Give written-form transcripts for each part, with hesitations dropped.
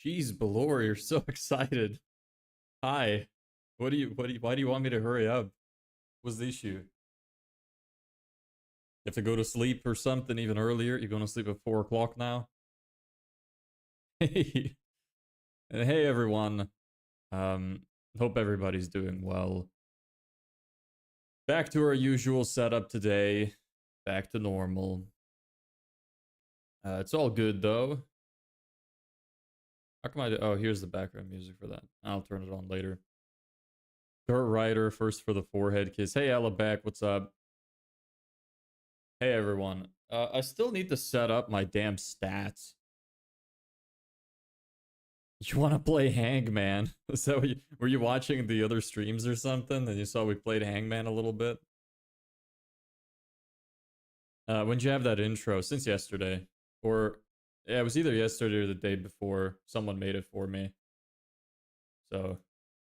Jeez, Balor, you're so excited. Hi. Why do you want me to hurry up? What's the issue? You have to go to sleep or something even earlier? You're going to sleep at 4 o'clock now? Hey. And hey, everyone. Hope everybody's doing well. Back to our usual setup today. Back to normal. It's all good, though. How come oh, here's the background music for that. I'll turn it on later. Dirt Rider, first for the forehead kiss. Hey, Ella back, what's up? Hey, everyone. I still need to set up my damn stats. You want to play Hangman? Is that what were you watching the other streams or something? And you saw we played Hangman a little bit? When'd you have that intro? Since yesterday. Or, yeah, it was either yesterday or the day before. Someone made it for me. So,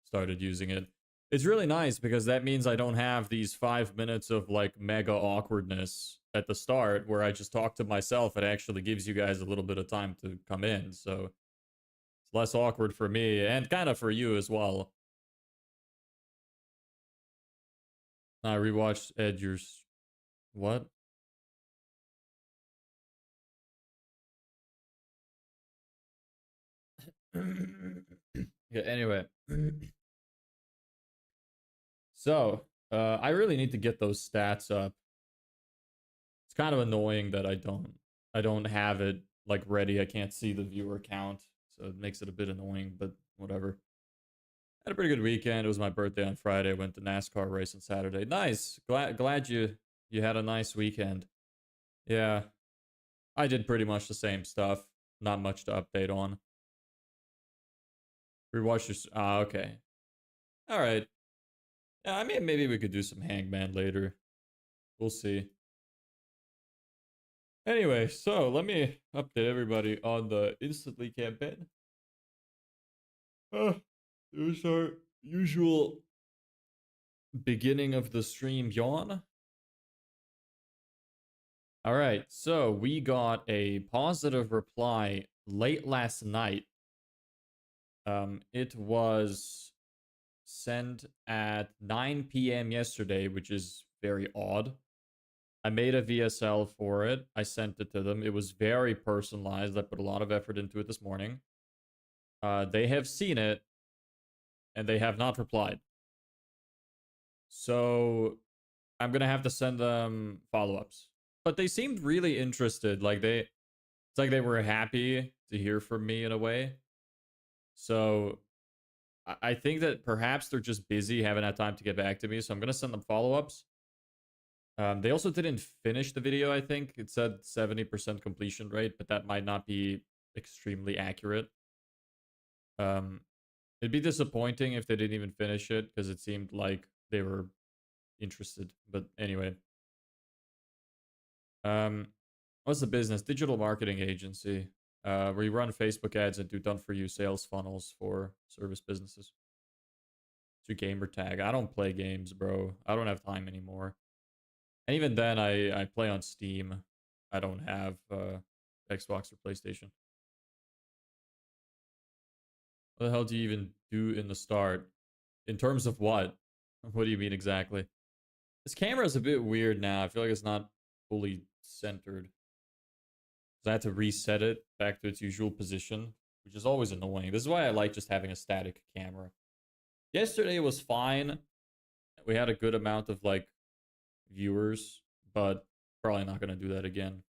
started using it. It's really nice because that means I don't have these 5 minutes of like mega awkwardness at the start where I just talk to myself. It actually gives you guys a little bit of time to come in. So it's less awkward for me and kind of for you as well. I rewatched Edger's. What? Yeah, anyway. So, I really need to get those stats up. It's kind of annoying that I don't have it like ready. I can't see the viewer count, so it makes it a bit annoying, but whatever. Had a pretty good weekend. It was my birthday on Friday. I went to NASCAR race on Saturday. Nice. Glad you had a nice weekend. Yeah. I did pretty much the same stuff. Not much to update on. Rewatch your okay. All right. Yeah, I mean maybe we could do some Hangman later. We'll see. Anyway, so let me update everybody on the instantly campaign. It was our usual beginning of the stream yawn. All right, so we got a positive reply late last night. It was sent at 9 p.m. yesterday, which is very odd. I made a VSL for it. I sent it to them. It was very personalized. I put a lot of effort into it this morning. They have seen it, and they have not replied. So I'm gonna have to send them follow-ups. But they seemed really interested. It's like they were happy to hear from me in a way. So I think that perhaps they're just busy, haven't had time to get back to me. So I'm gonna send them follow-ups. They also didn't finish the video, I think. It said 70% completion rate, but that might not be extremely accurate. It'd be disappointing if they didn't even finish it, because it seemed like they were interested. But anyway. What's the business? Digital marketing agency. We run Facebook ads and do done-for-you sales funnels for service businesses. To gamer tag. I don't play games, bro. I don't have time anymore. And even then, I play on Steam. I don't have Xbox or PlayStation. What the hell do you even do in the start? In terms of what? What do you mean exactly? This camera is a bit weird now. I feel like it's not fully centered. So I had to reset it back to its usual position, which is always annoying. This is why I like just having a static camera. Yesterday was fine. We had a good amount of like viewers, but probably not going to do that again.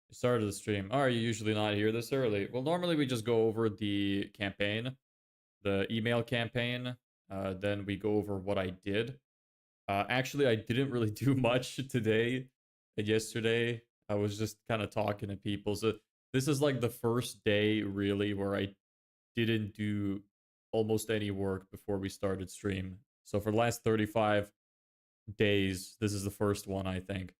We started the stream. Oh, are you usually not here this early? Well, normally we just go over the campaign, the email campaign. Then we go over what I did. Actually, I didn't really do much today and yesterday. I was just kind of talking to people. So this is like the first day really where I didn't do almost any work before we started stream. So for the last 35 days, this is the first one, I think.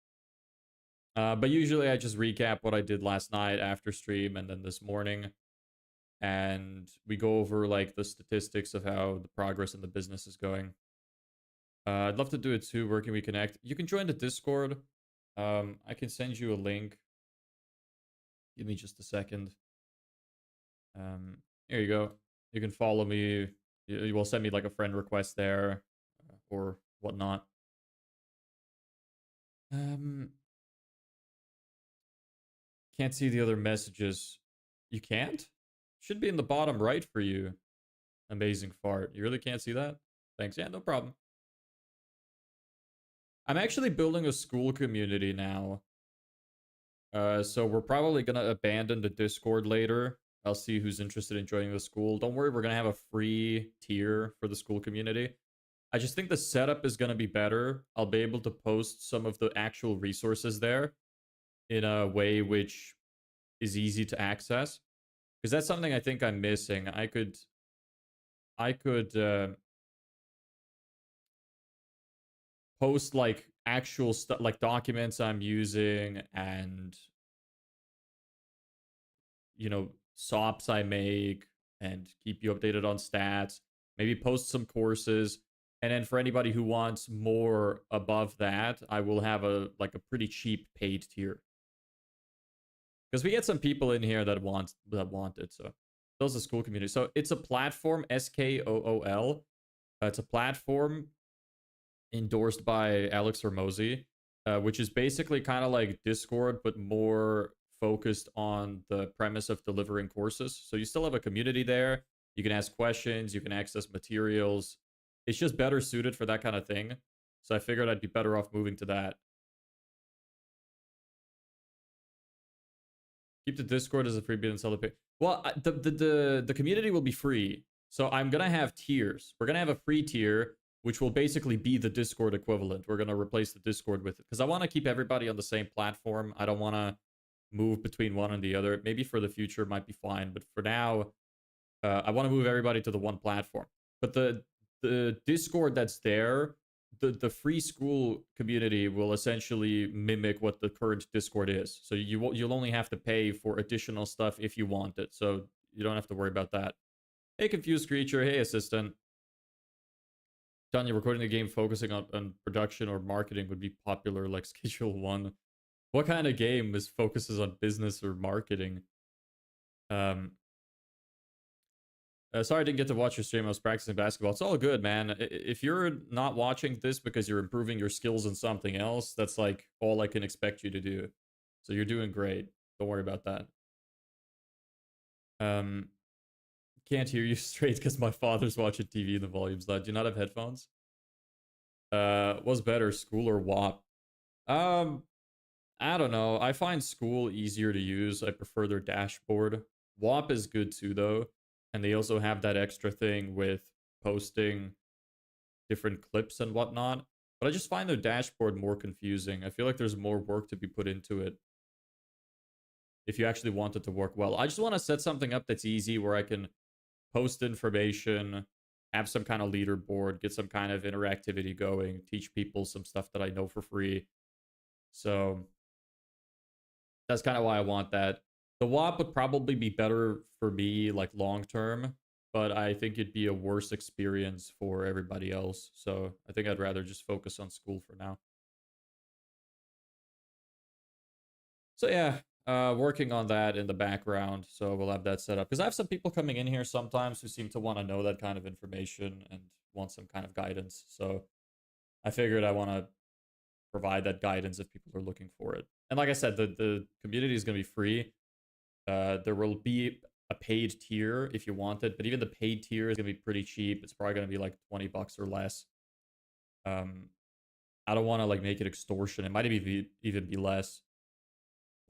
But usually I just recap what I did last night after stream and then this morning. And we go over like the statistics of how the progress in the business is going. I'd love to do it too. Where can we connect? You can join the Discord. I can send you a link. Give me just a second. Here you go. You can follow me. You will send me like a friend request there or whatnot. Um, can't see the other messages. You can't? Should be in the bottom right for you. Amazing fart. You really can't see that? Thanks. Yeah, no problem. I'm actually building a school community now. So we're probably gonna abandon the Discord later. I'll see who's interested in joining the school. Don't worry, we're gonna have a free tier for the school community. I just think the setup is gonna be better. I'll be able to post some of the actual resources there in a way which is easy to access. Because that's something I think I'm missing. I could post like actual stuff, like documents I'm using and SOPs I make and keep you updated on stats. Maybe post some courses. And then for anybody who wants more above that, I will have a pretty cheap paid tier. Because we get some people in here that want it. So those are school community. So it's a platform, SKOOL. It's a platform endorsed by Alex Hormozy, which is basically kind of like Discord, but more focused on the premise of delivering courses. So you still have a community there. You can ask questions, you can access materials. It's just better suited for that kind of thing. So I figured I'd be better off moving to that. Keep the Discord as a freebie and sell the pay. Well, the community will be free. So I'm gonna have tiers. We're gonna have a free tier, which will basically be the Discord equivalent. We're gonna replace the Discord with it because I want to keep everybody on the same platform. I don't want to move between one and the other. Maybe for the future might be fine, but for now, I want to move everybody to the one platform. But the Discord that's there, the free school community will essentially mimic what the current Discord is. So you'll only have to pay for additional stuff if you want it. So you don't have to worry about that. Hey, confused creature. Hey, assistant. Done. You're recording the game focusing on production or marketing would be popular like Schedule 1. What kind of game focuses on business or marketing? Sorry I didn't get to watch your stream. I was practicing basketball. It's all good, man. If you're not watching this because you're improving your skills in something else, that's like all I can expect you to do. So you're doing great. Don't worry about that. Can't hear you straight because my father's watching TV and the volume's loud. Do you not have headphones? What's better, school or WAP? I don't know. I find school easier to use. I prefer their dashboard. WAP is good too, though. And they also have that extra thing with posting different clips and whatnot. But I just find their dashboard more confusing. I feel like there's more work to be put into it if you actually want it to work well. I just want to set something up that's easy where I can post information, have some kind of leaderboard, get some kind of interactivity going, teach people some stuff that I know for free. So that's kind of why I want that. The WAP would probably be better for me, like long term, but I think it'd be a worse experience for everybody else. So I think I'd rather just focus on school for now. So yeah, working on that in the background. So we'll have that set up because I have some people coming in here sometimes who seem to want to know that kind of information and want some kind of guidance. So I figured I want to provide that guidance if people are looking for it. And like I said, the community is going to be free. There will be a paid tier if you want it, but even the paid tier is going to be pretty cheap. It's probably going to be like 20 bucks or less. I don't want to like make it extortion. It might even be less,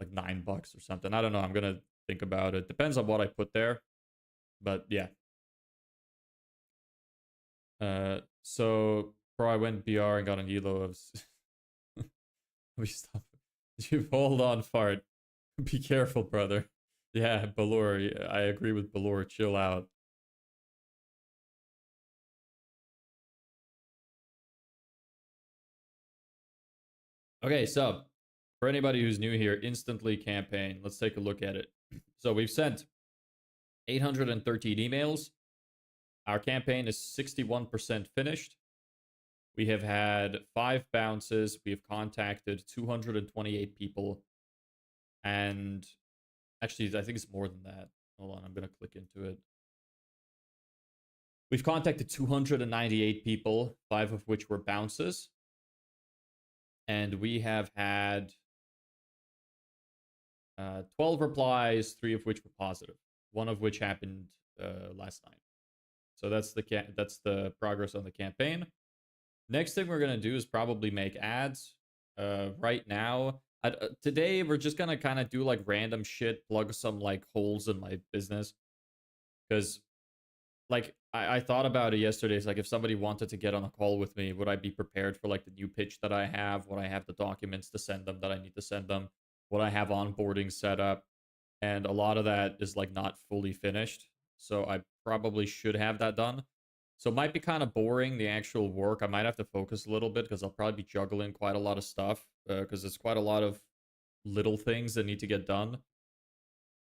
like 9 bucks or something. I don't know. I'm going to think about it. Depends on what I put there. But yeah. So bro, I went BR and got an elo of we stop. You hold on, fart. Be careful, brother. Yeah, Balor. I agree with Balor. Chill out. Okay, so for anybody who's new here, instantly campaign. Let's take a look at it. So we've sent 813 emails. Our campaign is 61% finished. We have had 5 bounces. We have contacted 228 people. And actually, I think it's more than that. Hold on, I'm gonna click into it. We've contacted 298 people, 5 of which were bounces. And we have had 12 replies, 3 of which were positive. 1 of which happened last night. So that's the progress on the campaign. Next thing we're gonna do is probably make ads. Right now, today we're just gonna kind of do like random shit, plug some like holes in my business, because like I thought about it yesterday. It's like if somebody wanted to get on a call with me, would I be prepared for like the new pitch that I have? Would I have the documents to send them that I need to send them? Would I have onboarding set up? And a lot of that is like not fully finished. So I probably should have that done. So it might be kind of boring, the actual work. I might have to focus a little bit because I'll probably be juggling quite a lot of stuff because there's quite a lot of little things that need to get done.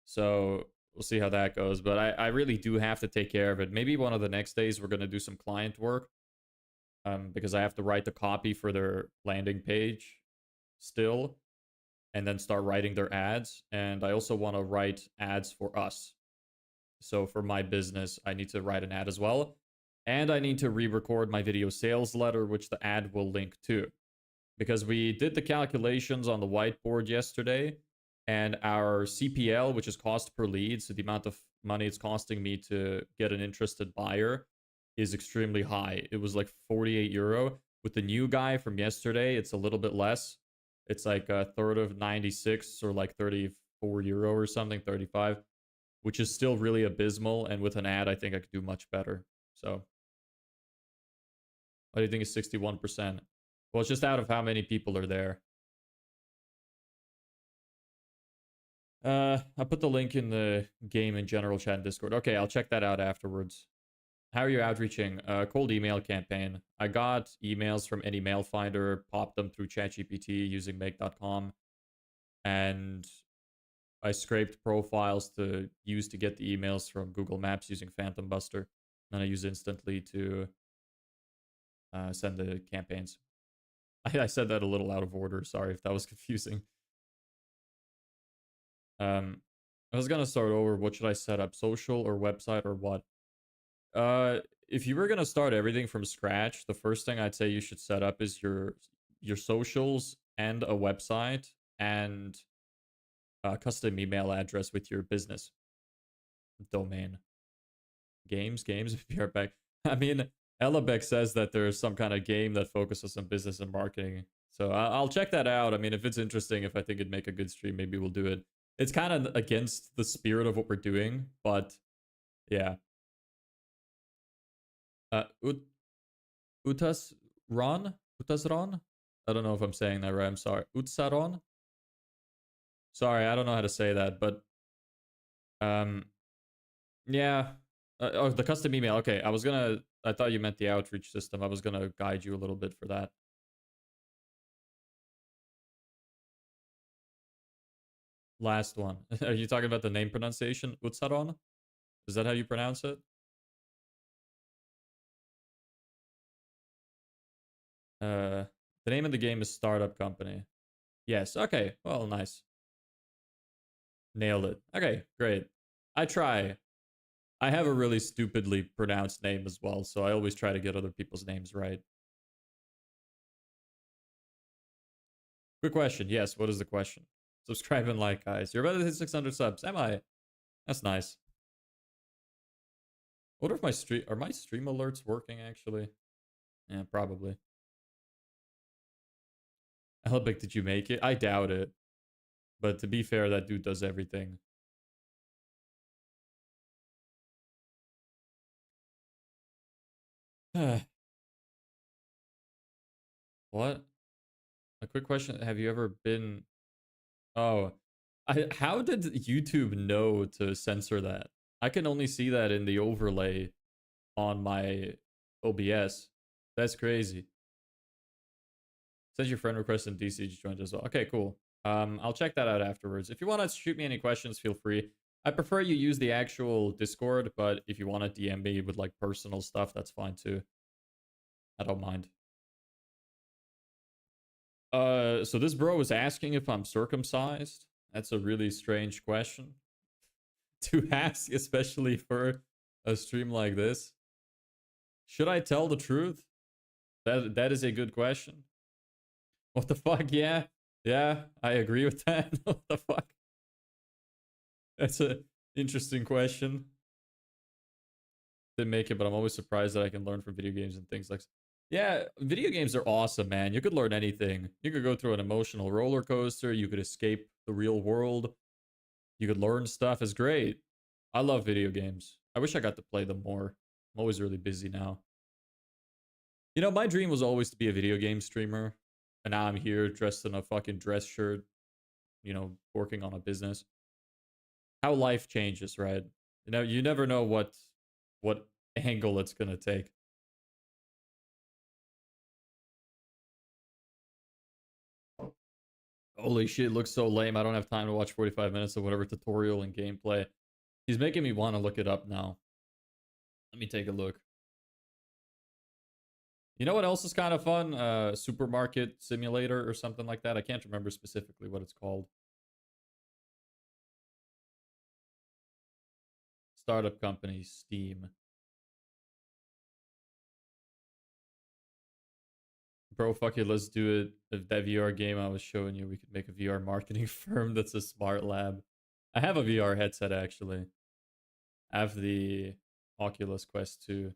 So we'll see how that goes. But I really do have to take care of it. Maybe one of the next days we're going to do some client work because I have to write the copy for their landing page still and then start writing their ads. And I also want to write ads for us. So for my business, I need to write an ad as well. And I need to re-record my video sales letter, which the ad will link to. Because we did the calculations on the whiteboard yesterday, and our CPL, which is cost per lead, so the amount of money it's costing me to get an interested buyer, is extremely high. It was like 48 euro. With the new guy from yesterday, it's a little bit less. It's like a third of 96 or like 34 euro or something, 35, which is still really abysmal. And with an ad, I think I could do much better. So, what do you think is 61%? Well, it's just out of how many people are there. I put the link in the game in general chat and Discord. Okay, I'll check that out afterwards. How are you outreaching? Cold email campaign. I got emails from any mail finder, popped them through ChatGPT using make.com, and I scraped profiles to use to get the emails from Google Maps using Phantom Buster. Then I use instantly to send the campaigns. I said that a little out of order. Sorry if that was confusing. I was gonna start over. What should I set up? Social or website or what? If you were gonna start everything from scratch, the first thing I'd say you should set up is your socials and a website and a custom email address with your business domain. Games. Be right back. I mean, Ellebeck says that there's some kind of game that focuses on business and marketing. So I'll check that out. I mean, if it's interesting, if I think it'd make a good stream, maybe we'll do it. It's kind of against the spirit of what we're doing, but yeah. Utasron? Utasron? I don't know if I'm saying that right. I'm sorry. Utsaron? Sorry, I don't know how to say that, but yeah. Oh, the custom email. Okay, I thought you meant the outreach system. I was gonna guide you a little bit for that. Last one. Are you talking about the name pronunciation? Utsaron? Is that how you pronounce it? The name of the game is Startup Company. Yes. Okay. Well, nice. Nailed it. Okay, great. I try. I have a really stupidly pronounced name as well, so I always try to get other people's names right. Quick question. Yes, what is the question? Subscribe and like, guys. You're about to hit 600 subs. Am I? That's nice. I wonder if my stream alerts working actually? Yeah, probably. Helbeck, did you make it? I doubt it. But to be fair, that dude does everything. What? A quick question. Have you ever been... Oh. How did YouTube know to censor that? I can only see that in the overlay on my OBS. That's crazy. Send your friend request in DC to join as well. Okay, cool. I'll check that out afterwards. If you want to shoot me any questions, feel free. I prefer you use the actual Discord, but if you want to DM me with like personal stuff, that's fine too. I don't mind. So this bro is asking if I'm circumcised. That's a really strange question. to ask, especially for a stream like this. Should I tell the truth? That is a good question. What the fuck? Yeah. Yeah, I agree with that. What the fuck? That's a interesting question. Didn't make it, but I'm always surprised that I can learn from video games and things like. Yeah, video games are awesome, man. You could learn anything. You could go through an emotional roller coaster. You could escape the real world. You could learn stuff. It's great. I love video games. I wish I got to play them more. I'm always really busy now. You know, my dream was always to be a video game streamer. And now I'm here dressed in a fucking dress shirt, you know, working on a business. How life changes, right? You know, you never know what angle it's gonna take. Holy shit, it looks so lame. I don't have time to watch 45 minutes of whatever tutorial and gameplay. He's making me want to look it up now. Let me take a look. You know what else is kind of fun? Supermarket simulator or something like that. I can't remember specifically what it's called. Startup company, Steam. Bro, fuck it, let's do it. If that VR game I was showing you, we could make a VR marketing firm that's a smart lab. I have a VR headset, actually. I have the Oculus Quest 2.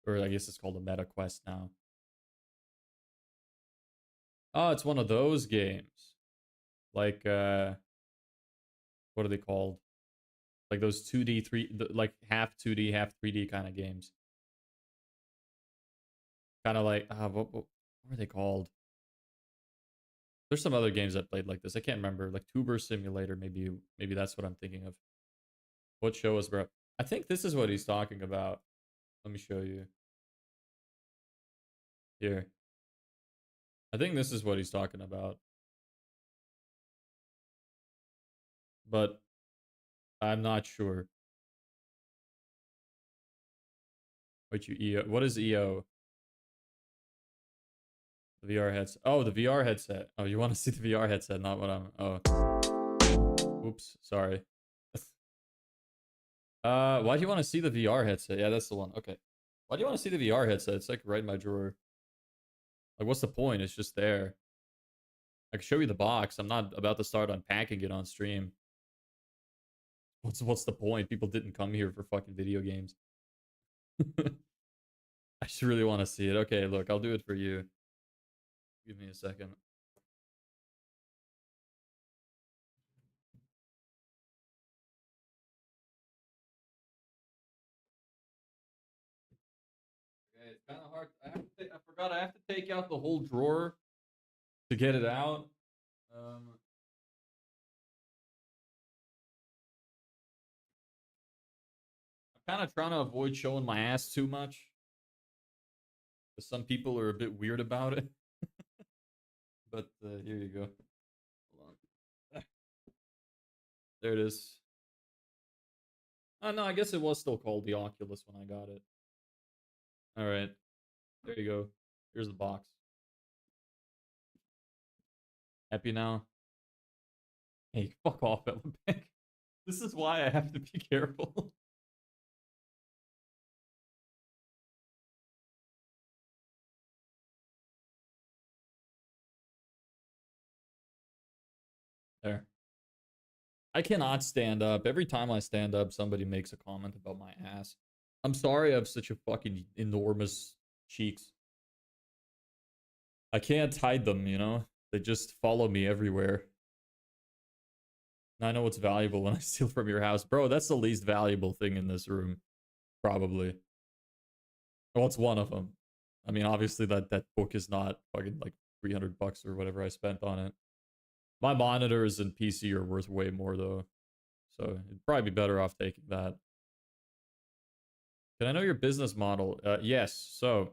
Or I guess it's called a Meta Quest now. Oh, it's one of those games. Like, what are they called? Like those 2D, like half 2D, half 3D kind of games. Kind of like, what are they called? There's some other games I played like this. I can't remember. Like Tuber Simulator, maybe that's what I'm thinking of. What show is bro? I think this is what he's talking about. Let me show you. Here. I think this is what he's talking about. But I'm not sure. What you EO? What is EO? The VR headset. Oh, the VR headset. Oh, you want to see the VR headset, not what I'm. Oh. Oops, sorry. Why do you want to see the VR headset? Yeah, that's the one. Okay. Why do you want to see the VR headset? It's like right in my drawer. Like, what's the point? It's just there. I can show you the box. I'm not about to start unpacking it on stream. What's the point? People didn't come here for fucking video games. I just really want to see it. Okay, look, I'll do it for you. Give me a second. Okay, it's kind of hard. I forgot I have to take out the whole drawer to get it out. I'm kind of trying to avoid showing my ass too much. Because some people are a bit weird about it. But here you go. Hold on. There it is. Oh, no, I guess it was still called the Oculus when I got it. All right. There you go. Here's the box. Happy now? Hey, fuck off, Elebank. This is why I have to be careful. There. I cannot stand up. Every time I stand up, somebody makes a comment about my ass. I'm sorry I have such a fucking enormous cheeks. I can't hide them, you know? They just follow me everywhere. I know what's valuable when I steal from your house. Bro, that's the least valuable thing in this room. Probably. Well, it's one of them. I mean, obviously that book is not fucking like 300 bucks or whatever I spent on it. My monitors and PC are worth way more though. So it'd probably be better off taking that. Can I know your business model? Yes. So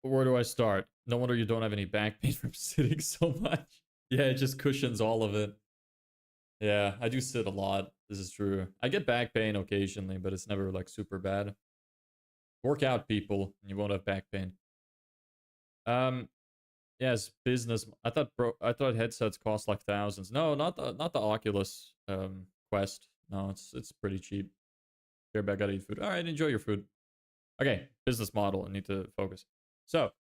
where do I start? No wonder you don't have any back pain from sitting so much. Yeah, it just cushions all of it. Yeah, I do sit a lot. This is true. I get back pain occasionally, but it's never like super bad. Work out, people, and you won't have back pain. Yes, business. I thought headsets cost like thousands. No, not the Oculus Quest. No, it's pretty cheap. Here, I gotta eat food. All right, enjoy your food. Okay, business model. I need to focus. So,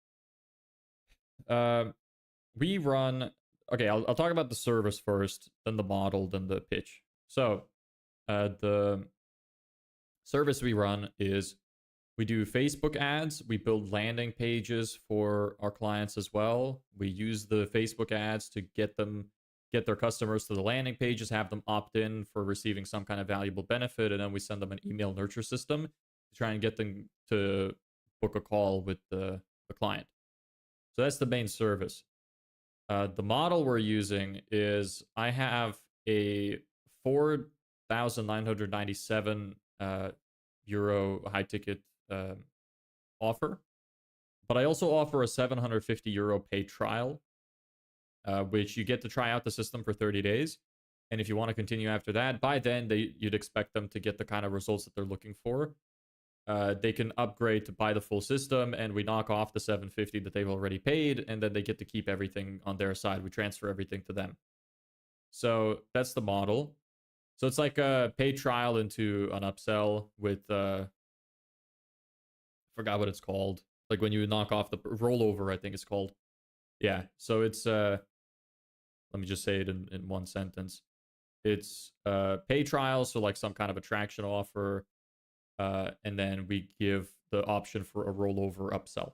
um, we run. Okay, I'll talk about the service first, then the model, then the pitch. So, the service we run is we do Facebook ads. We build landing pages for our clients as well. We use the Facebook ads to get their customers to the landing pages, have them opt in for receiving some kind of valuable benefit, and then we send them an email nurture system to try and get them to book a call with the client. So that's the main service. The model we're using is I have a 4,997 euro high ticket offer, but I also offer a 750 euro paid trial, which you get to try out the system for 30 days. And if you want to continue after that, by then you'd expect them to get the kind of results that they're looking for. They can upgrade to buy the full system, and we knock off the 750 that they've already paid, and then they get to keep everything on their side. We transfer everything to them. So that's the model. So it's like a paid trial into an upsell with forgot what it's called. Like when you knock off the rollover, I think it's called. Yeah. So it's let me just say it in one sentence. It's pay trial, so like some kind of attraction offer, and then we give the option for a rollover upsell.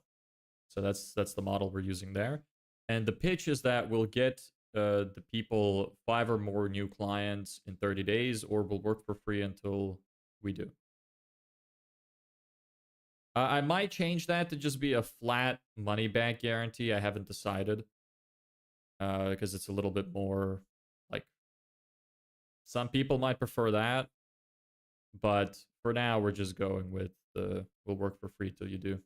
So that's the model we're using there. And the pitch is that we'll get the people 5 or more new clients in 30 days, or we'll work for free until we do. I might change that to just be a flat money back guarantee. I haven't decided because it's a little bit more like some people might prefer that, but for now we're just going with the we'll work for free till you do.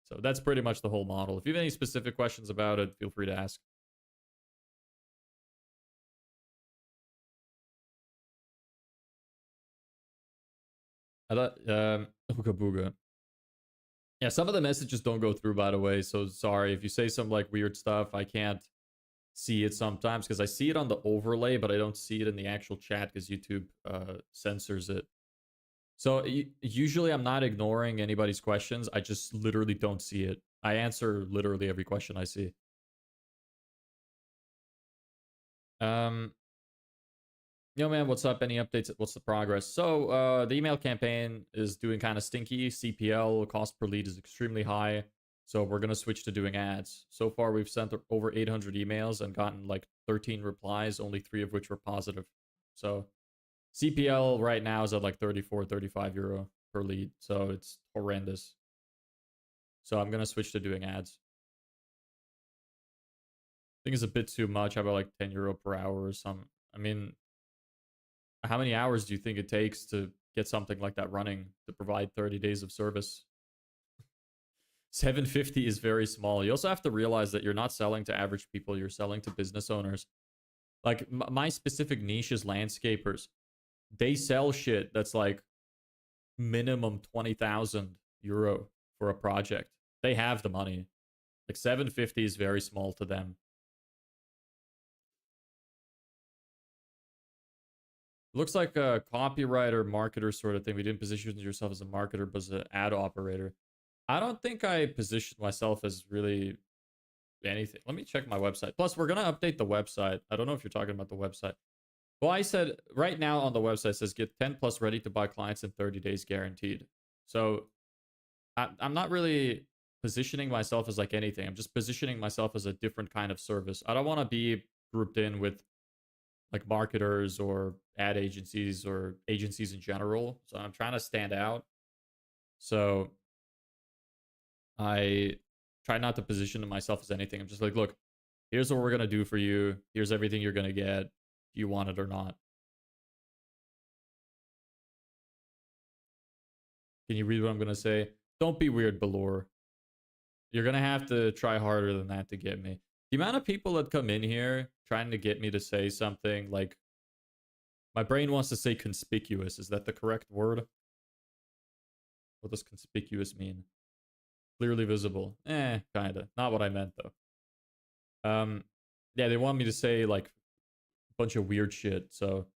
So that's pretty much the whole model. If you have any specific questions about it, feel free to ask. I thought Ooga Booga. Yeah, some of the messages don't go through, by the way. So sorry if you say some like weird stuff. I can't see it sometimes because I see it on the overlay, but I don't see it in the actual chat because YouTube censors it. So usually I'm not ignoring anybody's questions. I just literally don't see it. I answer literally every question I see. Um, Yo, man, what's up? Any updates? What's the progress? So, the email campaign is doing kind of stinky. CPL, cost per lead, is extremely high. So, we're going to switch to doing ads. So far, we've sent over 800 emails and gotten like 13 replies, only 3 of which were positive. So, CPL right now is at like 34, 35 euro per lead. So, it's horrendous. So, I'm going to switch to doing ads. I think it's a bit too much. How about like 10 euro per hour or something? I mean, how many hours do you think it takes to get something like that running to provide 30 days of service? 750 is very small. You also have to realize that you're not selling to average people, you're selling to business owners. Like my specific niche is landscapers. They sell shit that's like minimum 20,000 euro for a project. They have the money. Like 750 is very small to them. Looks like a copywriter, marketer sort of thing. We didn't position yourself as a marketer, but as an ad operator. I don't think I positioned myself as really anything. Let me check my website. Plus, we're going to update the website. I don't know if you're talking about the website. Well, I said right now on the website it says get 10 plus ready to buy clients in 30 days guaranteed. So I'm not really positioning myself as like anything. I'm just positioning myself as a different kind of service. I don't want to be grouped in with like marketers or ad agencies or agencies in general. So I'm trying to stand out. So I try not to position myself as anything. I'm just like, look, here's what we're going to do for you. Here's everything you're going to get. Do you want it or not? Can you read what I'm going to say? Don't be weird, Balor. You're going to have to try harder than that to get me. The amount of people that come in here trying to get me to say something like, my brain wants to say conspicuous. Is that the correct word? What does conspicuous mean? Clearly visible. Kinda. Not what I meant, though. Um, yeah, they want me to say like a bunch of weird shit. So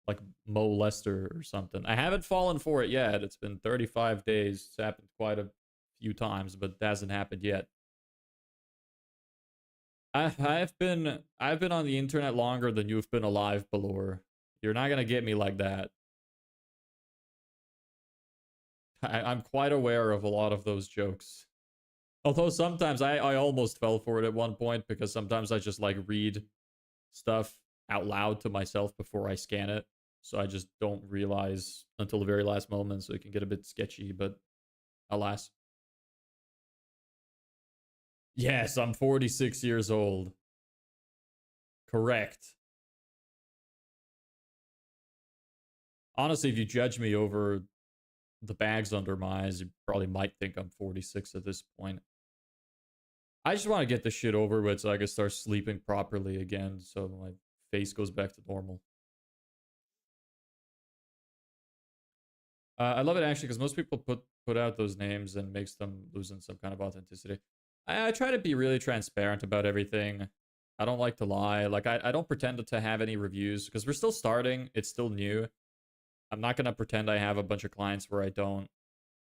like Mo Lester or something. I haven't fallen for it yet. It's been 35 days. It's happened quite a few times, but it hasn't happened yet. I've been on the internet longer than you've been alive, Balor. You're not gonna get me like that. I'm quite aware of a lot of those jokes. Although sometimes I almost fell for it at one point because sometimes I just like read stuff out loud to myself before I scan it. So I just don't realize until the very last moment, so it can get a bit sketchy, but alas. Yes, I'm 46 years old. Correct. Honestly, if you judge me over the bags under my eyes, you probably might think I'm 46 at this point. I just want to get this shit over with so I can start sleeping properly again so my face goes back to normal. I love it actually because most people put out those names and makes them losing some kind of authenticity. I try to be really transparent about everything. I don't like to lie. Like I don't pretend to have any reviews because we're still starting. It's still new. I'm not gonna pretend I have a bunch of clients where I don't.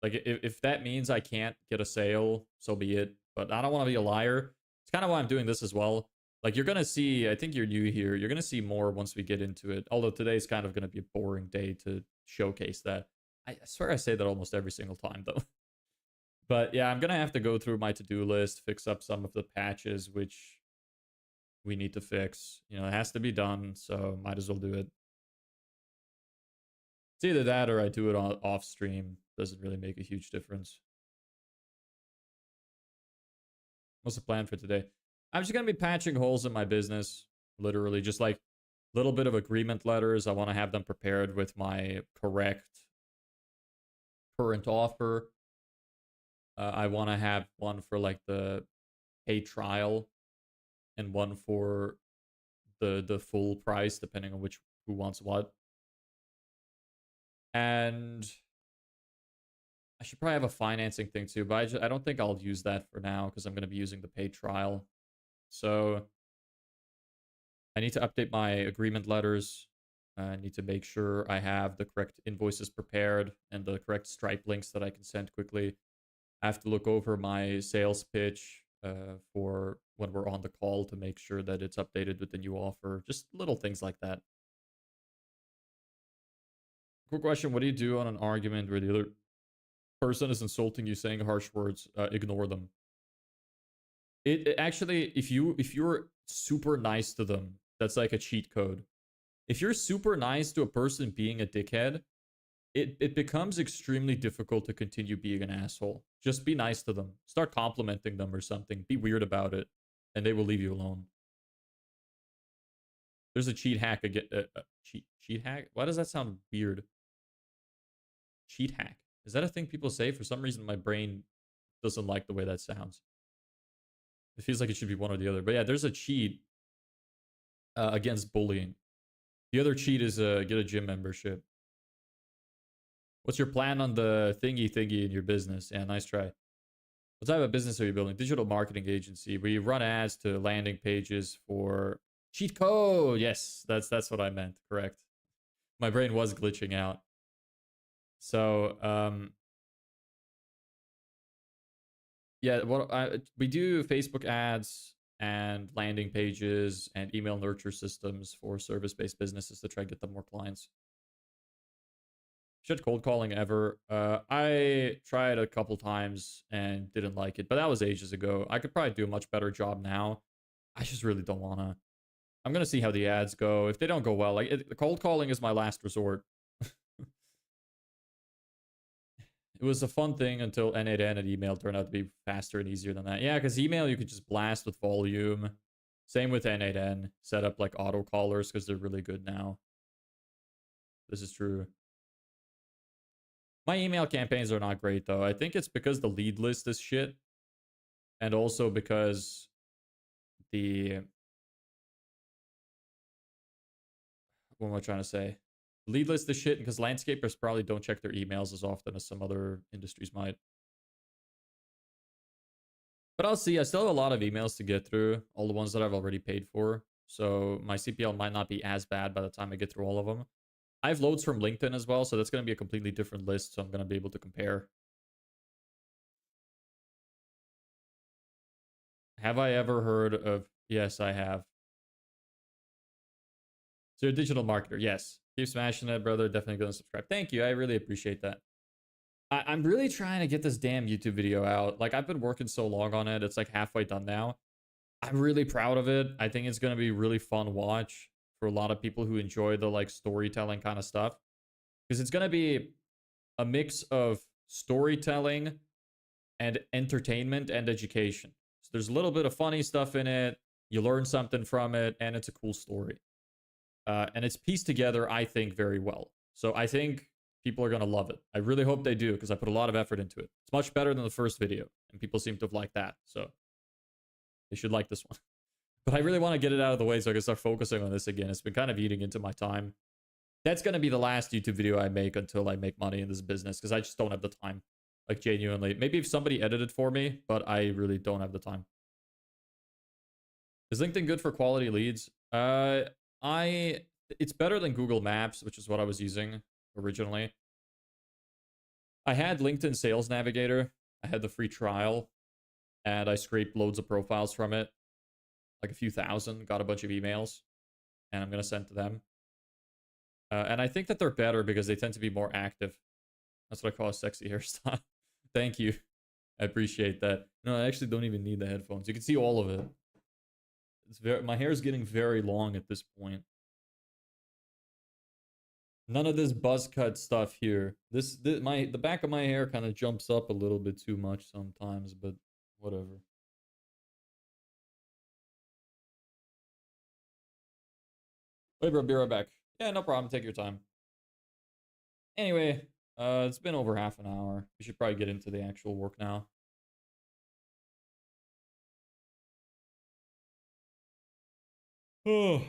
Like if that means I can't get a sale, so be it. But I don't want to be a liar. It's kind of why I'm doing this as well. Like you're gonna see, I think you're new here. You're gonna see more once we get into it. Although today's kind of gonna be a boring day to showcase that. I swear I say that almost every single time though. But yeah, I'm gonna have to go through my to-do list, fix up some of the patches which we need to fix. You know, it has to be done, so might as well do it. It's either that or I do it off stream. Doesn't really make a huge difference. What's the plan for today? I'm just gonna be patching holes in my business, literally, just like little bit of agreement letters. I want to have them prepared with my correct current offer. I want to have one for like the paid trial and one for the full price, depending on which who wants what. And I should probably have a financing thing too, but I don't think I'll use that for now because I'm going to be using the paid trial. So I need to update my agreement letters. I need to make sure I have the correct invoices prepared and the correct Stripe links that I can send quickly. I have to look over my sales pitch for when we're on the call to make sure that it's updated with the new offer. Just little things like that. Quick question: what do you do on an argument where the other person is insulting you, saying harsh words? Ignore them. It actually, if you're super nice to them, that's like a cheat code. If you're super nice to a person being a dickhead, it becomes extremely difficult to continue being an asshole. Just be nice to them. Start complimenting them or something. Be weird about it, and they will leave you alone. There's a cheat hack again. Cheat hack? Why does that sound weird? Cheat hack. Is that a thing people say? For some reason, my brain doesn't like the way that sounds. It feels like it should be one or the other. But yeah, there's a cheat against bullying. The other cheat is get a gym membership. What's your plan on the thingy in your business? Yeah, nice try. What type of business are you building? Digital marketing agency. We run ads to landing pages for cheat code. Yes, that's what I meant. Correct. My brain was glitching out. So yeah, we do Facebook ads and landing pages and email nurture systems for service-based businesses to try to get them more clients. Should cold calling ever? I tried a couple times and didn't like it, but that was ages ago. I could probably do a much better job now. I just really don't wanna. I'm gonna see how the ads go. If they don't go well, like cold calling is my last resort. It was a fun thing until N8N and email turned out to be faster and easier than that. Yeah, because email you could just blast with volume. Same with N8N. Set up like auto callers because they're really good now. This is true. My email campaigns are not great though. I think it's because the lead list is shit. And also because the what am I trying to say? Lead list is shit because landscapers probably don't check their emails as often as some other industries might. But I'll see. I still have a lot of emails to get through, all the ones that I've already paid for. So my CPL might not be as bad by the time I get through all of them. I have loads from LinkedIn as well, so that's going to be a completely different list, so I'm going to be able to compare. Have I ever heard of... Yes, I have. So you're a digital marketer. Yes. Keep smashing it, brother. Definitely going to subscribe. Thank you. I really appreciate that. I'm really trying to get this damn YouTube video out. Like, I've been working so long on it. It's like halfway done now. I'm really proud of it. I think it's going to be really fun watch for a lot of people who enjoy the like storytelling kind of stuff. Because it's going to be a mix of storytelling and entertainment and education. So there's a little bit of funny stuff in it. You learn something from it, and it's a cool story. And it's pieced together, I think, very well. So I think people are going to love it. I really hope they do, because I put a lot of effort into it. It's much better than the first video, and people seem to have liked that. So they should like this one. But I really want to get it out of the way so I can start focusing on this again. It's been kind of eating into my time. That's going to be the last YouTube video I make until I make money in this business, because I just don't have the time. Like, genuinely. Maybe if somebody edited for me, but I really don't have the time. Is LinkedIn good for quality leads? It's better than Google Maps, which is what I was using originally. I had LinkedIn Sales Navigator. I had the free trial, and I scraped loads of profiles from it. Like a few thousand, got a bunch of emails, and I'm going to send to them. And I think that they're better because they tend to be more active. That's what I call a sexy hairstyle. Thank you. I appreciate that. No, I actually don't even need the headphones. You can see all of it. My hair is getting very long at this point. None of this buzz cut stuff here. The back of my hair kind of jumps up a little bit too much sometimes, but whatever. Wait, bro, be right back. Yeah, no problem. Take your time. Anyway, it's been over half an hour. We should probably get into the actual work now. Oh.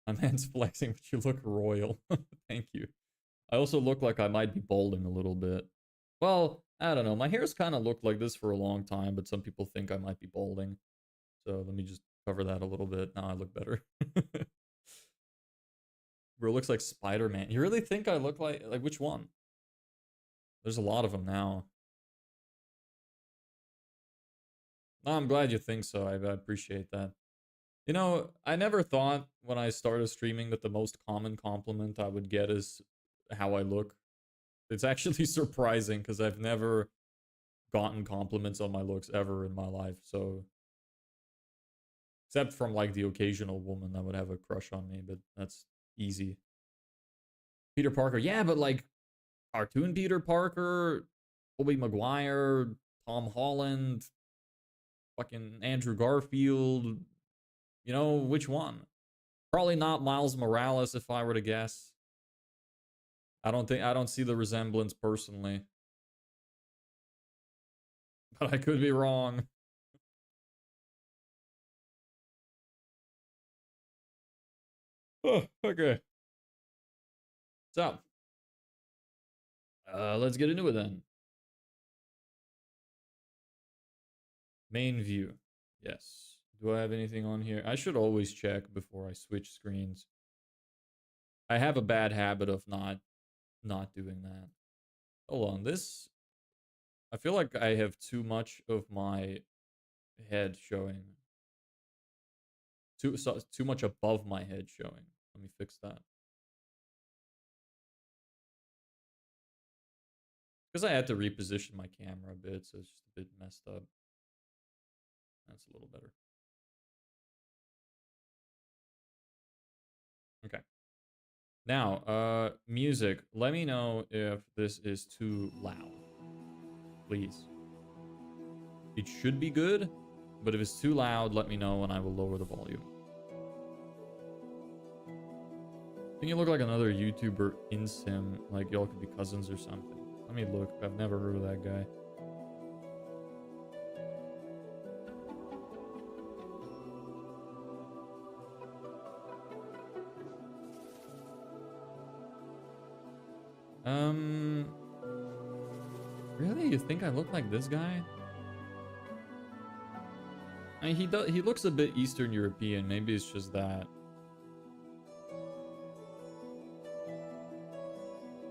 My man's flexing, but you look royal. Thank you. I also look like I might be balding a little bit. Well, I don't know. My hair's kind of looked like this for a long time, but some people think I might be balding. So let me just cover that a little bit. Now I look better. Bro, looks like Spider-Man. You really think I look like which one? There's a lot of them now. No, I'm glad you think so. I appreciate that. You know, I never thought when I started streaming that the most common compliment I would get is how I look. It's actually surprising because I've never gotten compliments on my looks ever in my life. So, except from like the occasional woman that would have a crush on me, but that's easy. Peter Parker, yeah, but like cartoon Peter Parker, Tobey Maguire, Tom Holland, fucking Andrew Garfield. You know, which one? Probably not Miles Morales if I were to guess. I don't see the resemblance personally. But I could be wrong. Oh, okay. So, let's get into it then. Main view. Yes. Do I have anything on here? I should always check before I switch screens. I have a bad habit of not doing that. Hold on, this... I feel like I have too much of my head showing. Too much above my head showing. Let me fix that. Because I had to reposition my camera a bit, so it's just a bit messed up. That's a little better. Okay. Now, music. Let me know if this is too loud. Please. It should be good, but if it's too loud, let me know and I will lower the volume. I think you look like another YouTuber in Sim, like y'all could be cousins or something. Let me look. I've never heard of that guy. Really? You think I look like this guy? I mean, he looks a bit Eastern European. Maybe it's just that.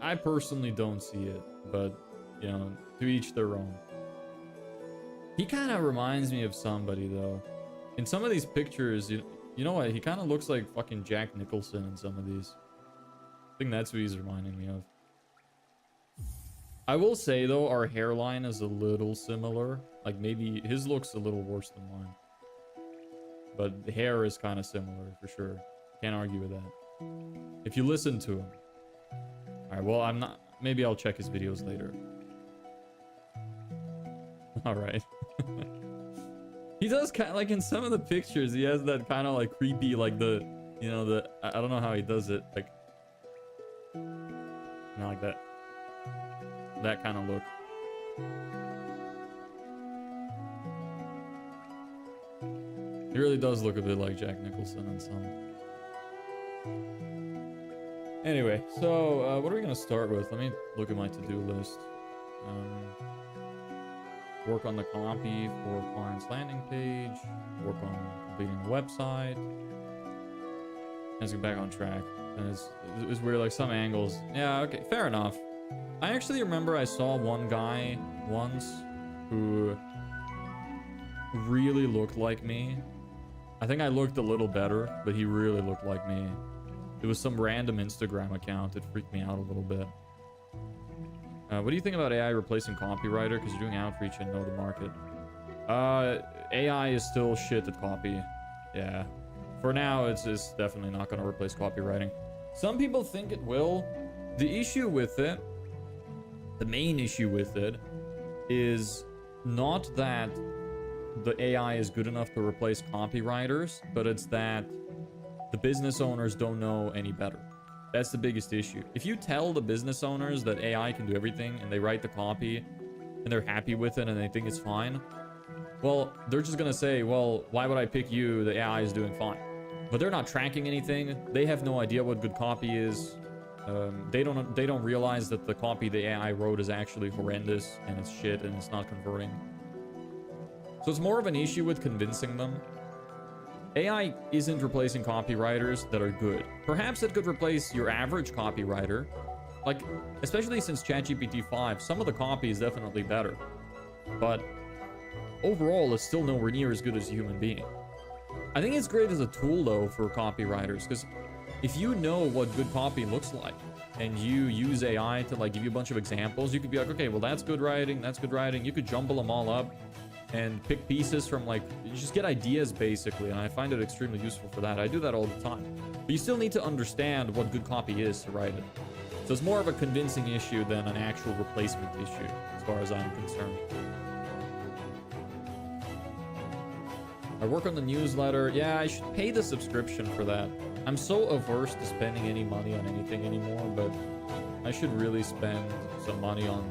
I personally don't see it, but, you know, to each their own. He kind of reminds me of somebody, though. In some of these pictures, you know what? He kind of looks like fucking Jack Nicholson in some of these. I think that's who he's reminding me of. I will say, though, our hairline is a little similar. Like, maybe his looks a little worse than mine. But the hair is kind of similar, for sure. Can't argue with that. If you listen to him. Alright, well, I'm not... Maybe I'll check his videos later. Alright. He does kind of... Like, in some of the pictures, he has that kind of, like, creepy, like, the... You know, the... I don't know how he does it. Like... Not like that. That kind of look. He really does look a bit like Jack Nicholson in some. Anyway, so what are we gonna start with? Let me look at my to-do list. Work on the copy for client's landing page. Work on completing the website. Let's get back on track. And it's weird, like some angles. Yeah, okay, fair enough. I actually remember I saw one guy once who really looked like me. I think I looked a little better, but he really looked like me. It was some random Instagram account. It freaked me out a little bit. What do you think about AI replacing copywriter? Because you're doing outreach and know the market. AI is still shit at copy. Yeah. For now, it's definitely not going to replace copywriting. Some people think it will. The issue with it, the main issue with it, is not that the AI is good enough to replace copywriters, but it's that the business owners don't know any better. That's the biggest issue. If you tell the business owners that AI can do everything and they write the copy and they're happy with it and they think it's fine, well, they're just gonna say, well, why would I pick you? The AI is doing fine. But they're not tracking anything. They have no idea what good copy is. They don't realize that the copy the AI wrote is actually horrendous and it's shit and it's not converting. So it's more of an issue with convincing them. AI isn't replacing copywriters that are good. Perhaps it could replace your average copywriter. Like, especially since ChatGPT 5, some of the copy is definitely better. But overall, it's still nowhere near as good as a human being. I think it's great as a tool, though, for copywriters, because if you know what good copy looks like, and you use AI to, like, give you a bunch of examples, you could be like, okay, well, that's good writing, that's good writing. You could jumble them all up and pick pieces from, like, you just get ideas, basically, and I find it extremely useful for that. I do that all the time. But you still need to understand what good copy is to write it. So it's more of a convincing issue than an actual replacement issue, as far as I'm concerned. I work on the newsletter. Yeah, I should pay the subscription for that. I'm so averse to spending any money on anything anymore, but I should really spend some money on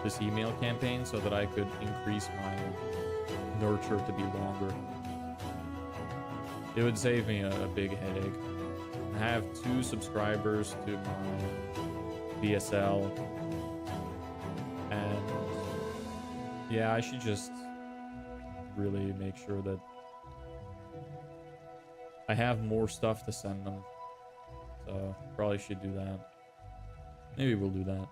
this email campaign so that I could increase my nurture to be longer. It would save me a big headache. I have 2 subscribers to my BSL, and yeah, I should just really make sure that I have more stuff to send them. So probably should do that. Maybe we'll do that.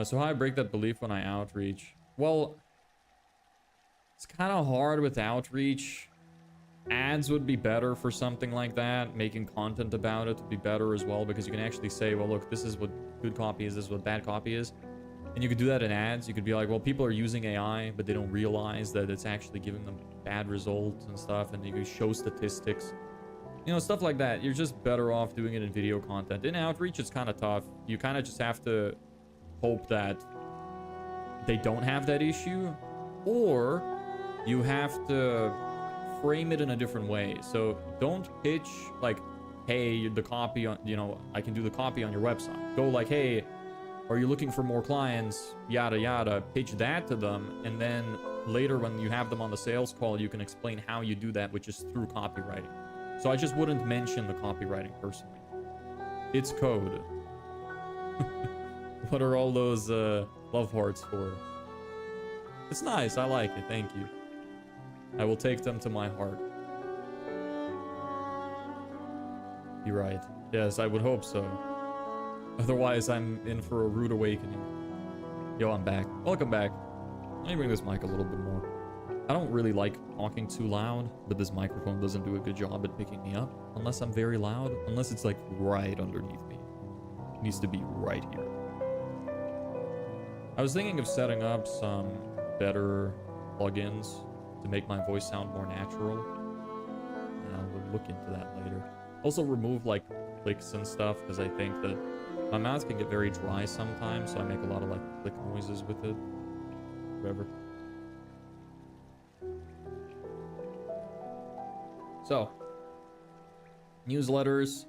So how I break that belief when I outreach? Well, it's kind of hard with outreach. Ads would be better for something like that. Making content about it would be better as well, because you can actually say, well, look, this is what good copy is, this is what bad copy is. And you could do that in ads. You could be like, well, people are using AI, but they don't realize that it's actually giving them bad results and stuff. And you can show statistics, you know, stuff like that. You're just better off doing it in video content. In outreach, it's kind of tough. You kind of just have to hope that they don't have that issue, or you have to frame it in a different way. So don't pitch like, hey, the copy on, you know, I can do the copy on your website. Go like, hey, are you looking for more clients? Yada, yada. Pitch that to them. And then later when you have them on the sales call, you can explain how you do that, which is through copywriting. So I just wouldn't mention the copywriting personally. It's code. What are all those love hearts for? It's nice. I like it. Thank you. I will take them to my heart. You're right. Yes, I would hope so. Otherwise, I'm in for a rude awakening. Yo, I'm back. Welcome back. Let me bring this mic a little bit more. I don't really like talking too loud, but this microphone doesn't do a good job at picking me up. Unless I'm very loud. Unless it's like right underneath me. It needs to be right here. I was thinking of setting up some better plugins to make my voice sound more natural. We'll look into that later. Also remove like clicks and stuff, because I think that my mouth can get very dry sometimes, so I make a lot of like click noises with it. Whatever. So, newsletters.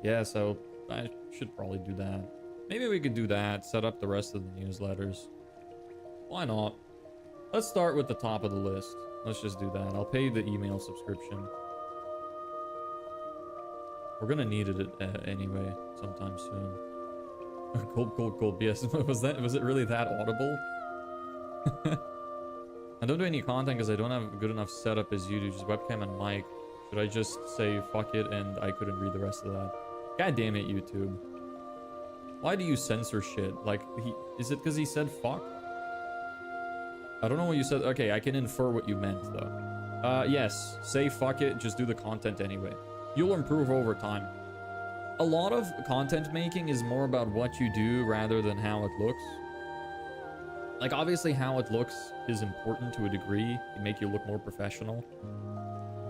Yeah, so I should probably do that. Maybe we could do that, set up the rest of the newsletters. Why not? Let's start with the top of the list. Let's just do that. I'll pay the email subscription. We're gonna need it anyway, sometime soon. Cold. Yes, was it really that audible? I don't do any content because I don't have a good enough setup as you do, just webcam and mic. Should I just say fuck it and I couldn't read the rest of that? God damn it, YouTube. Why do you censor shit? Like, is it because he said fuck? I don't know what you said. Okay, I can infer what you meant, though. Yes, say fuck it, just do the content anyway. You'll improve over time. A lot of content making is more about what you do rather than how it looks. Like, obviously, how it looks is important to a degree. It make you look more professional.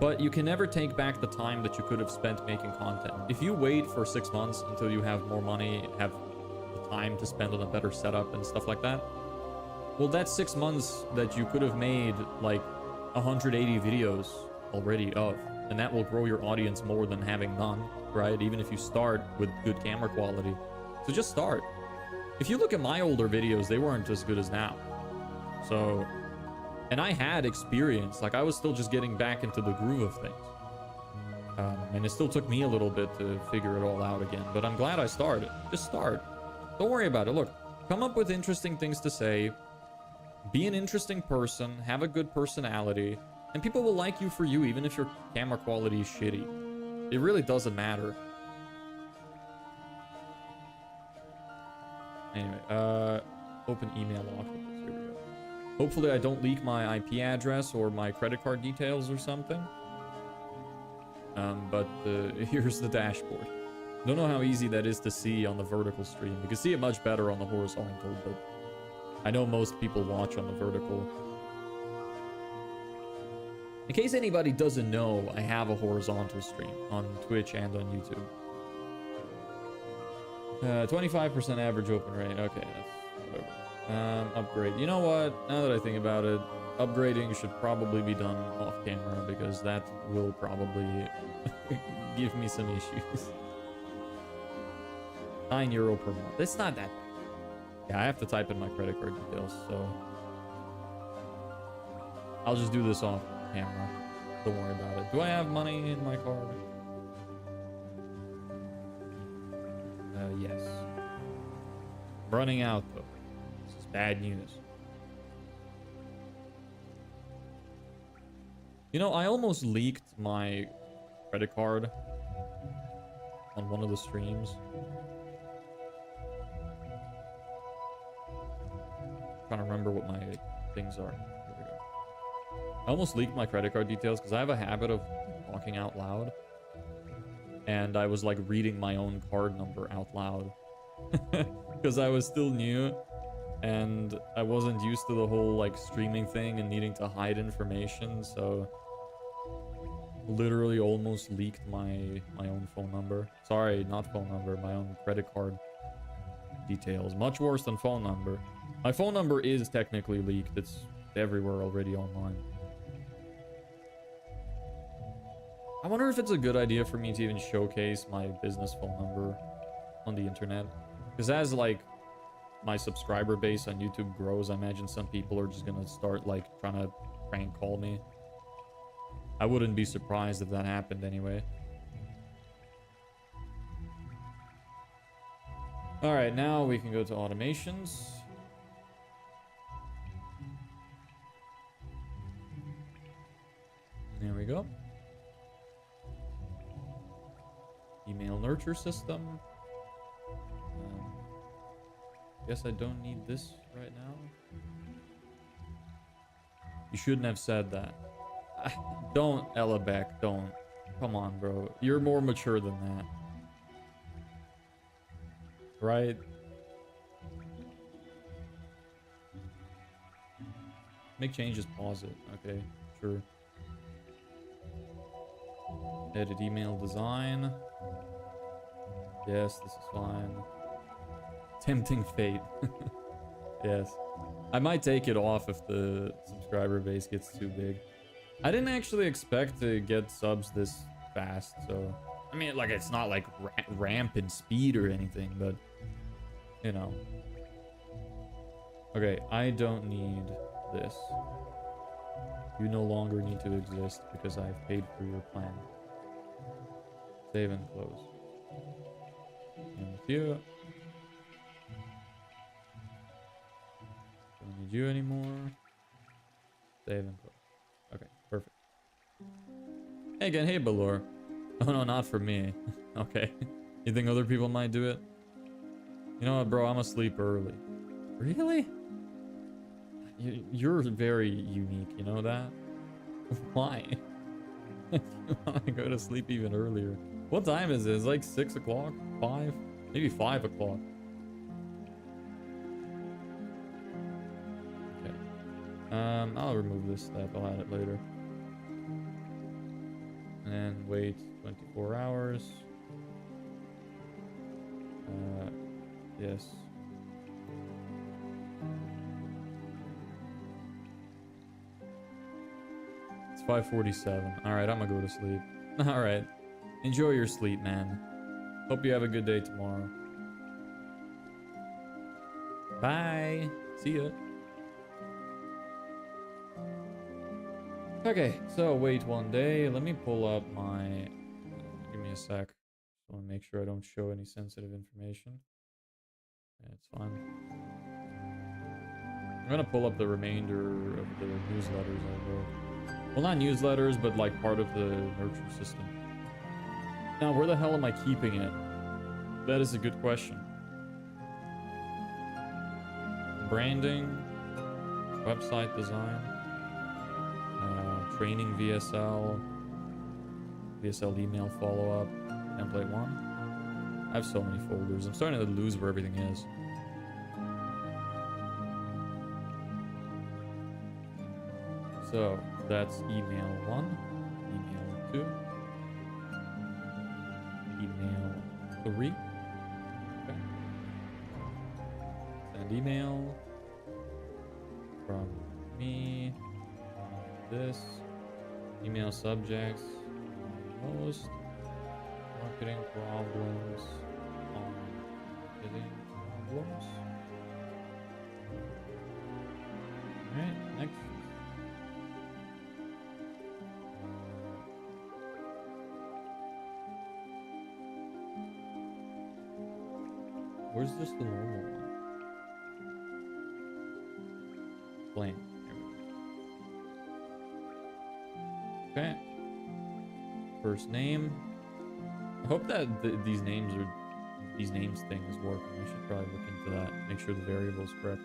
But you can never take back the time that you could have spent making content. If you wait for 6 months until you have more money, have the time to spend on a better setup and stuff like that, well, that's 6 months that you could have made, like, 180 videos already of. And that will grow your audience more than having none, right? Even if you start with good camera quality. So just start. If you look at my older videos, they weren't as good as now. So, and I had experience. Like, I was still just getting back into the groove of things. And it still took me a little bit to figure it all out again. But I'm glad I started. Just start. Don't worry about it. Look, come up with interesting things to say. Be an interesting person. Have a good personality. And people will like you for you, even if your camera quality is shitty. It really doesn't matter. Anyway, open email octopus. Here we go. Hopefully I don't leak my IP address or my credit card details or something. But here's the dashboard. Don't know how easy that is to see on the vertical stream. You can see it much better on the horizontal, but I know most people watch on the vertical. In case anybody doesn't know, I have a horizontal stream on Twitch and on YouTube. 25% average open rate. Okay, that's whatever. Upgrade. You know what? Now that I think about it, upgrading should probably be done off camera because that will probably give me some issues. €9 per month. It's not that bad. Yeah, I have to type in my credit card details, so I'll just do this off camera. Don't worry about it. Do I have money in my card? Yes. I'm running out, though. This is bad news. You know, I almost leaked my credit card on one of the streams. I'm trying to remember what my things are. Here we go. I almost leaked my credit card details because I have a habit of talking out loud. And I was like reading my own card number out loud. Because I was still new. And I wasn't used to the whole like streaming thing and needing to hide information. So literally almost leaked my own phone number. Sorry, not phone number. My own credit card details. Much worse than phone number. My phone number is technically leaked. It's everywhere already online. I wonder if it's a good idea for me to even showcase my business phone number on the internet. Because as like my subscriber base on YouTube grows, I imagine some people are just gonna start like trying to prank call me. I wouldn't be surprised if that happened anyway. All right, now we can go to automations. we go. Email nurture system. Guess I don't need this right now. You shouldn't have said that. Don't, Ella Beck, don't. Come on, bro. You're more mature than that. Right? Make changes, pause it. Okay, sure. Edit email design. Yes, this is fine. Tempting fate. Yes. I might take it off if the subscriber base gets too big. I didn't actually expect to get subs this fast, so... I mean, like, it's not like ramp in speed or anything, but... You know. Okay, I don't need this. You no longer need to exist because I've paid for your plan. Save and close. And with you. Don't need you anymore. Save and close. Okay, perfect. Hey again, hey Balor. Oh no, not for me. Okay. You think other people might do it? You know what, bro? I'm asleep early. Really? You're very unique, you know that? Why? You want to go to sleep even earlier. What time is it? It's like 6 o'clock? 5? Maybe 5 o'clock. Okay. I'll remove this step. I'll add it later. And then wait 24 hours. Yes. It's 5:47. Alright, I'm gonna go to sleep. Alright. Enjoy your sleep, man. Hope you have a good day tomorrow. Bye. See ya. Okay, so wait one day. Let me pull up my... Give me a sec. Just want to make sure I don't show any sensitive information. Yeah, it's fine. I'm gonna pull up the remainder of the newsletters I wrote. Well, not newsletters, but like part of the nurture system. Now, where the hell am I keeping it? That is a good question. Branding, website design, training VSL, VSL email follow-up, template 1. I have so many folders. I'm starting to lose where everything is. So that's email 1, email 2, email 3. Okay. Send email from me. This email subjects. Most marketing problems on marketing problems. Alright, next. Where's just the normal one? Plain. Okay. First name. I hope that these names thing is working. I should probably look into that. Make sure the variable is correct.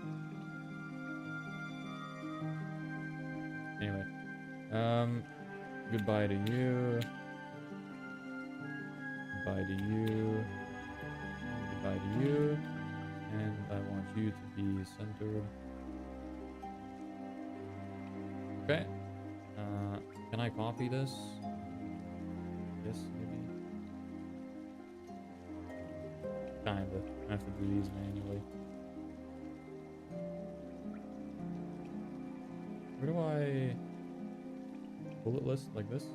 Anyway. Goodbye to you. Goodbye to you. Goodbye to you. And I want you to be centered. Okay. Can I copy this? Yes, maybe. Kinda. I have to do these manually. Where do I... Bullet list like this?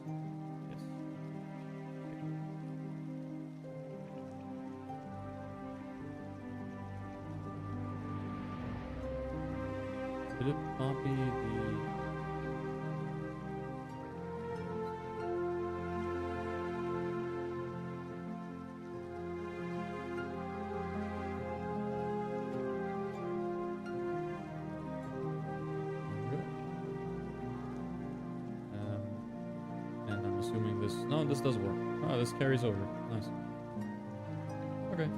Yes. Okay. Did it copy the... assuming this... No, this does work. Oh, this carries over. Nice. Okay.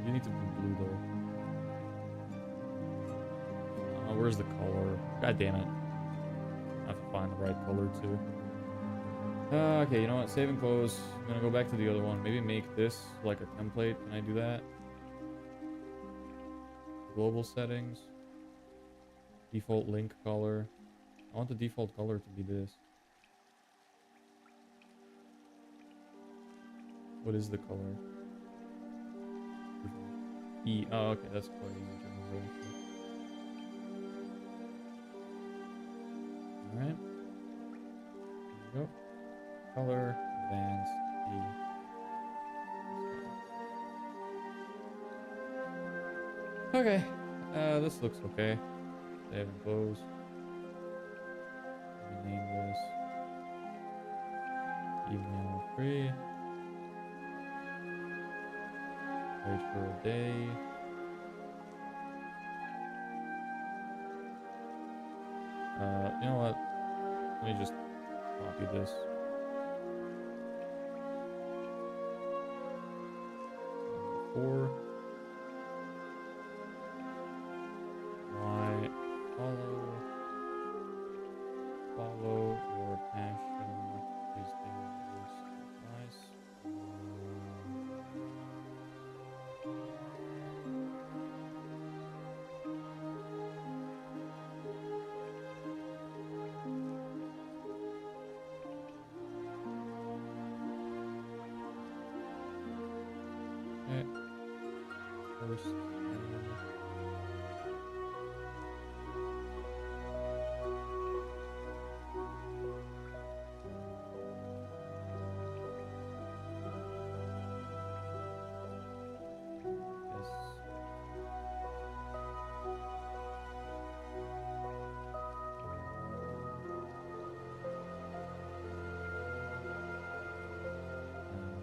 You need to be blue, though. Where's the color? God damn it. I have to find the right color, too. Okay, you know what? Save and close. I'm gonna go back to the other one. Maybe make this like a template. Can I do that? Global settings. Default link color. I want the default color to be this. What is the color? E. Oh, okay. That's quite easy to remember, actually. Alright. There we go. Color, advanced, E. Okay. This looks okay. Save and close. Rename this. Email free. Wait for a day. You know what? Let me just copy this. Four. Why follow your passion. Please do this advice. Okay. First.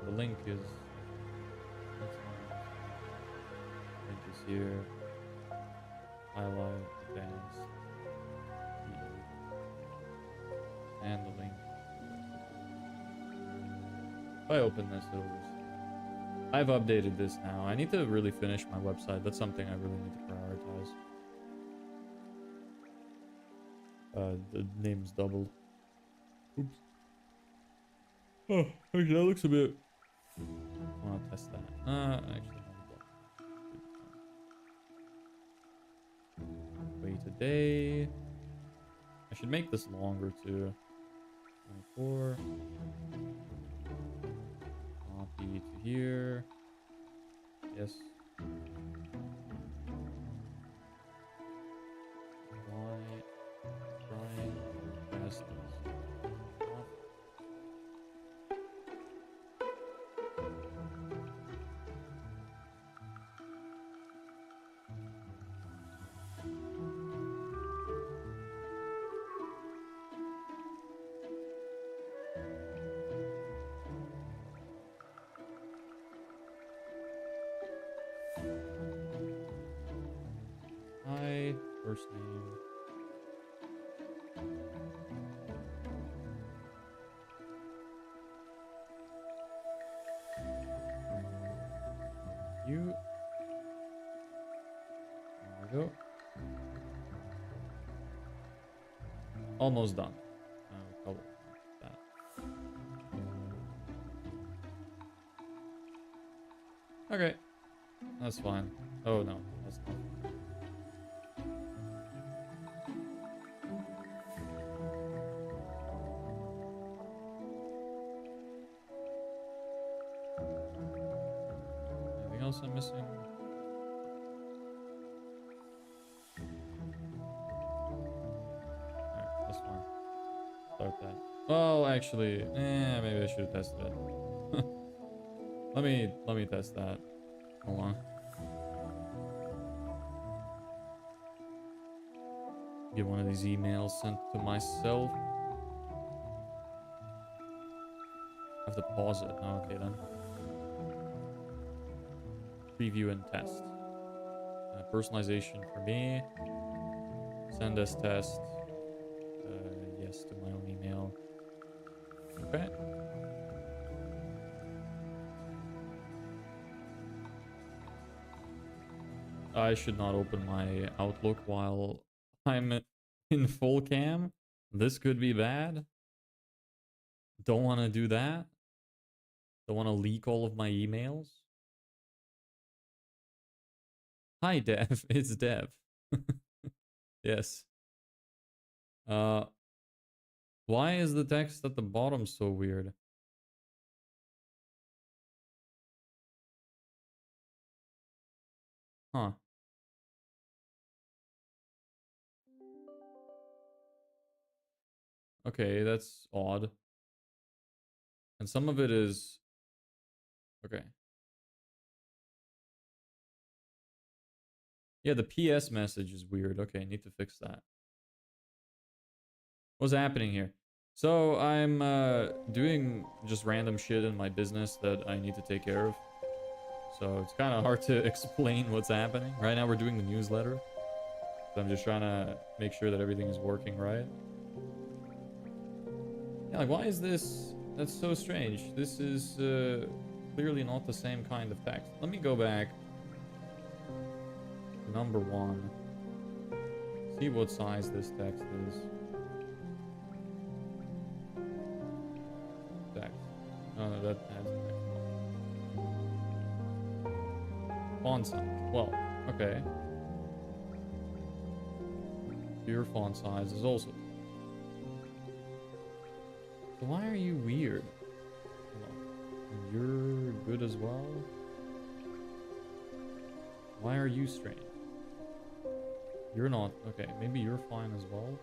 The link is here. Highlight, advanced, and the link. If I open this, it'll just... I've updated this now. I need to really finish my website. That's something I really need to prioritize. The name's doubled. Oops. Oh, okay, that looks a bit... I want to test that. Actually, wait a day. I should make this longer too. 24. Copy to here. Yes. Why? Try press this. Hi, first name. You. There we go. Almost done. Color that. Okay, that's fine. Oh no, that's not. Anything else I'm missing? Alright, that's fine. Start that. Well, actually, maybe I should have tested it. Let me test that. Hold on. Get one of these emails sent to myself. I have to pause it. Oh, okay then. Preview and test. Personalization for me. Send as test. Yes to my own email. Okay. I should not open my Outlook while I'm in full cam. This could be bad. Don't want to do that. Don't want to leak all of my emails. Hi, Dev. It's Dev. Yes. Uh, why is the text at the bottom so weird? Huh. Okay, that's odd. And some of it is... Okay. Yeah, the PS message is weird. Okay, need to fix that. What's happening here? So I'm doing just random shit in my business that I need to take care of. So it's kind of hard to explain what's happening. Right now we're doing the newsletter. So I'm just trying to make sure that everything is working right. Yeah, like why is this? That's so strange. This is clearly not the same kind of text. Let me go back to number 1. See what size this text is. Text. Oh, no, that has text. Font size. Well, okay. Your font size is also. So why are you weird? And you're good as well? Why are you strange? You're not. Okay, maybe you're fine as well.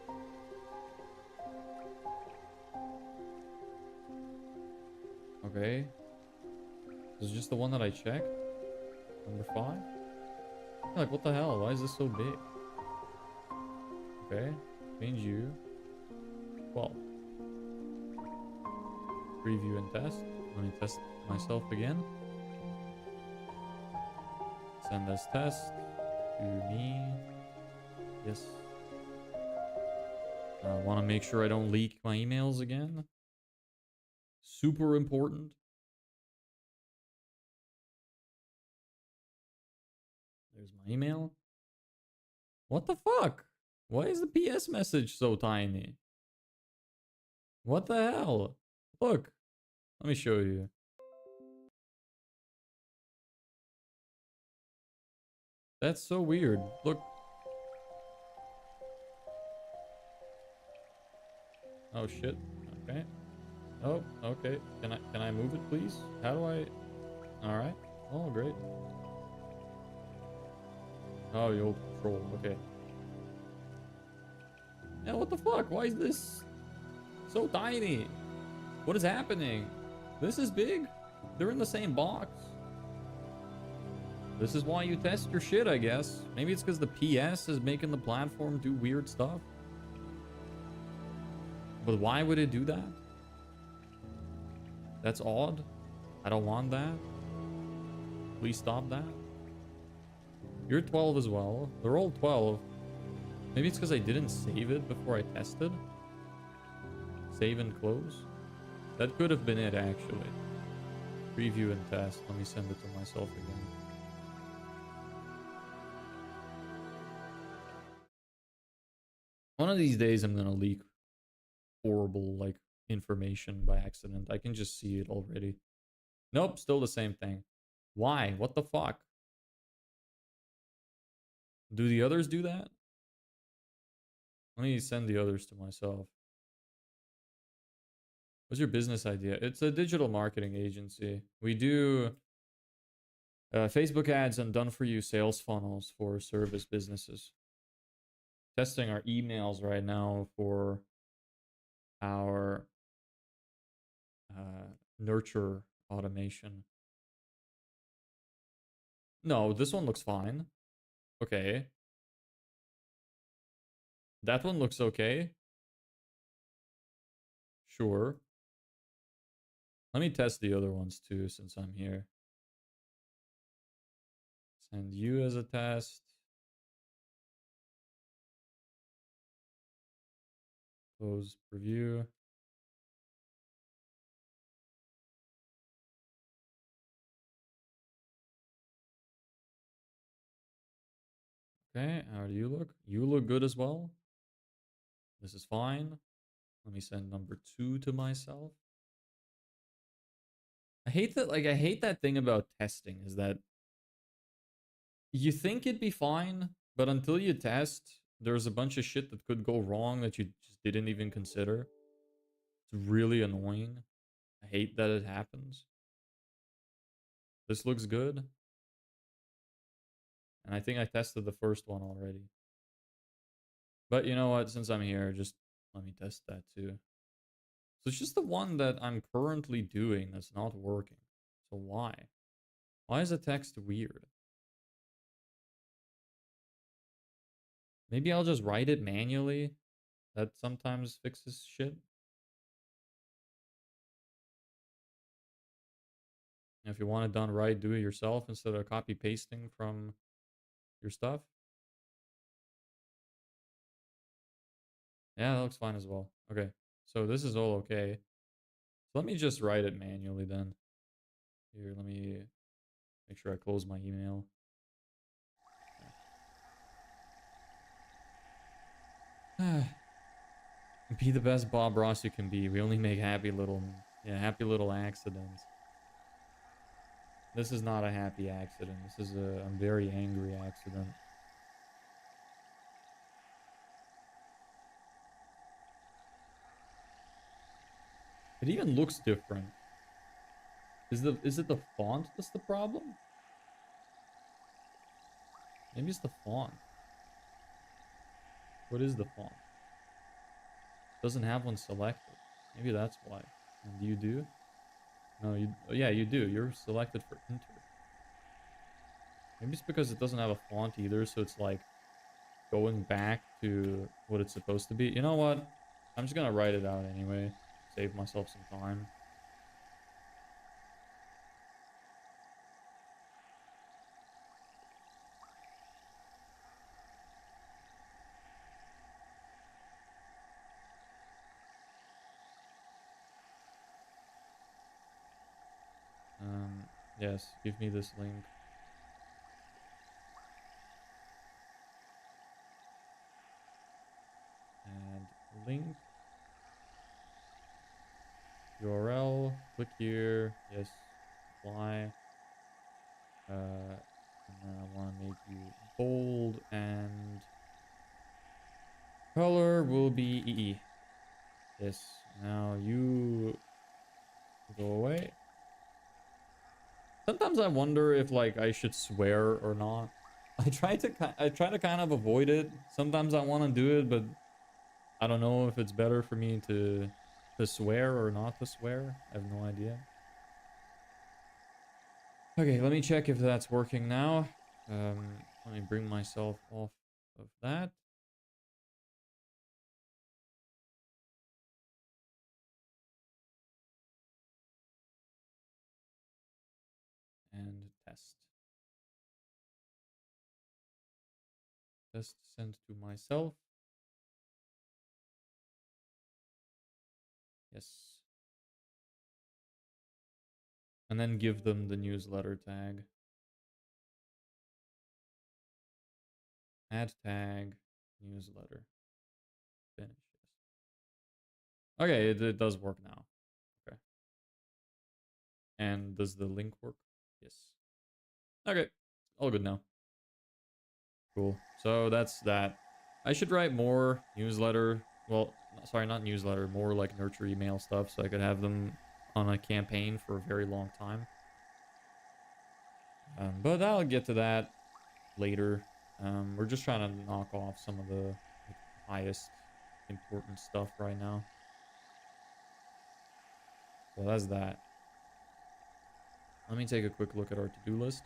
Okay. This is just the one that I checked. Number 5? Like, what the hell? Why is this so big? Okay. Change you. 12. Preview and test. Let me test myself again. Send as test to me. Yes. I want to make sure I don't leak my emails again. Super important. There's my email. What the fuck? Why is the PS message so tiny? What the hell? Look. Let me show you. That's so weird. Look. Oh shit. Okay. Oh, okay. Can I move it please? How do I? Alright. Oh great. Oh, you old troll. Okay. Yeah, what the fuck? Why is this so tiny? What is happening? This is big? They're in the same box. This is why you test your shit, I guess. Maybe it's because the PS is making the platform do weird stuff. But why would it do that? That's odd. I don't want that. Please stop that. You're 12 as well. They're all 12. Maybe it's because I didn't save it before I tested. Save and close. That could have been it, actually. Preview and test. Let me send it to myself again. One of these days, I'm gonna leak horrible, like, information by accident. I can just see it already. Nope, still the same thing. Why? What the fuck? Do the others do that? Let me send the others to myself. What's your business idea? It's a digital marketing agency. We do Facebook ads and done-for-you sales funnels for service businesses. Testing our emails right now for our nurture automation. No, this one looks fine. Okay. That one looks okay. Sure. Let me test the other ones too, since I'm here. Send you as a test. Close preview. Okay, how do you look? You look good as well. This is fine. Let me send number 2 to myself. I hate that, like, I hate that thing about testing is that you think it'd be fine, but until you test, there's a bunch of shit that could go wrong that you just didn't even consider. It's really annoying. I hate that it happens. This looks good. And I think I tested the first one already. But you know what? Since I'm here, just let me test that too. So it's just the one that I'm currently doing that's not working. So why? Why is the text weird? Maybe I'll just write it manually. That sometimes fixes shit. If you want it done right, do it yourself instead of copy pasting from your stuff. Yeah, that looks fine as well. Okay, so this is all okay. So let me just write it manually then. Here, let me make sure I close my email. Be the best Bob Ross you can be. We only make happy little accidents. This is not a happy accident. This is a very angry accident. It even looks different. Is it the font that's the problem? Maybe it's the font. What is the font? Doesn't have one selected. Maybe that's why. And you do? No, you. Oh, yeah, you do. You're selected for enter. Maybe it's because it doesn't have a font either, so it's like going back to what it's supposed to be. You know what? I'm just gonna write it out anyway. Save myself some time. Yes, give me this link. Add link. URL. Click here. Yes. Apply. And then I want to make you bold and color will be EE. Yes. Now you go away. Sometimes I wonder if like I should swear or not. I try to kind of avoid it. Sometimes I want to do it, but I don't know if it's better for me to swear or not to swear. I have no idea. Okay, let me check if that's working now. Let me bring myself off of that. And test. Test sent to myself. Yes. And then give them the newsletter tag. Add tag, newsletter. Finish. Okay, it does work now. Okay. And does the link work? Yes. Okay. All good now. Cool. So that's that. I should write more newsletter. Well, sorry, not newsletter. More like nurture email stuff so I could have them on a campaign for a very long time. But I'll get to that later. We're just trying to knock off some of the highest important stuff right now. So that's that. Let me take a quick look at our to-do list.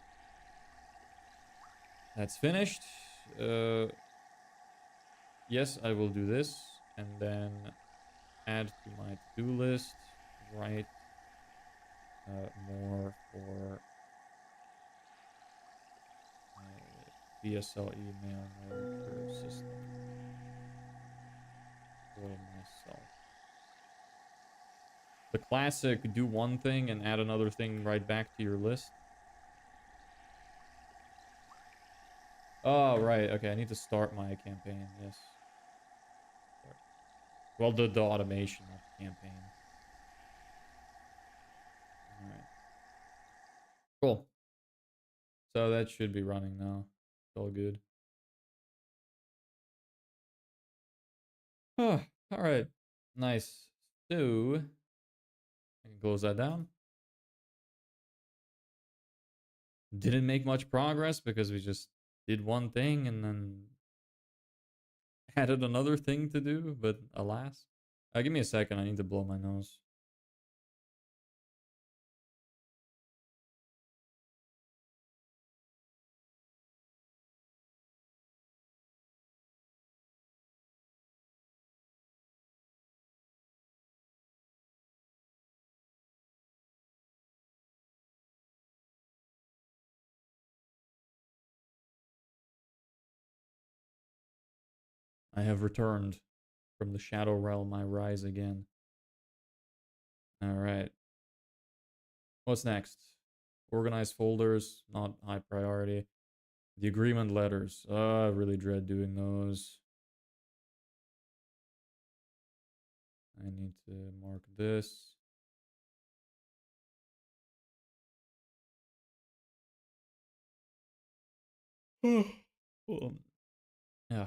That's finished. Yes, I will do this. And then add to my to-do list. Write more for my VSL email nurture system for myself. The classic do one thing and add another thing right back to your list. Oh, right. Okay, I need to start my campaign. Yes. Start. Well, the automation, not the campaign. All right. Cool. So that should be running now. It's all good. All right. Nice. So I can close that down. Didn't make much progress because we just did one thing and then added another thing to do, but alas. Give me a second. I need to blow my nose. I have returned from the shadow realm. I rise again. All right. What's next? Organize folders, not high priority. The agreement letters. I really dread doing those. I need to mark this. Yeah.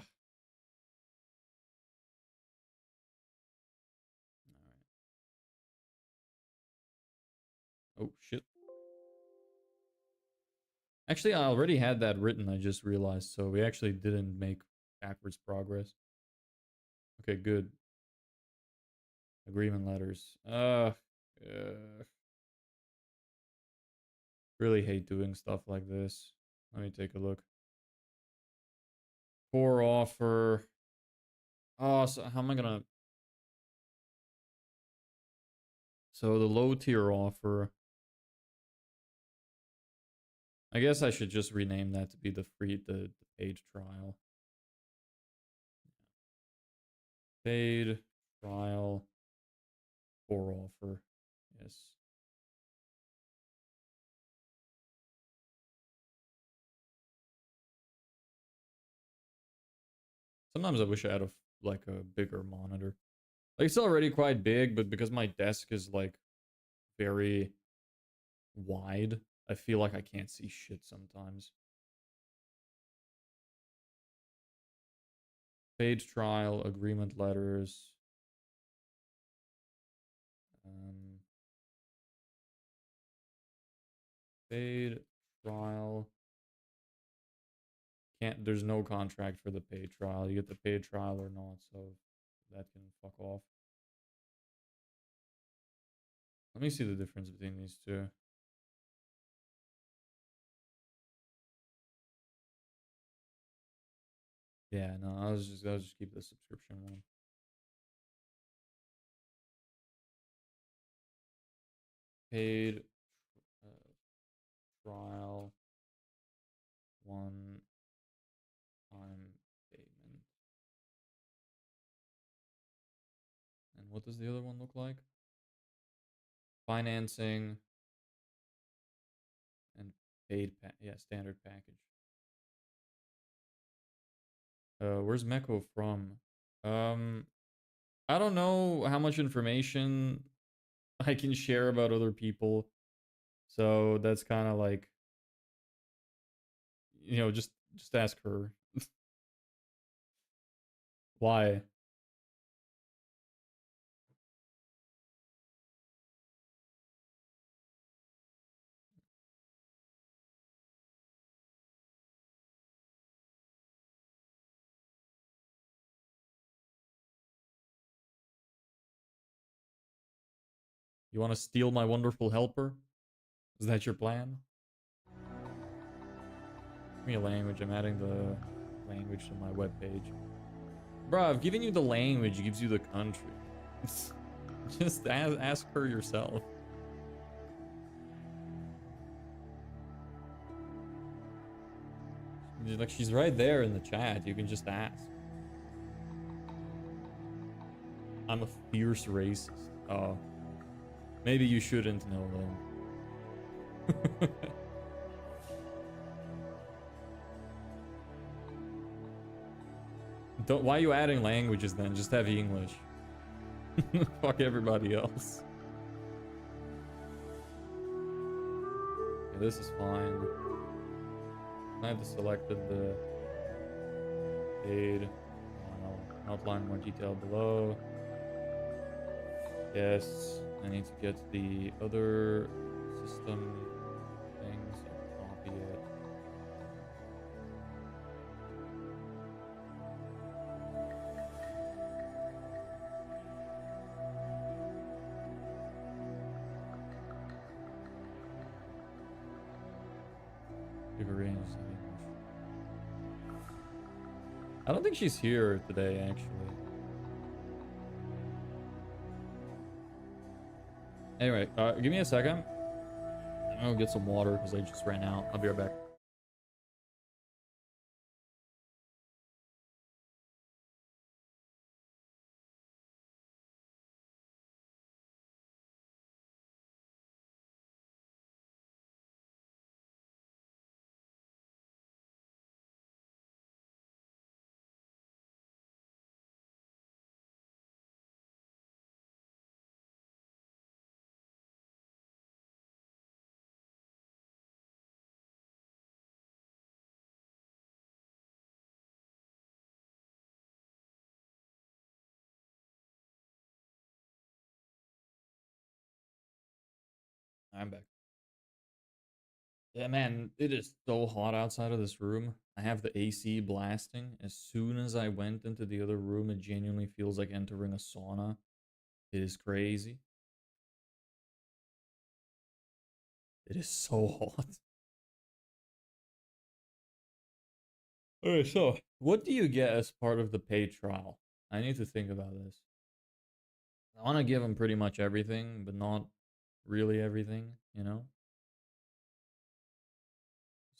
Oh, shit. Actually, I already had that written, I just realized, so we actually didn't make backwards progress. Okay, good. Agreement letters. Really hate doing stuff like this. Let me take a look. Core offer. Oh, so how am I gonna... So the low tier offer. I guess I should just rename that to be the paid trial. Paid trial core offer. Yes. Sometimes I wish I had like a bigger monitor. Like it's already quite big, but because my desk is like very wide, I feel like I can't see shit sometimes. Paid trial, agreement letters. Um, Paid trial. There's no contract for the paid trial. You get the paid trial or not, so that can fuck off. Let me see the difference between these two. Yeah, no, I'll just keep the subscription one. Paid trial, one time payment. And what does the other one look like? Financing and yeah, standard package. Where's Meko from? Um, I don't know how much information I can share about other people. So that's kind of like, just ask her. Why? You want to steal my wonderful helper? Is that your plan? Give me a language. I'm adding the language to my webpage. Bro, I've given you the language. It gives you the country. Just ask her yourself. Like, she's right there in the chat. You can just ask. I'm a fierce racist. Oh. Maybe you shouldn't know then. Don't. Why are you adding languages then? Just have English. Fuck everybody else. Okay, this is fine. I have selected the paid. Outline more detail below. Yes, I need to get the other system things. Copy it. Give a range. I don't think she's here today, actually. Anyway, give me a second. I'm gonna get some water because I just ran out. I'll be right back. I'm back. Yeah, man, it is so hot outside of this room. I have the AC blasting. As soon as I went into the other room, it genuinely feels like entering a sauna. It is crazy. It is so hot. Alright, so what do you get as part of the paid trial? I need to think about this. I want to give them pretty much everything, but not really everything, you know?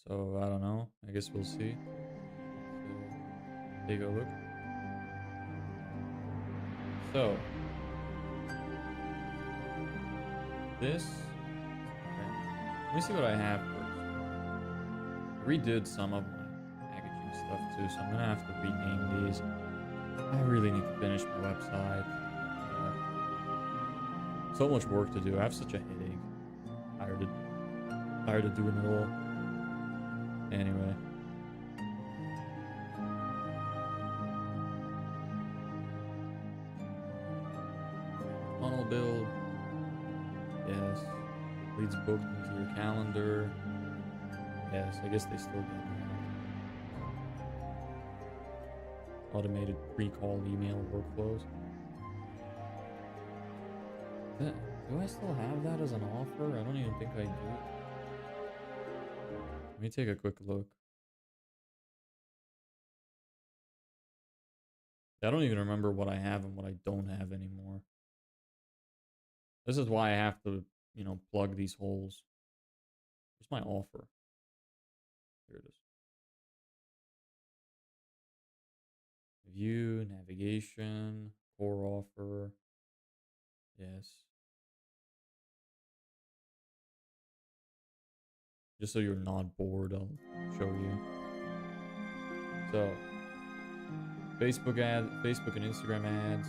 So, I don't know. I guess we'll see. Let's take a look. So, this... Okay. Let me see what I have first. I redid some of my packaging stuff too, so I'm gonna have to rename these. I really need to finish my website. So much work to do. I have such a headache. Tired of doing it all. Anyway. Funnel build. Yes. Leads booked into your calendar. Yes, I guess they still get that. Automated pre-call email workflows. Do I still have that as an offer? I don't even think I do. Let me take a quick look. I don't even remember what I have and what I don't have anymore. This is why I have to, you know, plug these holes. Where's my offer? Here it is. View, navigation, core offer. Yes. Just so you're not bored, I'll show you. So, Facebook and Instagram ads.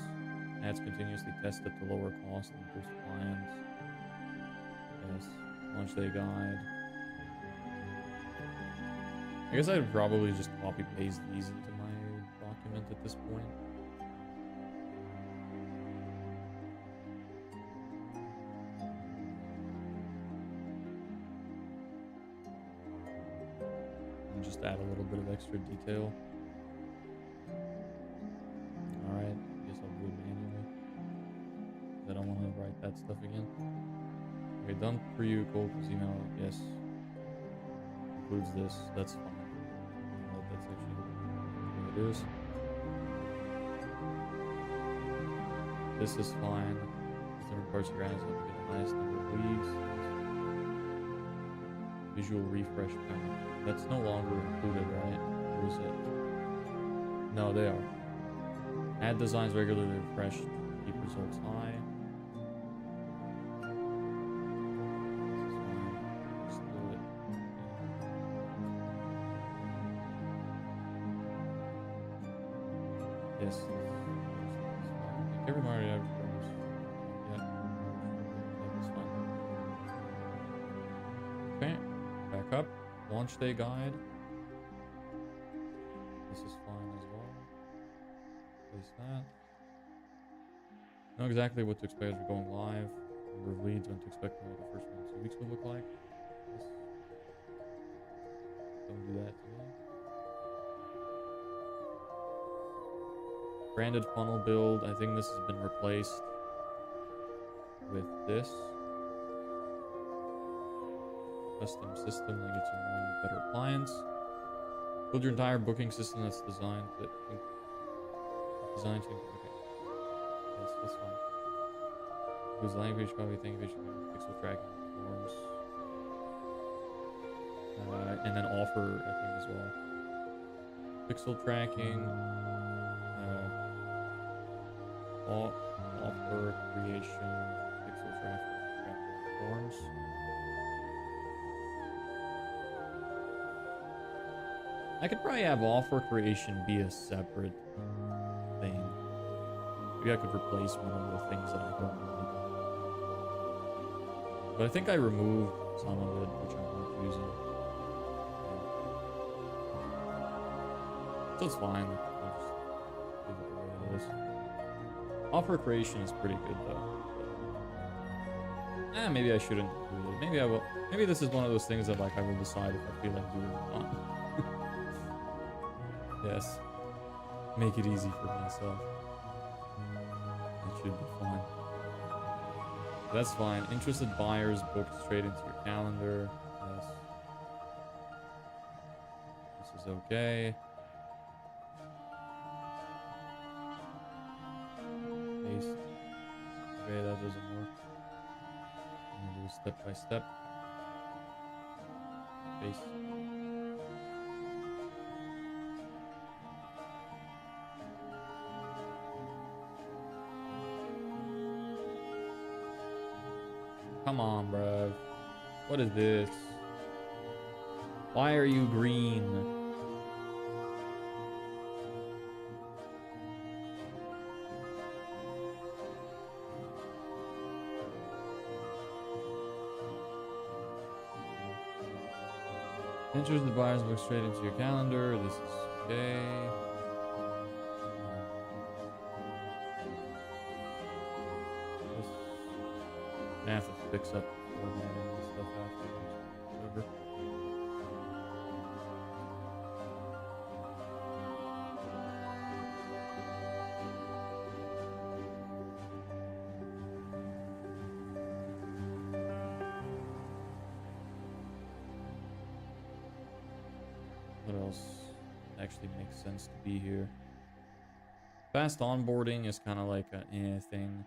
Ads continuously tested to lower cost and boost clients. Yes. Launch day guide. I guess I'd probably just copy paste these into my document at this point. And just add a little bit of extra detail. Alright, guess I'll do it manually. I don't want to write that stuff again. Okay, done for you, cold email. Yes. Includes this. That's fine. That's actually what it is. This is fine. Different parts of your ads have to get the highest number of leads. Visual refresh panel. That's no longer included, right? Or is it? No, they are. Ad designs regularly refreshed. Keep results high. Yes. Like every Mario ever goes. Yeah. That was fine. Okay. Back up. Launch day guide. This is fine as well. Place that. Know exactly what to expect as we're going live. Number of leads, when to expect what the first 1 or 2 weeks will look like. Yes. Don't do that to me. Branded funnel build. I think this has been replaced with this. Custom system that gets you more and better appliance. Build your entire booking system that's designed to... Okay. Yes, that's fine. Use language, copy, think, vision, pixel tracking, forms. And then offer, I think, as well. Pixel tracking. Offer creation, pixel tracking, forms. I could probably have offer creation be a separate thing. Maybe I could replace one of the things that I don't like. But I think I removed some of it, which I'm not using. So it's fine. I'll just leave it the way it is. Offer creation is pretty good though. Maybe I shouldn't do it. Maybe I will. Maybe this is one of those things that like I will decide if I feel like doing it or not. Yes. Make it easy for myself. It should be fine. That's fine. Interested buyers booked straight into your calendar. Yes. This is okay. Paste. Okay, that doesn't work. I'm gonna do step by step. Paste. Come on, bro. What is this? Why are you green? Interested buyers book straight into your calendar. This is okay. I have to fix up formatting and stuff afterwards. Whatever. What else actually makes sense to be here? Fast onboarding is kind of like a thing.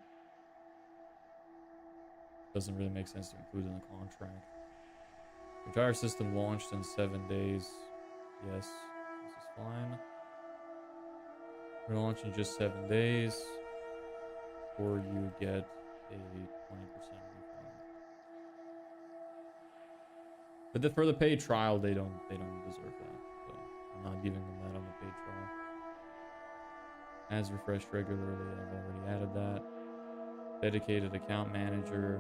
Doesn't really make sense to include in the contract. Entire system launched in 7 days. Yes, this is fine. We're launching just 7 days, or you get a 20% refund. But for the paid trial, they don't deserve that. So I'm not giving them that on the paid trial. Ads refreshed regularly. I've already added that. Dedicated account manager.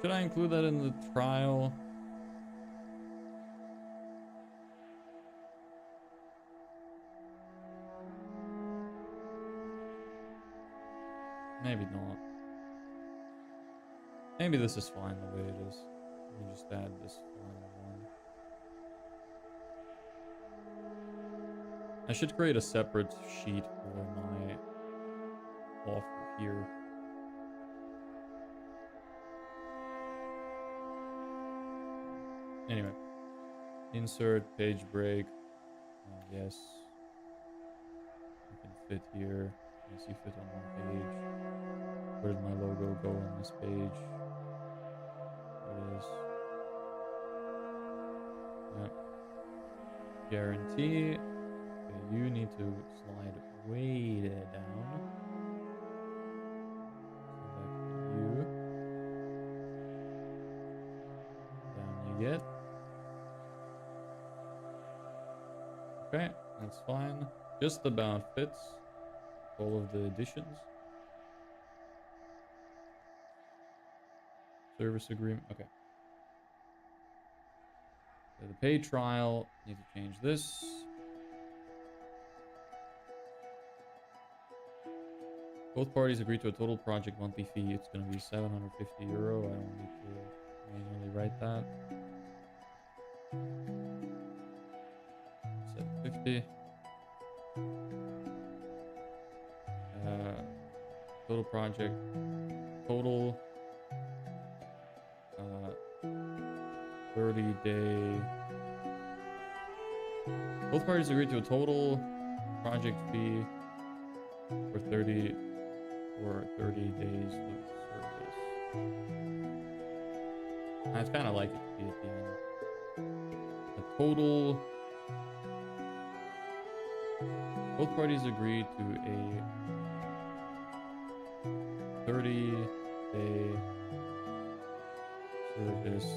Should I include that in the trial? Maybe not. Maybe this is fine the way it is. Let me just add this final one. I should create a separate sheet for my offer here. Anyway, insert page break. Yes, I can fit here. Yes, you fit on one page. Where did my logo go on this page? There it is. Yep. Guarantee. Okay, you need to slide way down. Select you. Down you get. Okay. That's fine. Just about fits all of the additions. Service agreement. Okay. So the paid trial. Need to change this. Both parties agree to a total project monthly fee. It's going to be €750. I don't need to manually write that. 750. Total project. Total 30-day. Both parties agree to a total project fee for 30 days of service. I'd kind of like it to be at the end. A total. Both parties agree to a 30-day service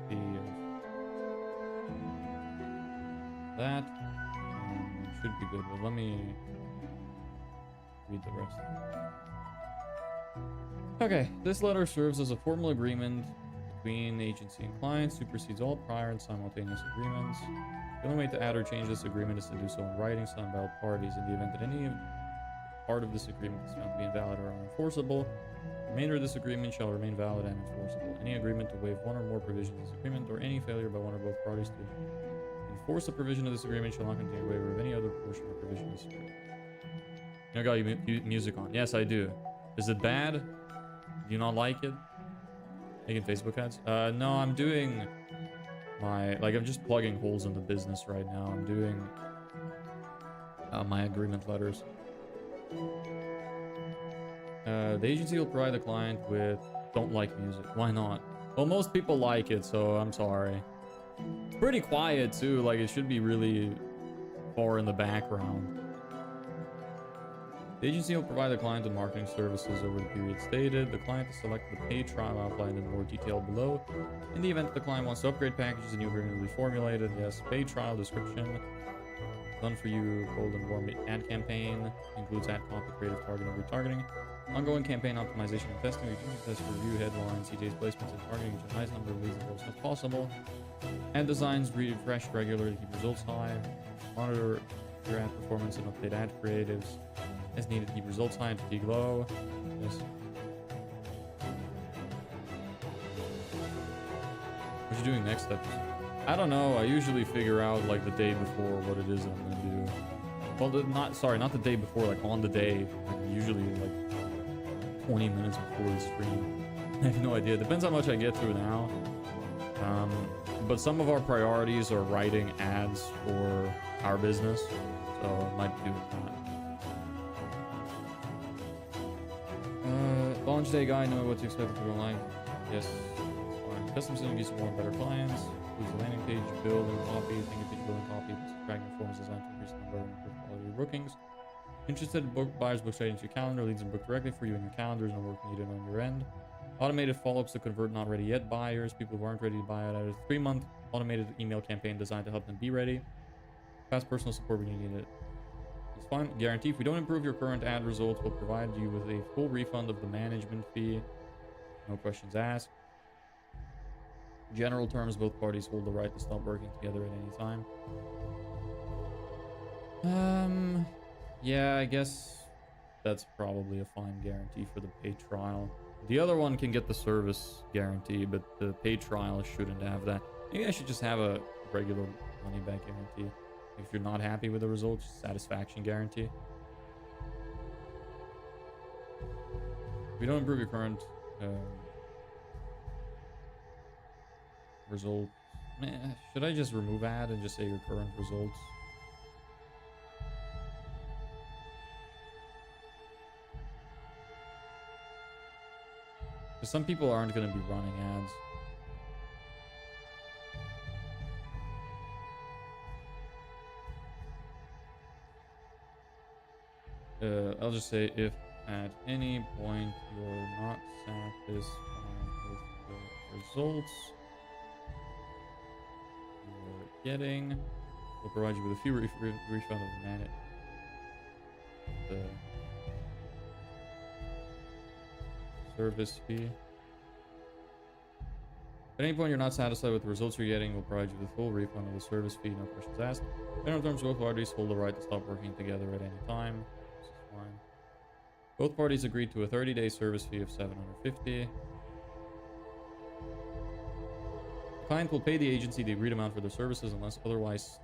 fee of that. It should be good, but let me read the rest. Okay, this letter serves as a formal agreement between the agency and client, supersedes all prior and simultaneous agreements. The only way to add or change this agreement is to do so in writing, signed by all parties. In the event that any part of this agreement is found to be invalid or unenforceable, the remainder of this agreement shall remain valid and enforceable. Any agreement to waive one or more provisions of this agreement, or any failure by one or both parties to enforce a provision of this agreement, shall not contain a waiver of any other portion or provision of this agreement. I got you music on. Yes, I do. Is it bad? Do you not like it? Making Facebook ads? No, I'm doing my, like, I'm just plugging holes in the business right now. I'm doing my agreement letters. The agency will provide the client with don't like music. Why not? Well, most people like it, so I'm sorry. It's pretty quiet too, like it should be really far in the background. The agency will provide the client with marketing services over the period stated. The client will select the paid trial outlined in more detail below. In the event that the client wants to upgrade packages, a new agreement will be formulated. Yes, paid trial description. Done for you, cold and warm ad campaign. Includes ad copy, creative targeting, retargeting. Ongoing campaign optimization and testing. We test review headlines, CTA's placements, and targeting to a nice number of leads as as possible. Ad designs refresh regularly to keep results high. Monitor your ad performance and update ad creatives as needed to keep results high and fatigue low. Yes. What you doing next episode? I don't know. I usually figure out like the day before what it is that I'm gonna do. Well, not the day before, like on the day. Like usually like 20 minutes before the stream. I have no idea. Depends how much I get through now. But some of our priorities are writing ads for our business, so I might do that. Launch day guide, know what to expect to go online. Yes, fine. Custom synergies for more and better clients. Includes a landing page, build and copy. Think if you build and copy, tracking forms designed to increase the number and improve quality of bookings. Interested buyers book straight into your calendar, leads and book directly for you in your calendar. No work needed on your end. Automated follow-ups to convert not ready yet buyers. People who aren't ready to buy it at a 3-month automated email campaign designed to help them be ready. Fast personal support when you need it. It's fine. Guarantee if we don't improve your current ad results, we'll provide you with a full refund of the management fee. No questions asked. General terms, both parties hold the right to stop working together at any time. Yeah, I guess that's probably a fine guarantee for the paid trial. The other one can get the service guarantee, but the paid trial shouldn't have that. Maybe I should just have a regular money back guarantee. If you're not happy with the results, satisfaction guarantee. If you don't improve your current result, should I just remove ad and just say your current results? Because some people aren't going to be running ads. I'll just say if at any point you're not satisfied with the results you're getting, We'll provide you with a fee refund of the service fee. At any point you're not satisfied with the results you're getting, we'll provide you with a full refund of the service fee, no questions asked. In other terms, both parties hold the right to stop working together at any time. This is fine. Both parties agreed to a 30-day service fee of $750. The client will pay the agency the agreed amount for their services unless otherwise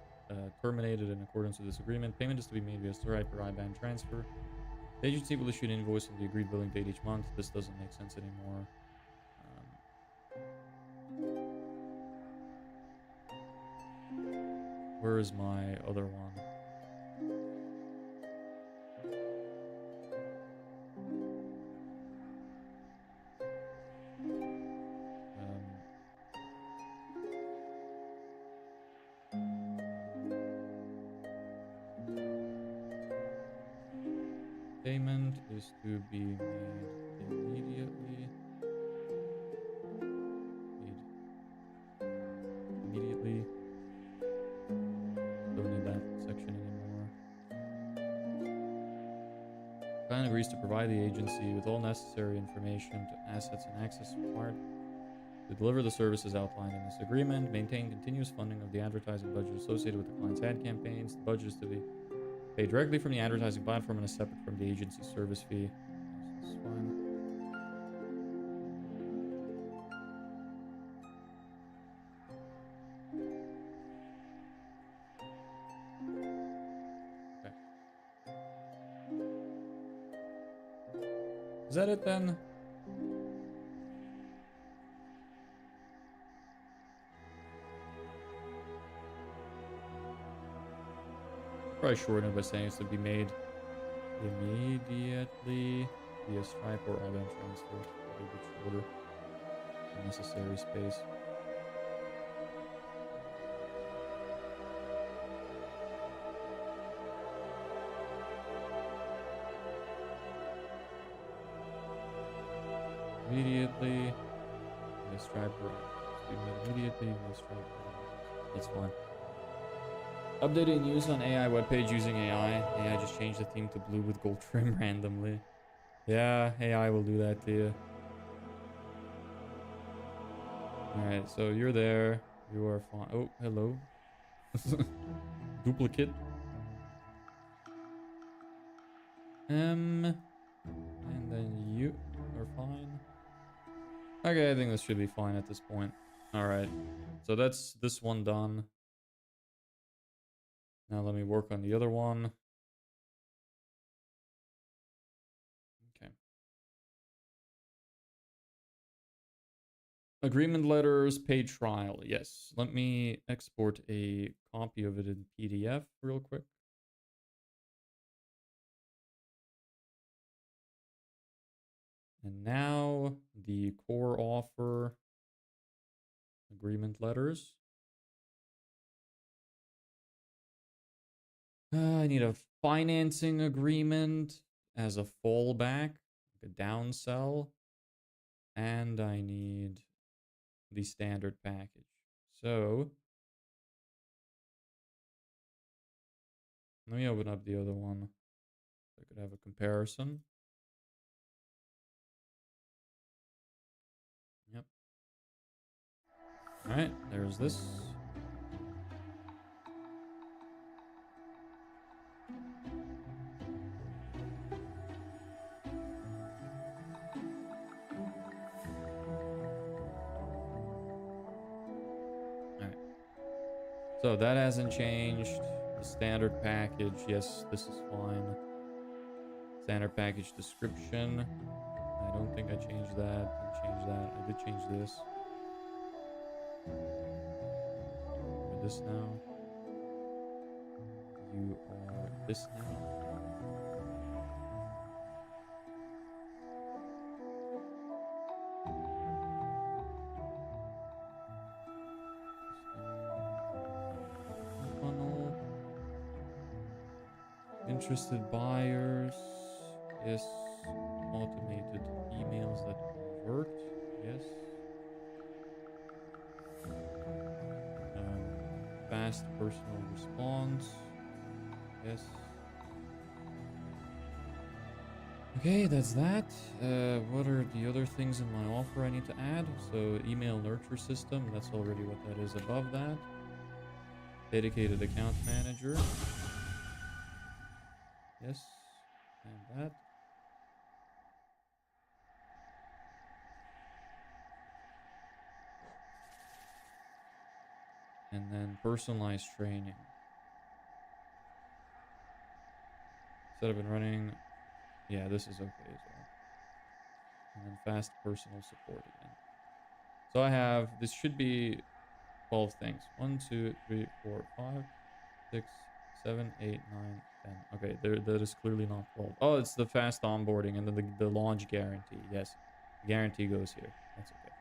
terminated in accordance with this agreement. Payment is to be made via Stripe or IBAN transfer. The agency will issue an invoice on the agreed billing date each month. This doesn't make sense anymore. Where is my other one? Payment is to be made immediately. Immediately. Don't need that section anymore. Client agrees to provide the agency with all necessary information to assets and access required to deliver the services outlined in this agreement. Maintain continuous funding of the advertising budget associated with the client's ad campaigns. The budget is to be paid directly from the advertising platform and is separate from the agency service fee. This is fine. Okay. Is that it then? Probably shorten it by saying it's to be made immediately via Stripe or IBAN transfer. A bit shorter. Unnecessary space. Immediately via Stripe or immediately via Stripe. That's fine. Updating news on AI webpage using AI. AI just changed the theme to blue with gold trim randomly. Yeah, AI will do that to you. Alright, so you're there. You are fine. Oh, hello. Duplicate. And then you are fine. Okay, I think this should be fine at this point. Alright. So that's this one done. Now let me work on the other one. Okay. Agreement letters, paid trial. Yes. Let me export a copy of it in PDF real quick. And now the core offer agreement letters. I need a financing agreement as a fallback, like a downsell. And I need the standard package. So let me open up the other one so I could have a comparison. Yep. All right, there's this. All right. So that hasn't changed. The standard package, yes, this is fine. Standard package description. I don't think I changed that. Didn't change that. I did change this. You're this now. You are this now. Funnel. Interested buyers. Yes. Automated emails that convert. Yes. fast personal response. Yes. Okay, that's that. What are the other things in my offer I need to add? So email nurture system, that's already what that is above that. Dedicated account manager. Yes, and that. And then personalized training. Instead of been running, yeah, this is okay as well. And then fast personal support again. So I have, this should be 12 things. 1, 2, 3, 4, 5, 6, 7, 8, 9, 10. Okay, that is clearly not 12. Oh, it's the fast onboarding and then the launch guarantee. Yes, the guarantee goes here. That's okay.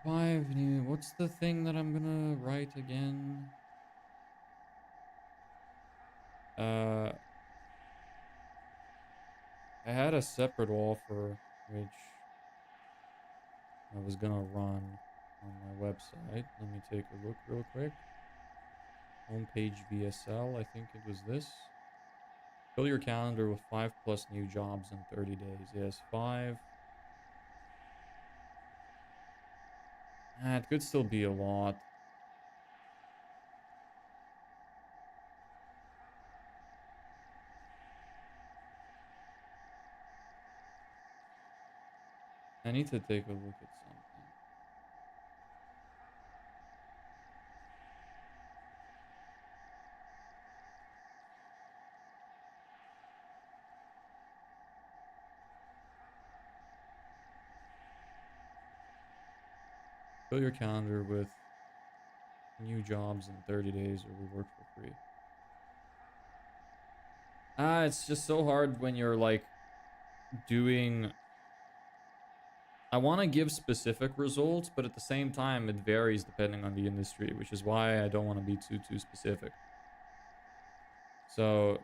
Five new. What's the thing that I'm gonna write again? I had a separate offer which I was gonna run on my website. Let me take a look real quick. Homepage VSL, I think it was this. Fill your calendar with 5+ new jobs in 30 days. Yes, 5. It could still be a lot. I need to take a look at something. Fill your calendar with new jobs in 30 days or we work for free. It's just so hard when you're like doing. I want to give specific results, but at the same time, it varies depending on the industry, which is why I don't want to be too specific. So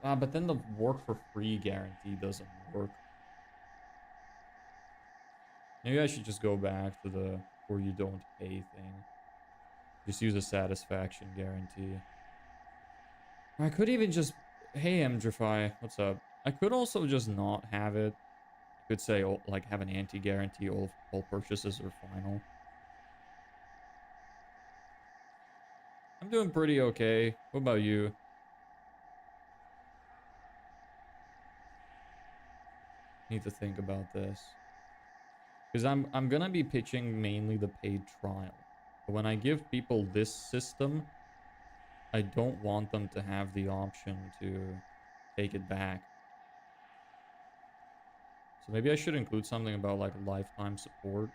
but then the work for free guarantee doesn't work. Maybe I should just go back to the or you don't pay thing. Just use a satisfaction guarantee. I could even just, hey Mdrify, what's up? I could also just not have it. I could say, oh, like, have an anti-guarantee, all purchases are final. I'm doing pretty okay. What about you? Need to think about this. Because I'm gonna be pitching mainly the paid trial. But when I give people this system, I don't want them to have the option to take it back. So maybe I should include something about like lifetime support.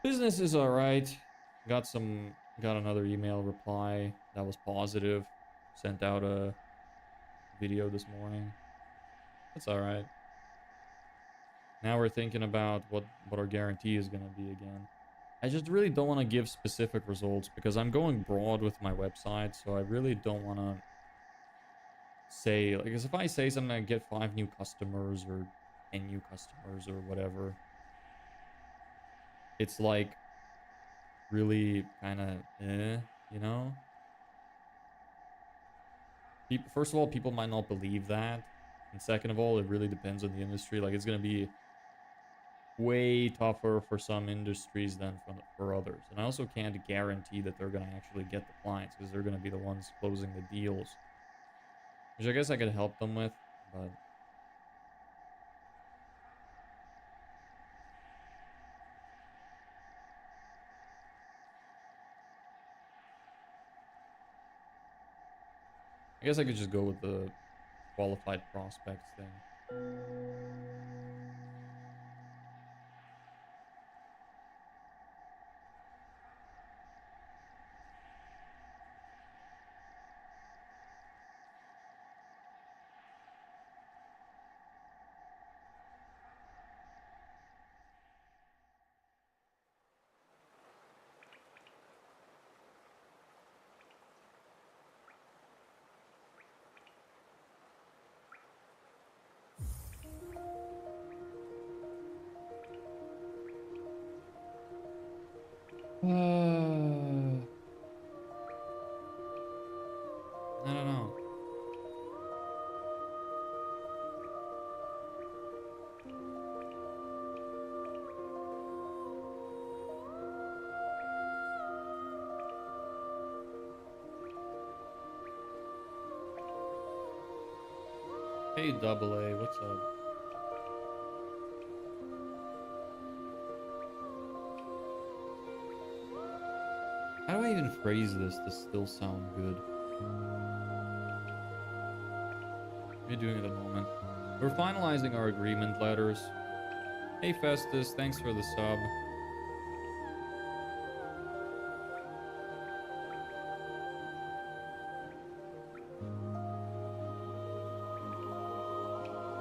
Business is alright. Got another email reply that was positive. Sent out a video this morning. That's alright. Now we're thinking about what our guarantee is gonna be again. I just really don't want to give specific results because I'm going broad with my website, so I really don't want to say, like, because if I say something, I get 5 new customers or 10 new customers or whatever, it's like really kind of you know? First of all, people might not believe that. And second of all, it really depends on the industry. Like, it's going to be way tougher for some industries than for others. And I also can't guarantee that they're going to actually get the clients because they're going to be the ones closing the deals. Which I guess I could help them with, but I guess I could just go with the qualified prospects thing. I don't know. Hey, double A, what's up? How do I even phrase this to still sound good? What are you doing at the moment? We're finalizing our agreement letters. Hey, Festus, thanks for the sub.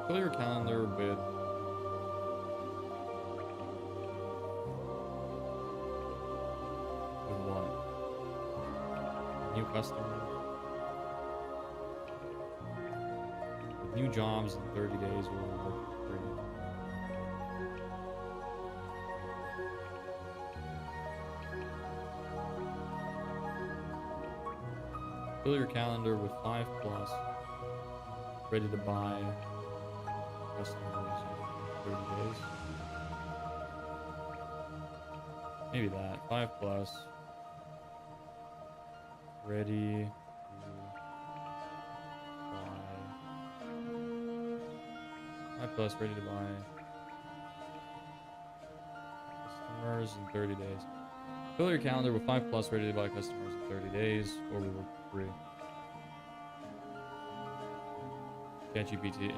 Fill your calendar with what? New customers? With new jobs in 30 days or work for free. Fill your calendar with 5 plus ready to buy customers in 30 days. Maybe that. 5 plus ready to buy. 5 plus ready to buy customers in 30 days. Fill your calendar with 5 plus ready to buy customers in 30 days, or we work for free. ChatGPT.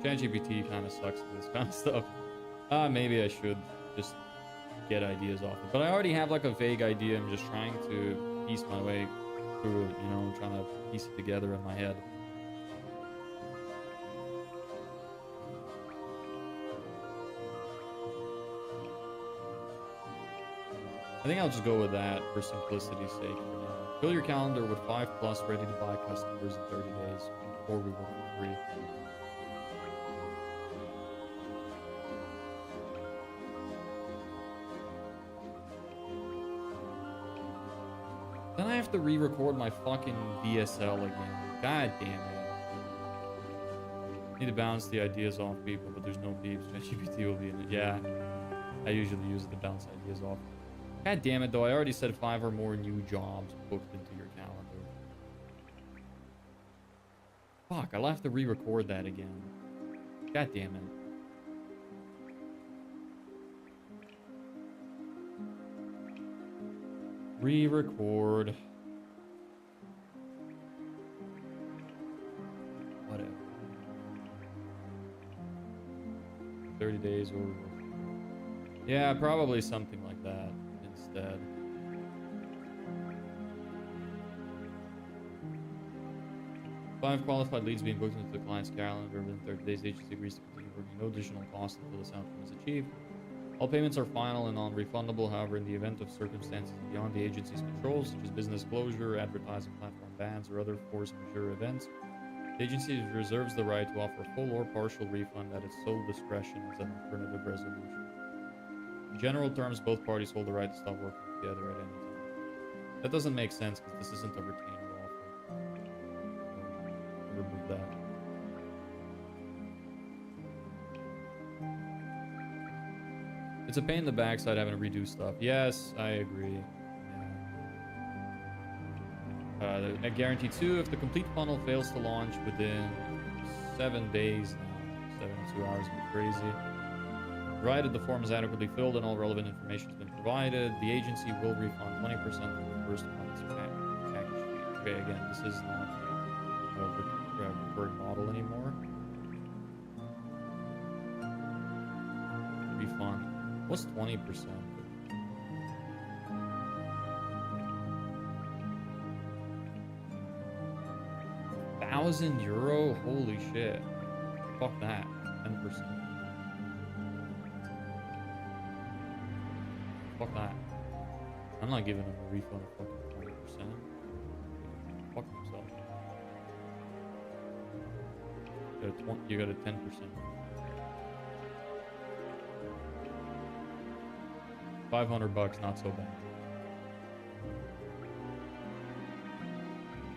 ChatGPT kind of sucks at this kind of stuff. Maybe I should just get ideas off it. But I already have like a vague idea. I'm just trying to piece my way through it, you know, I'm trying to piece it together in my head. I think I'll just go with that for simplicity's sake for now. Fill your calendar with 5 plus ready to buy customers in 30 days, or we work for free. Then I have to re-record my fucking VSL again. God damn it. Need to bounce the ideas off people, but there's no peeps. ChatGPT will be in it. Yeah. I usually use it to bounce ideas off. God damn it, though. I already said 5 or more new jobs booked into your calendar. Fuck, I'll have to re-record that again. God damn it. Re-record. Whatever. 30 days or... Yeah, probably something like that instead. Five qualified leads being booked into the client's calendar within 30 days. The agency agrees to continue working. No additional cost until this outcome is achieved. All payments are final and non-refundable. However, in the event of circumstances beyond the agency's control, such as business closure, advertising platform bans, or other force majeure events, the agency reserves the right to offer full or partial refund at its sole discretion as an alternative resolution. In general terms, both parties hold the right to stop working together at any time. That doesn't make sense because this isn't a retainer offer. Remove that. It's a pain in the backside having to redo stuff. Yes, I agree. Yeah. At guarantee 2, if the complete funnel fails to launch within 7 days now, 72 hours would be crazy. Provided the form is adequately filled and all relevant information has been provided, the agency will refund 20% of the first month's package fee. Okay, again, this is not a recurring model anymore. Refund. What's 20%? €1,000? Holy shit. Fuck that. 10%. Fuck that. I'm not giving him a refund of fucking 20%. Fuck himself. You got a 10%. $500, not so bad.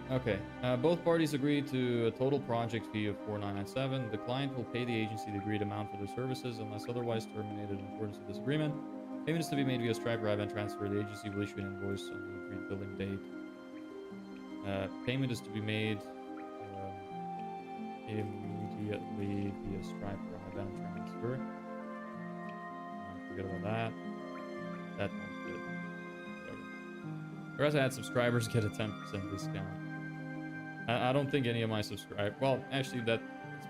Okay. Both parties agree to a total project fee of 4,997. The client will pay the agency the agreed amount for their services unless otherwise terminated in accordance with this agreement. Payment is to be made via Stripe or IBAN transfer. The agency will issue an invoice on the agreed billing date. Payment is to be made immediately via Stripe or IBAN transfer. Forget about that. That won't fit. Whereas I had subscribers get a 10% discount. I don't think any of my subscribers... Well, actually, that's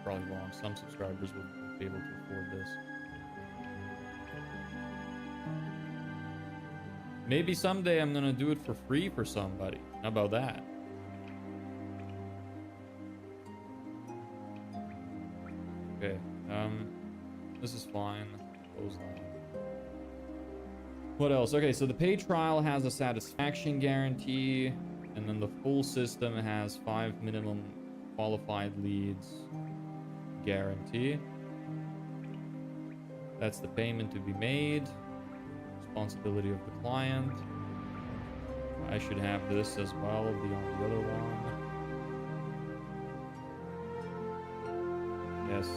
probably wrong. Some subscribers would be able to afford this. Maybe someday I'm gonna do it for free for somebody. How about that? Okay, this is fine. Close that. What else? Okay, so the paid trial has a satisfaction guarantee, and then the full system has 5 minimum qualified leads guarantee. That's the payment to be made. Responsibility of the client. I should have this as well beyond the other one. Yes. I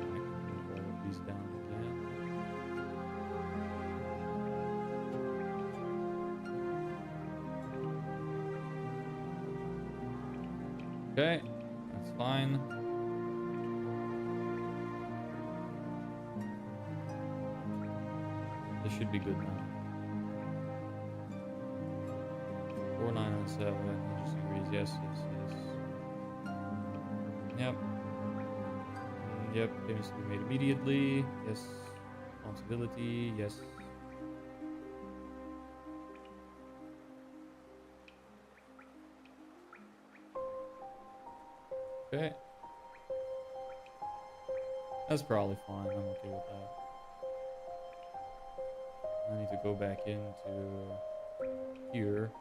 can move all of these down again. Okay, that's fine. This should be good now. 4997. He just agrees. Yes, yes, yes. Yep. Yep. Payments to be made immediately. Yes. Responsibility. Yes. Okay. That's probably fine. I'm okay with that. I need to go back into here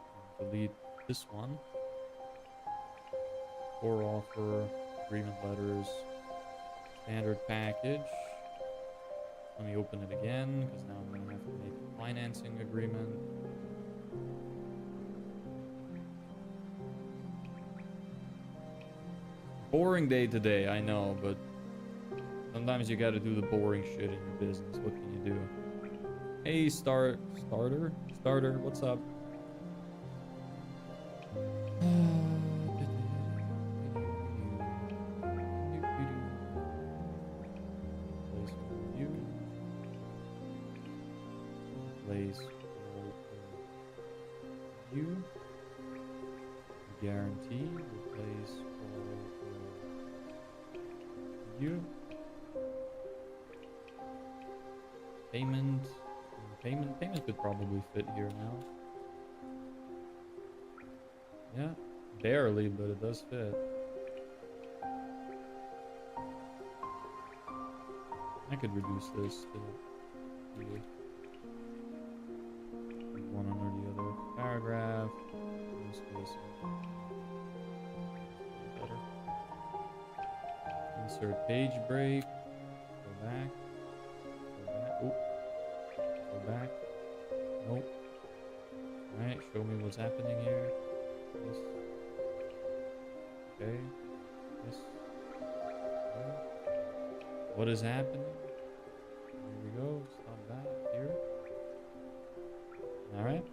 and delete this one. Core offer, agreement letters, standard package. Let me open it again because now I'm going to have to make a financing agreement. Boring day today, I know, but sometimes you gotta do the boring shit in your business. What can you do? Hey, starter, what's up? Place you. Guarantee. Replace you. Payment. Payment could probably fit here now. Yeah, barely, but it does fit. I could reduce this to really one under the other paragraph. Reduce this. Better. Insert page break. Go back. Go back. Oh. Go back. Nope. Alright, show me what's happening here. This. Okay. This. Okay. What is happening? Here we go. Stop that here. Alright.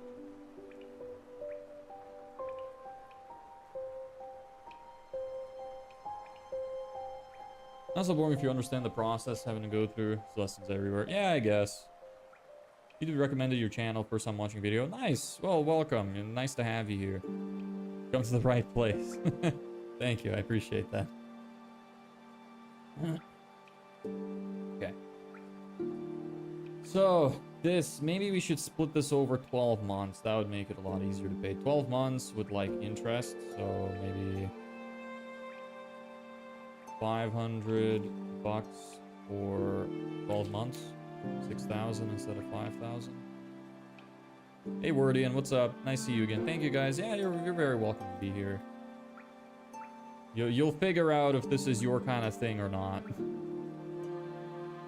Not so boring if you understand the process, having to go through lessons everywhere. Yeah, I guess. You recommended your channel for some watching video. Nice. Well, welcome. And nice to have you here. Come to the right place. Thank you. I appreciate that. Okay. So, maybe we should split this over 12 months. That would make it a lot easier to pay. 12 months with, like, interest. So, maybe $500 for 12 months. 6,000 instead of 5,000. Hey Wordian, what's up? Nice to see you again. Thank you guys. Yeah, you're very welcome to be here. You'll figure out if this is your kind of thing or not.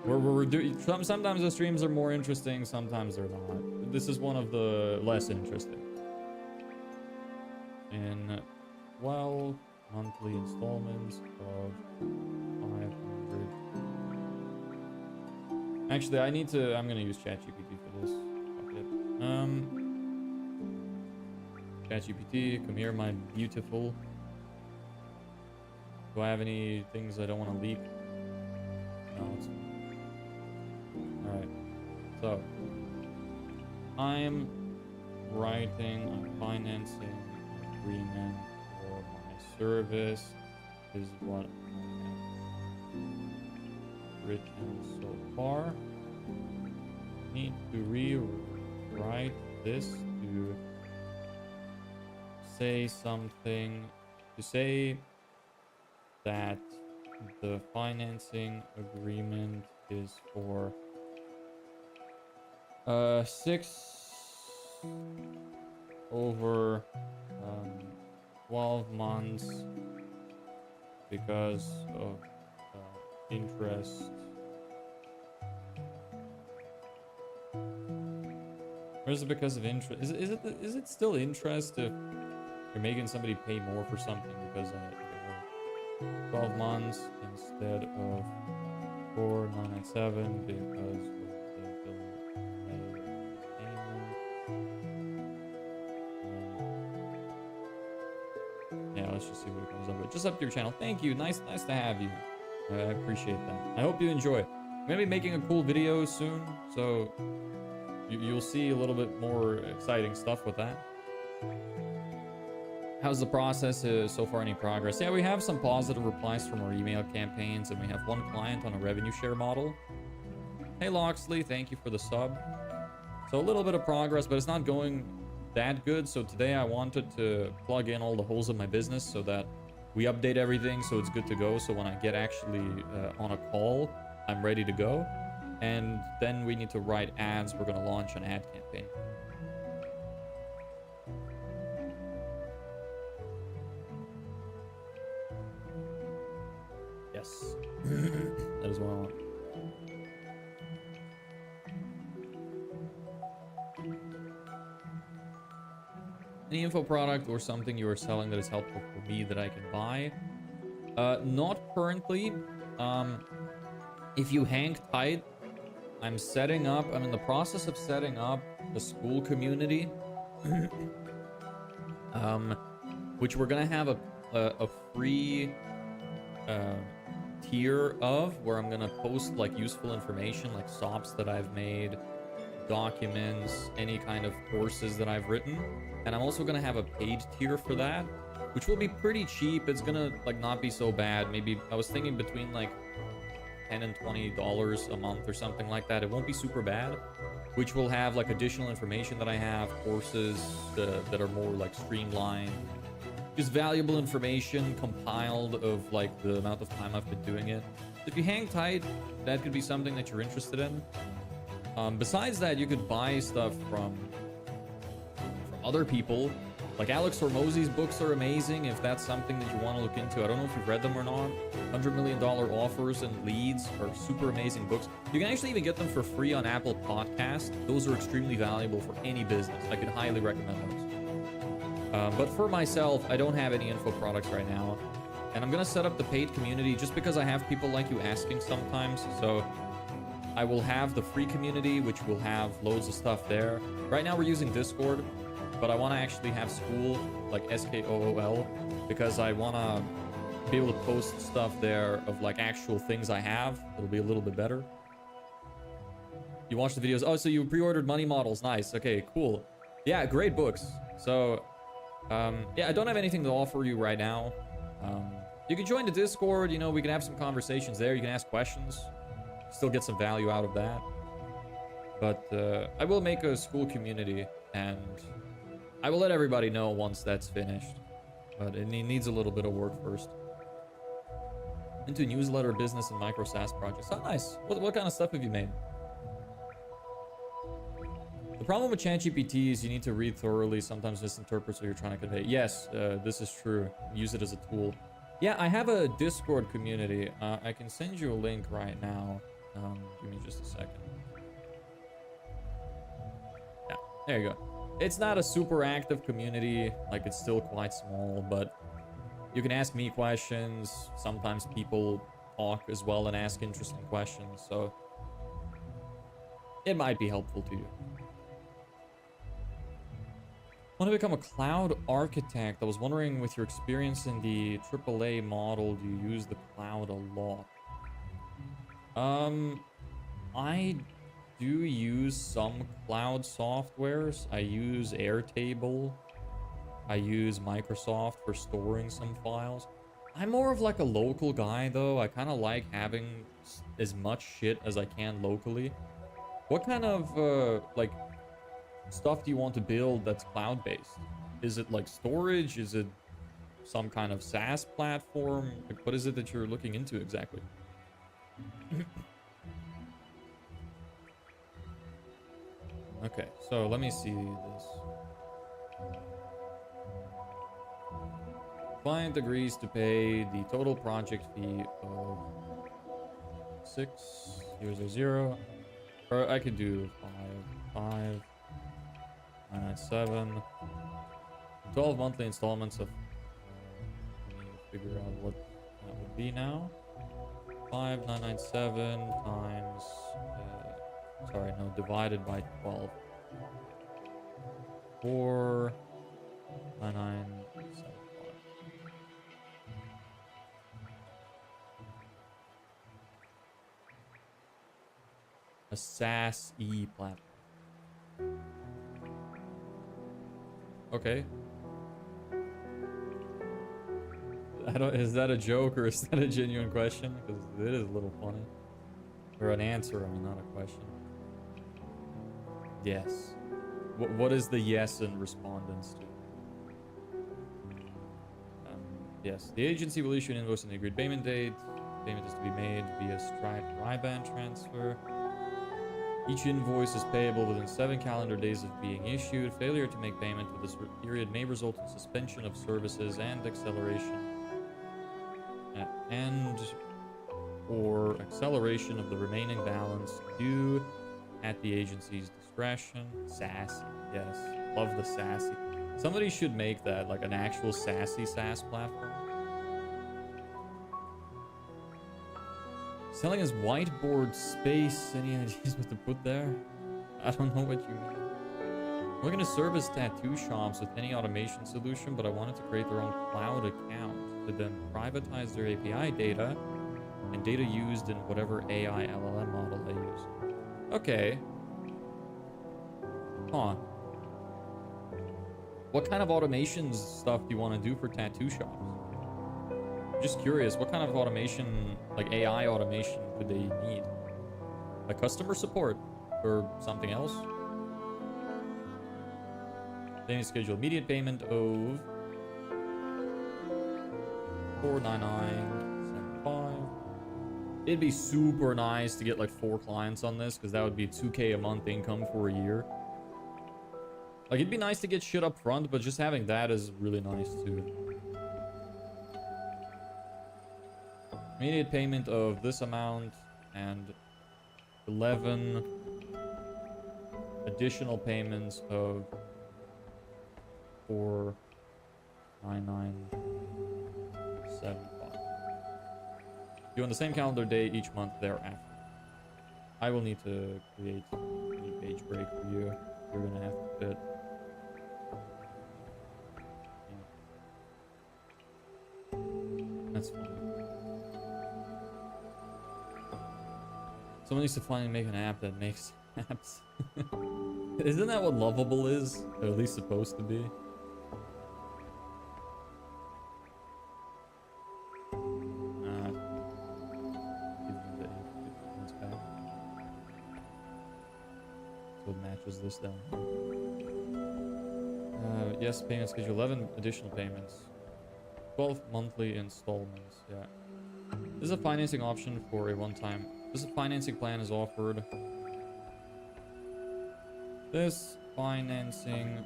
We're doing sometimes the streams are more interesting, sometimes they're not. This is one of the less interesting. And 12 monthly installments of 500. Actually, I'm gonna use ChatGPT for this. Fuck it. ChatGPT, come here, my beautiful. Do I have any things I don't want to leak? No, it's fine. Alright. So, I'm writing a financing agreement for my service. Is what I have written so far. Need to rewrite this to say something, to say that the financing agreement is for 6 over 12 months because of interest. Or is it because of interest? Is it still interest if you're making somebody pay more for something because of 12 months instead of 4,997 because of the payment? Yeah, let's just see what it comes up with. Just up to your channel. Thank you. Nice to have you. I appreciate that. I hope you enjoy. I'm gonna be making a cool video soon, so you'll see a little bit more exciting stuff with that. How's the process so far? Any progress? Yeah, we have some positive replies from our email campaigns, and we have one client on a revenue share model. Hey Loxley, thank you for the sub. So a little bit of progress, but it's not going that good. So today I wanted to plug in all the holes in my business so that we update everything so it's good to go. So when I get actually on a call, I'm ready to go. And then we need to write ads. We're going to launch an ad campaign. Yes. That is what I want. Any info product or something you are selling that is helpful for me that I can buy? Not currently. If you hang tight, I'm in the process of setting up a school community, which we're gonna have a free tier of, where I'm gonna post like useful information, like SOPs that I've made, documents, any kind of courses that I've written, and I'm also gonna have a paid tier for that, which will be pretty cheap. It's gonna like not be so bad. Maybe I was thinking between like $10 and $20 a month or something like that. It won't be super bad, which will have like additional information that I have, courses that are more like streamlined, just valuable information compiled of like the amount of time I've been doing it. If you hang tight, that could be something that you're interested in. Besides that, you could buy stuff from other people. Like Alex Hormozy's books are amazing if that's something that you want to look into. I don't know if you've read them or not. $100 million offers and leads are super amazing books. You can actually even get them for free on Apple Podcasts. Those are extremely valuable for any business. I can highly recommend those. But for myself, I don't have any info products right now. And I'm going to set up the paid community just because I have people like you asking sometimes. So I will have the free community, which will have loads of stuff there. Right now we're using Discord, but I want to actually have school, like SKOOL, because I want to be able to post stuff there of like actual things I have. It'll be a little bit better. You watched the videos. Oh, so you pre-ordered Money Models. Nice. Okay, cool. Yeah, great books. So, yeah, I don't have anything to offer you right now. You can join the Discord. You know, we can have some conversations there. You can ask questions. Still get some value out of that. But I will make a school community, and I will let everybody know once that's finished. But it needs a little bit of work first. Into newsletter, business, and micro SaaS projects. Oh, nice. What kind of stuff have you made? The problem with ChatGPT is you need to read thoroughly, sometimes misinterprets what you're trying to convey. Yes, this is true. Use it as a tool. Yeah, I have a Discord community. I can send you a link right now. Give me just a second. Yeah, there you go. It's not a super active community, like it's still quite small, but You can ask me questions. Sometimes people talk as well and ask interesting questions, so it might be helpful to you. Want to become a cloud architect? I was wondering, with your experience in the AAA model, do you use the cloud a lot? I do use some cloud softwares. I use Airtable. I use Microsoft for storing some files. I'm more of like a local guy though. I kind of like having as much shit as I can locally. What kind of like stuff do you want to build that's cloud based? Is it like storage? Is it some kind of SaaS platform? Like, what is it that you're looking into exactly? Okay, so let me see this. Client agrees to pay the total project fee of 6,000, or I could do 5,997, 12 monthly installments of. Let me figure out what that would be now. 5,997 times. Sorry, no, divided by 12. 4,997. A SaaS E platform. Okay. Is that a joke or is that a genuine question? Because it is a little funny. Or an answer, I mean, not a question. Yes. What is the yes in respondents to? Yes. The agency will issue an invoice on the agreed payment date. Payment is to be made via Stripe or IBAN transfer. Each invoice is payable within 7 calendar days of being issued. Failure to make payment for this period may result in suspension of services and acceleration. Or acceleration of the remaining balance due at the agency's discretion. Sassy. Yes. Love the sassy. Somebody should make that like an actual sassy SaaS platform. Selling as whiteboard space. Any ideas what to put there? I don't know what you mean. I'm looking to service tattoo shops with any automation solution, but I wanted to create their own cloud account to then privatize their API data and data used in whatever AI LLM model they use. Okay. Huh. What kind of automation stuff do you want to do for tattoo shops? Just curious, what kind of automation, like AI automation, would they need? Like customer support or something else? They need to schedule immediate payment of 49975. It'd be super nice to get like 4 clients on this, because that would be 2K a month income for a year. Like, it'd be nice to get shit up front, but just having that is really nice too. Immediate payment of this amount and 11 additional payments of 49975. Due on the same calendar day each month thereafter. I will need to create a page break for you. You're gonna have to fit. That's fine. Someone needs to finally make an app that makes apps. Isn't that what Lovable is? Or at least supposed to be? So it matches this down here. Yes, payment schedule 11 additional payments. 12 monthly installments. Yeah. This is a financing option for a one-time. This financing plan is offered. This financing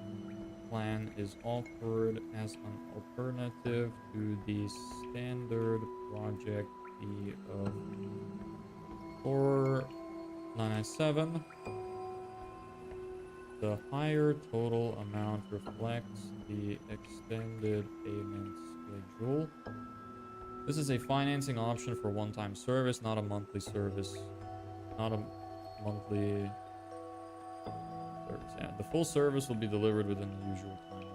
plan is offered as an alternative to the standard project fee of $497. The higher total amount reflects the extended payment Jewel. This is a financing option for one-time service, not a monthly service. Not a monthly service. Yeah, the full service will be delivered within the usual timeline.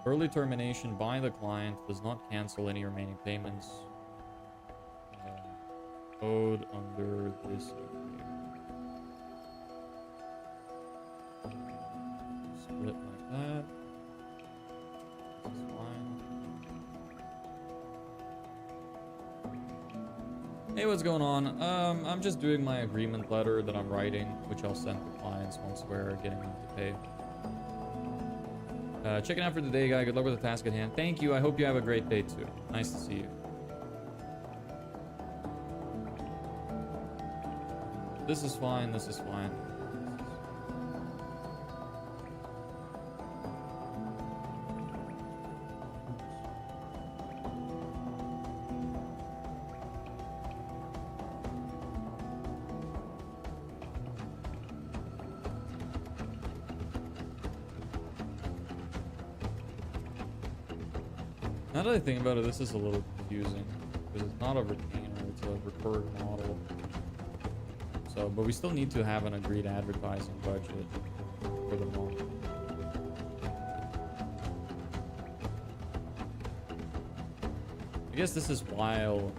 Early termination by the client does not cancel any remaining payments owed under this agreement. Split like that. This is fine. Hey, what's going on? I'm just doing my agreement letter that I'm writing, which I'll send to clients once we're getting them to pay. Checking out for the day, guy. Good luck with the task at hand. Thank you. I hope you have a great day too. Nice to see you. This is fine. This is fine. Now that I think about it, this is a little confusing because it's not a retainer, it's a recurring model. So, but we still need to have an agreed advertising budget for the month. I guess this is while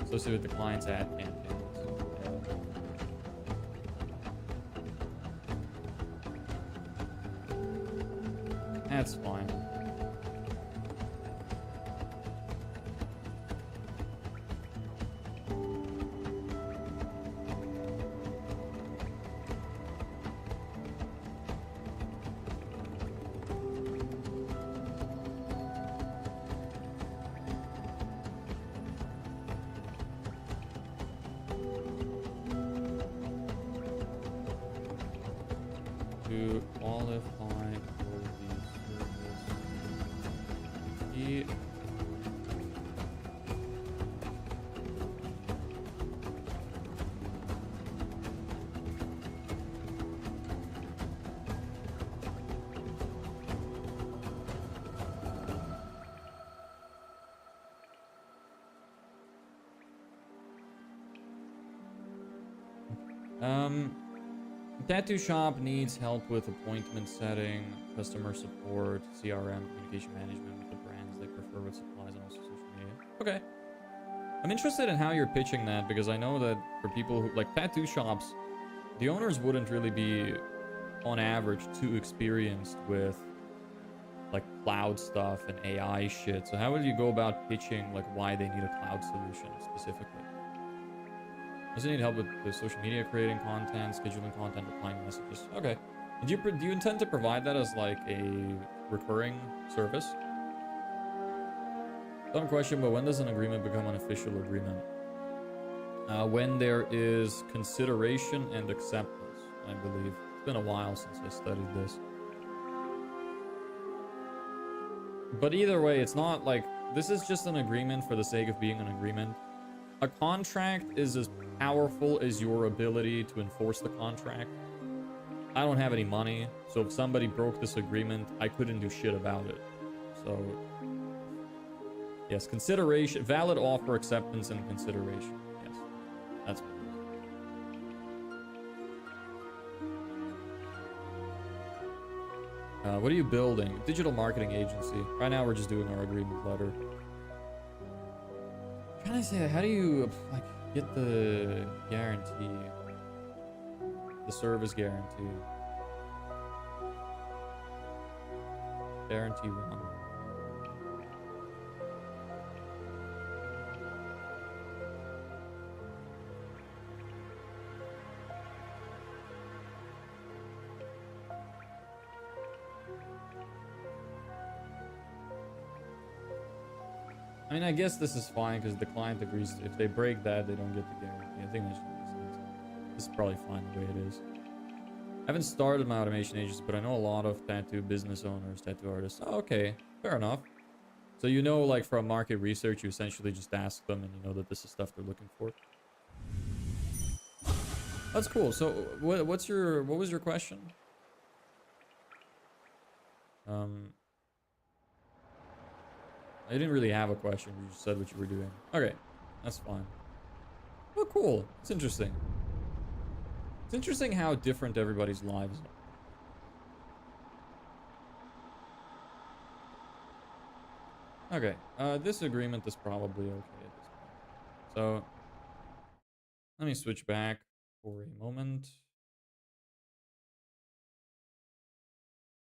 associated with the client's ad campaigns. That's fine. To qualify for the service fee. Tattoo shop needs help with appointment setting, customer support, CRM, communication management with the brands they prefer with supplies and also social media. Okay. I'm interested in how you're pitching that because I know that for people who like tattoo shops, the owners wouldn't really be on average too experienced with like cloud stuff and AI shit. So how would you go about pitching like why they need a cloud solution specifically? Does it need help with the social media, creating content, scheduling content, replying messages? Okay. Do you intend to provide that as like a recurring service? Dumb question, but when does an agreement become an official agreement? When there is consideration and acceptance, I believe. It's been a while since I studied this. But either way, it's not like this is just an agreement for the sake of being an agreement. A contract is as powerful as your ability to enforce the contract. I don't have any money, so if somebody broke this agreement, I couldn't do shit about it. So, yes, consideration, valid offer, acceptance, and consideration. Yes, that's what it is. What are you building? Digital marketing agency. Right now, we're just doing our agreement letter. Can I say, how do you like get the guarantee, the service guarantee? Guarantee 1. I mean, I guess this is fine because the client agrees. If they break that, they don't get the guarantee. I think that should make sense. This is probably fine the way it is. I haven't started my automation agency, but I know a lot of tattoo business owners, tattoo artists. Oh, okay, fair enough. So you know, like from market research, you essentially just ask them, and you know that this is stuff they're looking for. That's cool. So what was your question? I didn't really have a question. You just said what you were doing. Okay, that's fine. Oh, cool. It's interesting. It's interesting how different everybody's lives are. Okay, this agreement is probably okay at this point. So, let me switch back for a moment.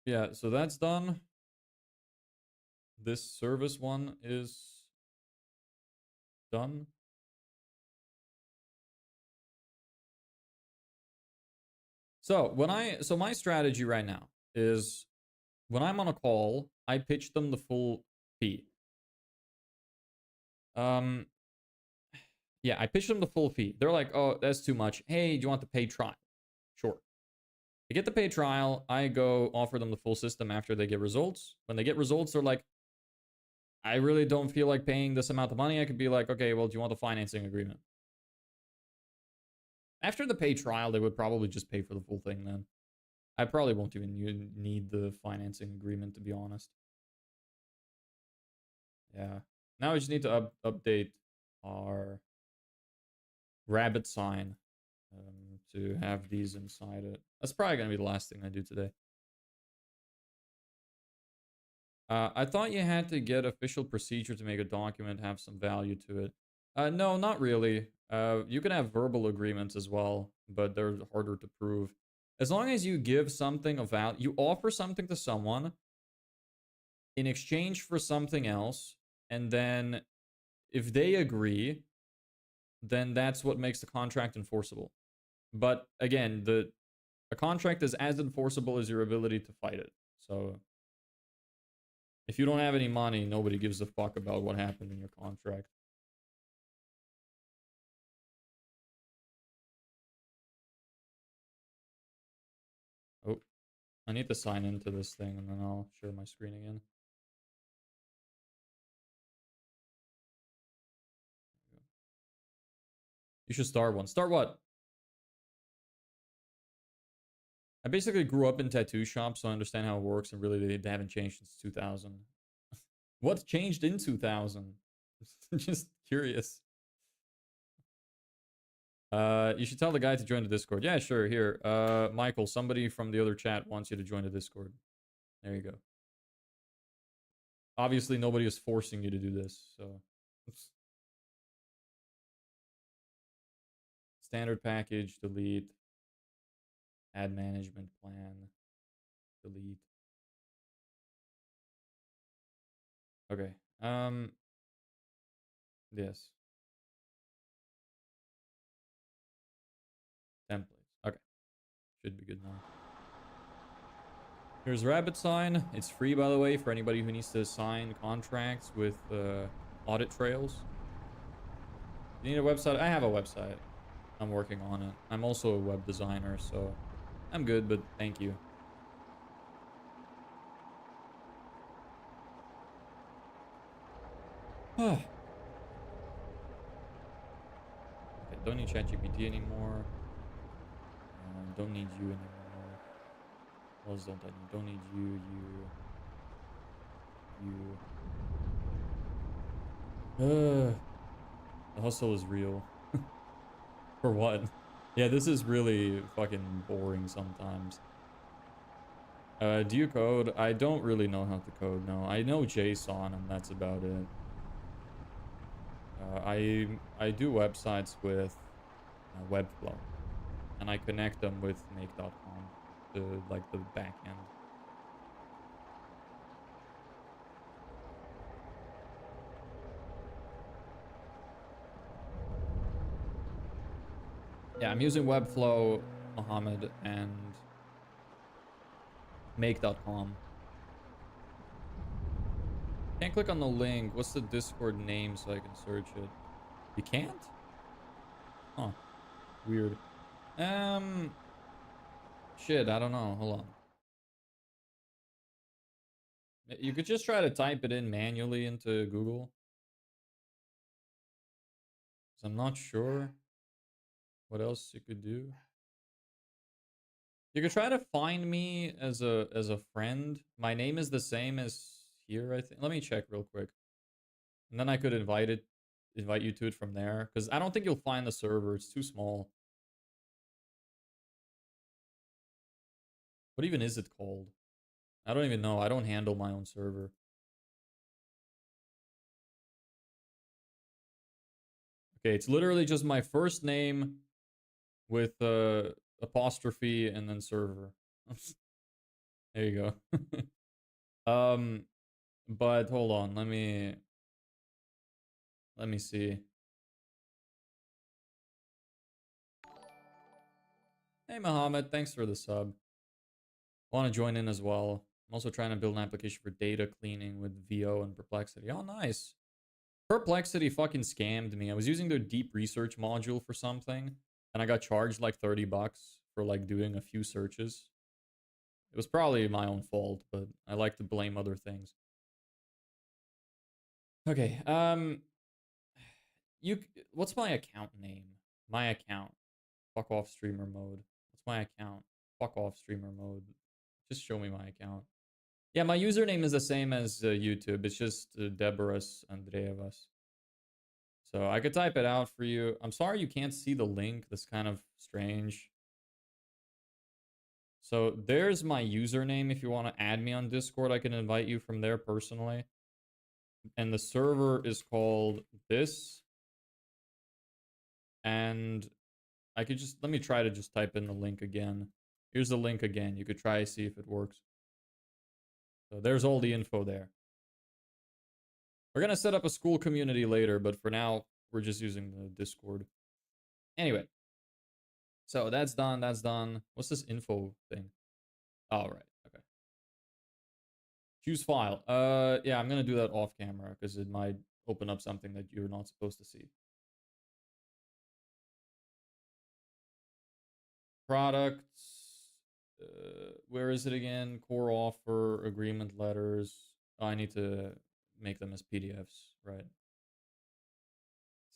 Yeah, so that's done. This service one is done. So my strategy right now is when I'm on a call, I pitch them the full fee. Um, yeah, I pitch them the full fee. They're like, oh, that's too much. Hey, do you want the paid trial? Sure. They get the paid trial. I go offer them the full system after they get results. When they get results, they're like, I really don't feel like paying this amount of money. I could be like, okay, well, do you want the financing agreement? After the paid trial, they would probably just pay for the full thing then. I probably won't even need the financing agreement, to be honest. Yeah. Now we just need to update our rabbit sign to have these inside it. That's probably going to be the last thing I do today. I thought you had to get official procedure to make a document have some value to it. No, not really. You can have verbal agreements as well, but they're harder to prove. As long as you give something of value, you offer something to someone in exchange for something else, and then if they agree, then that's what makes the contract enforceable. But again, a contract is as enforceable as your ability to fight it. So if you don't have any money, nobody gives a fuck about what happened in your contract. Oh, I need to sign into this thing and then I'll share my screen again. You should start one. Start what? I basically grew up in tattoo shops, so I understand how it works, and really they haven't changed since 2000. What changed in 2000? Just curious. You should tell the guy to join the Discord. Yeah, sure. Here, Michael, somebody from the other chat wants you to join the Discord. There you go. Obviously, nobody is forcing you to do this, so. Standard package, delete. Ad management plan, delete. Okay. Yes. Templates. Okay. Should be good now. Here's Rabbit Sign. It's free, by the way, for anybody who needs to sign contracts with audit trails. You need a website? I have a website. I'm working on it. I'm also a web designer, so I'm good, but thank you. Okay, don't need ChatGPT anymore. Don't need you anymore. What else don't I need? Don't need you, you. The hustle is real. For what? Yeah, this is really fucking boring sometimes. Do you code? I don't really know how to code, no. I know JSON and that's about it. I do websites with Webflow. And I connect them with make.com to like the backend. Yeah, I'm using Webflow, Mohammed, and make.com. Can't click on the link. What's the Discord name so I can search it? You can't? Huh. Weird. Shit, I don't know. Hold on. You could just try to type it in manually into Google. 'Cause I'm not sure what else you could do. You could try to find me as a friend. My name is the same as here, I think. Let me check real quick. And then I could invite you to it from there. Because I don't think you'll find the server. It's too small. What even is it called? I don't even know. I don't handle my own server. Okay, it's literally just my first name with apostrophe and then server. There you go. But hold on, let me see. Hey Mohammed, thanks for the sub. Want to join in as well. I'm also trying to build an application for data cleaning with VO and Perplexity. Oh, nice. Perplexity fucking scammed me. I was using their deep research module for something, and I got charged like 30 bucks for like doing a few searches. It was probably my own fault, but I like to blame other things. Okay, what's my account name? My account. Fuck off streamer mode. What's my account? Fuck off streamer mode. Just show me my account. Yeah, my username is the same as YouTube. It's just Deborahs Andreevas. So I could type it out for you. I'm sorry you can't see the link. That's kind of strange. So there's my username. If you want to add me on Discord, I can invite you from there personally. And the server is called this. And I could just, let me try to just type in the link again. Here's the link again. You could try to see if it works. So there's all the info there. We're going to set up a school community later, but for now, we're just using the Discord. Anyway. So that's done. That's done. What's this info thing? Oh, right. Okay. Choose file. Yeah, I'm going to do that off camera because it might open up something that you're not supposed to see. Products. Where is it again? Core offer, agreement letters. Oh, I need to make them as PDFs, right?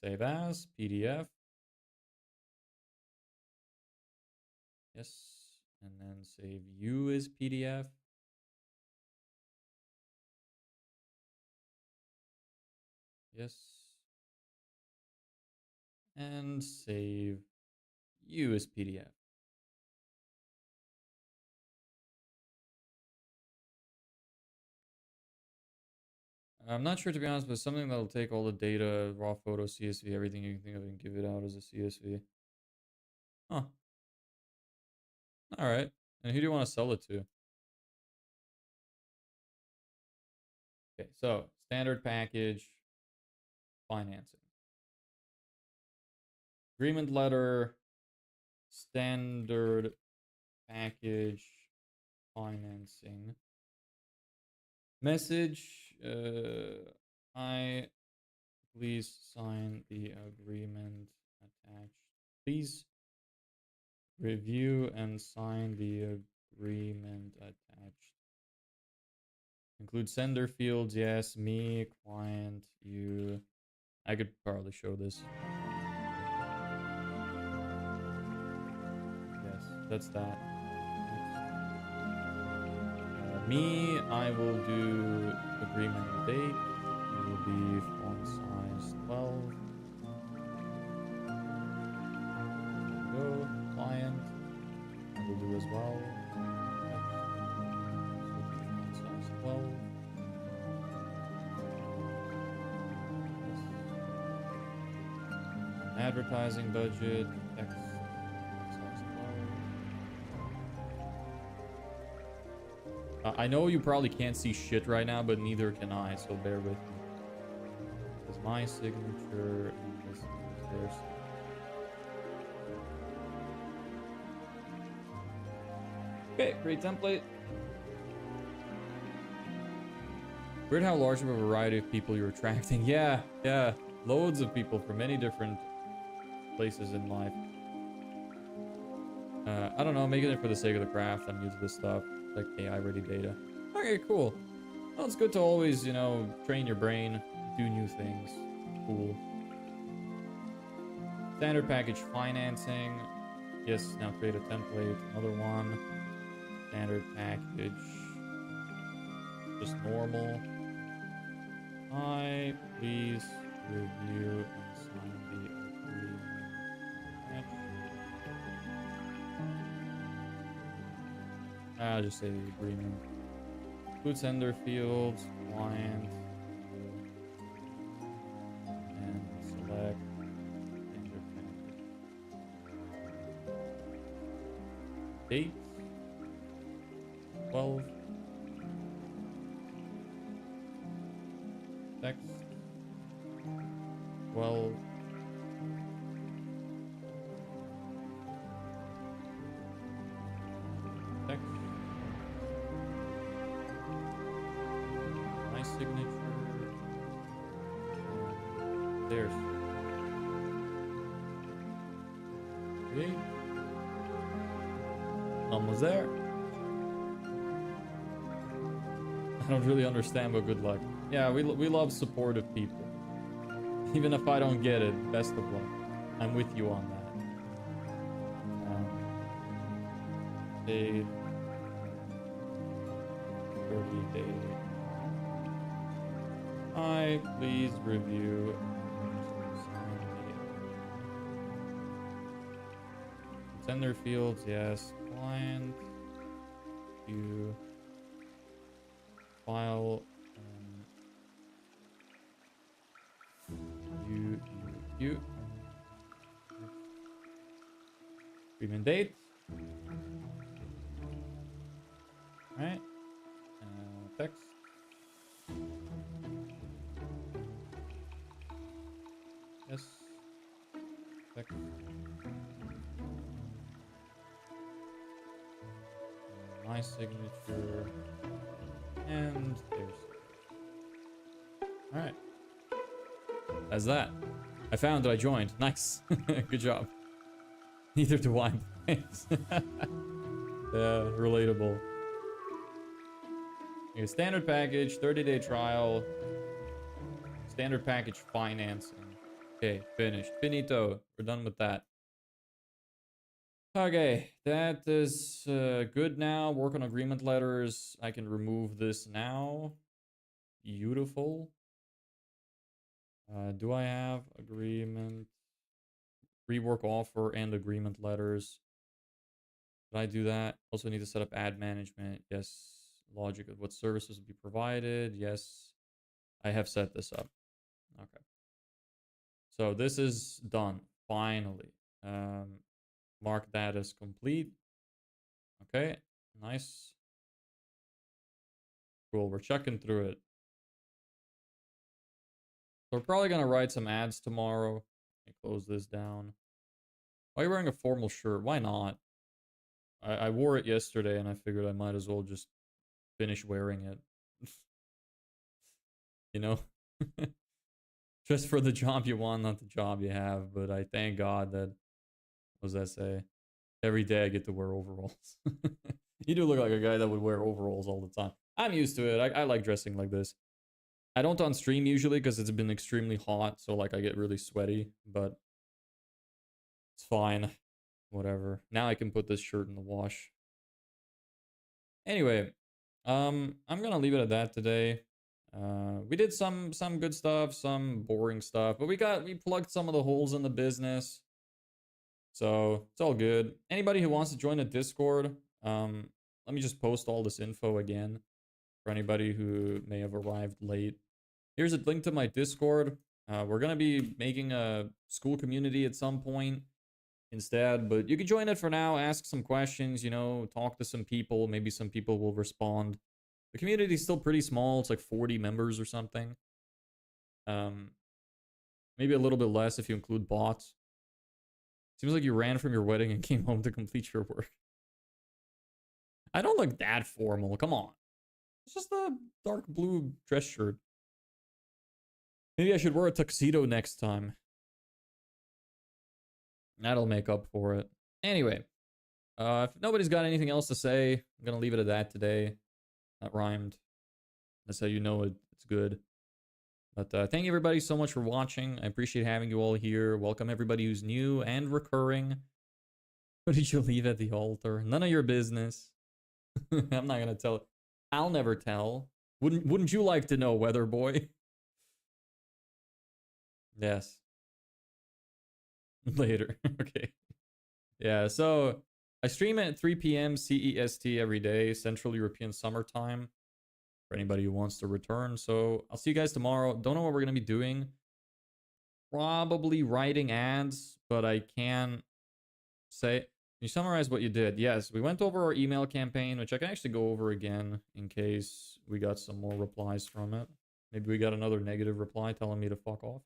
Save as PDF. Yes. And then save you as PDF. Yes. And save you as PDF. I'm not sure, to be honest, but something that'll take all the data, raw photo, CSV, everything you can think of, and give it out as a CSV. Huh. All right. And who do you want to sell it to? Okay, so standard package, financing. Agreement letter, standard package, financing. Message, I please sign the agreement attached. Please review and sign the agreement attached. Include sender fields, yes, me, client, you. I could probably show this. Yes, that's that. Me, I will do agreement date. It will be font size 12. Go, client. I will do as well. This will be font size 12. Advertising budget, text size 12. I know you probably can't see shit right now, but neither can I, so bear with me. This is my signature, and this is their signature. Okay, create template. Weird how large of a variety of people you're attracting. Yeah, yeah. Loads of people from many different places in life. I don't know, making it for the sake of the craft. I'm new to this stuff, like AI ready data. Okay, cool. Well, it's good to always, you know, train your brain, do new things. Cool. Standard package financing. Yes, now create a template. Another one. Standard package. Just normal. I please review and sign the agreement. I'll just say the agreement. Include sender fields, client, and select sender package. Date 12. Text 12. Text. My signature. There's. Okay. Almost there. I don't really understand, but good luck. Yeah, we love supportive people. Even if I don't get it, best of luck. I'm with you on that. Date 30 days. I please review. Sender fields, yes. Client. You. File. You. Agreement date. Alright. Text. Yes. Text. My signature. And there's. Alright. That's that. I found that I joined. Nice. Good job. Neither do I. Thanks. Relatable. Okay, standard package, 30-day trial. Standard package financing. Okay, finished. Finito. We're done with that. Okay, that is good now. Work on agreement letters. I can remove this now. Beautiful. Do I have agreement? Rework offer and agreement letters. Did I do that? Also need to set up ad management. Yes. Logic of what services will be provided. Yes. I have set this up. Okay. So this is done. Finally. Mark that as complete. Okay. Nice. Cool. We're checking through it. So we're probably going to write some ads tomorrow. Let me close this down. Why are you wearing a formal shirt? Why not? I wore it yesterday and I figured I might as well just finish wearing it. You know? Just for the job you want, not the job you have. But I thank God that, what does that say? Every day I get to wear overalls. You do look like a guy that would wear overalls all the time. I'm used to it. I like dressing like this. I don't on stream usually because it's been extremely hot. So like I get really sweaty. But it's fine. Whatever. Now I can put this shirt in the wash. Anyway, I'm gonna leave it at that today. We did some good stuff, some boring stuff, but we plugged some of the holes in the business. So it's all good. Anybody who wants to join the Discord, let me just post all this info again for anybody who may have arrived late. Here's a link to my Discord. We're gonna be making a school community at some point instead, but you can join it for now, ask some questions, you know, talk to some people, maybe some people will respond. The community is still pretty small. It's like 40 members or something. Maybe a little bit less if you include bots. Seems like you ran from your wedding and came home to complete your work. I don't look that formal. Come on. It's just a dark blue dress shirt. Maybe I should wear a tuxedo next time. That'll make up for it. Anyway, if nobody's got anything else to say, I'm going to leave it at that today. That rhymed. That's how you know it's good. But thank you everybody so much for watching. I appreciate having you all here. Welcome everybody who's new and recurring. What did you leave at the altar? None of your business. I'm not going to tell. I'll never tell. Wouldn't you like to know, Weather Boy? Yes. Later. Okay. Yeah, so I stream at 3 p.m. CEST every day, Central European Summer Time, for anybody who wants to return. So I'll see you guys tomorrow. Don't know what we're going to be doing. Probably writing ads, but I can say. Can you summarize what you did? Yes, we went over our email campaign, which I can actually go over again in case we got some more replies from it. Maybe we got another negative reply telling me to fuck off.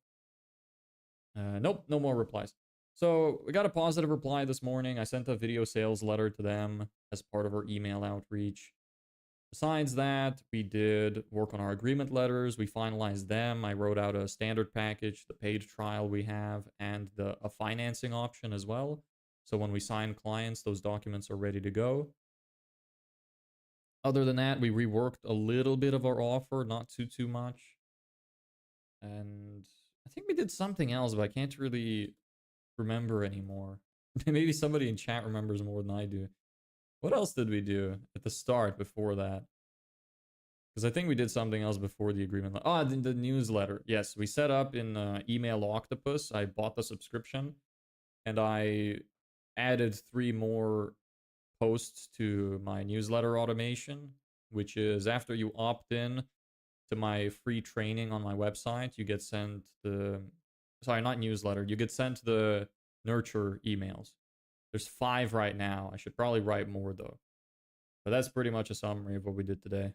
Nope, no more replies. So we got a positive reply this morning. I sent a video sales letter to them as part of our email outreach. Besides that, we did work on our agreement letters. We finalized them. I wrote out a standard package, the paid trial we have, and a financing option as well. So when we sign clients, those documents are ready to go. Other than that, we reworked a little bit of our offer, not too much. And I think we did something else, but I can't really remember anymore. Maybe somebody in chat remembers more than I do. What else did we do at the start before that? Because I think we did something else before the agreement. Oh, the newsletter. Yes, we set up in Email Octopus. I bought the subscription, and I added 3 more posts to my newsletter automation, which is after you opt in to my free training on my website, you get sent the... Sorry, not newsletter. You get sent the nurture emails. There's 5 right now. I should probably write more, though. But that's pretty much a summary of what we did today.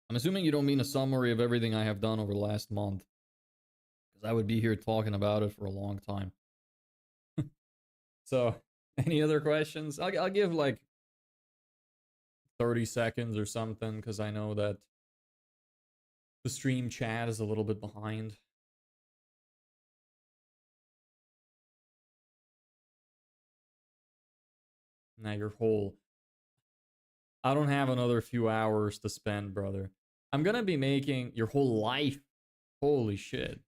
I'm assuming you don't mean a summary of everything I have done over the last month, because I would be here talking about it for a long time. So, any other questions? I'll give like 30 seconds or something, because I know that the stream chat is a little bit behind. Now you're whole. I don't have another few hours to spend, brother. I'm gonna be making your whole life. Holy shit.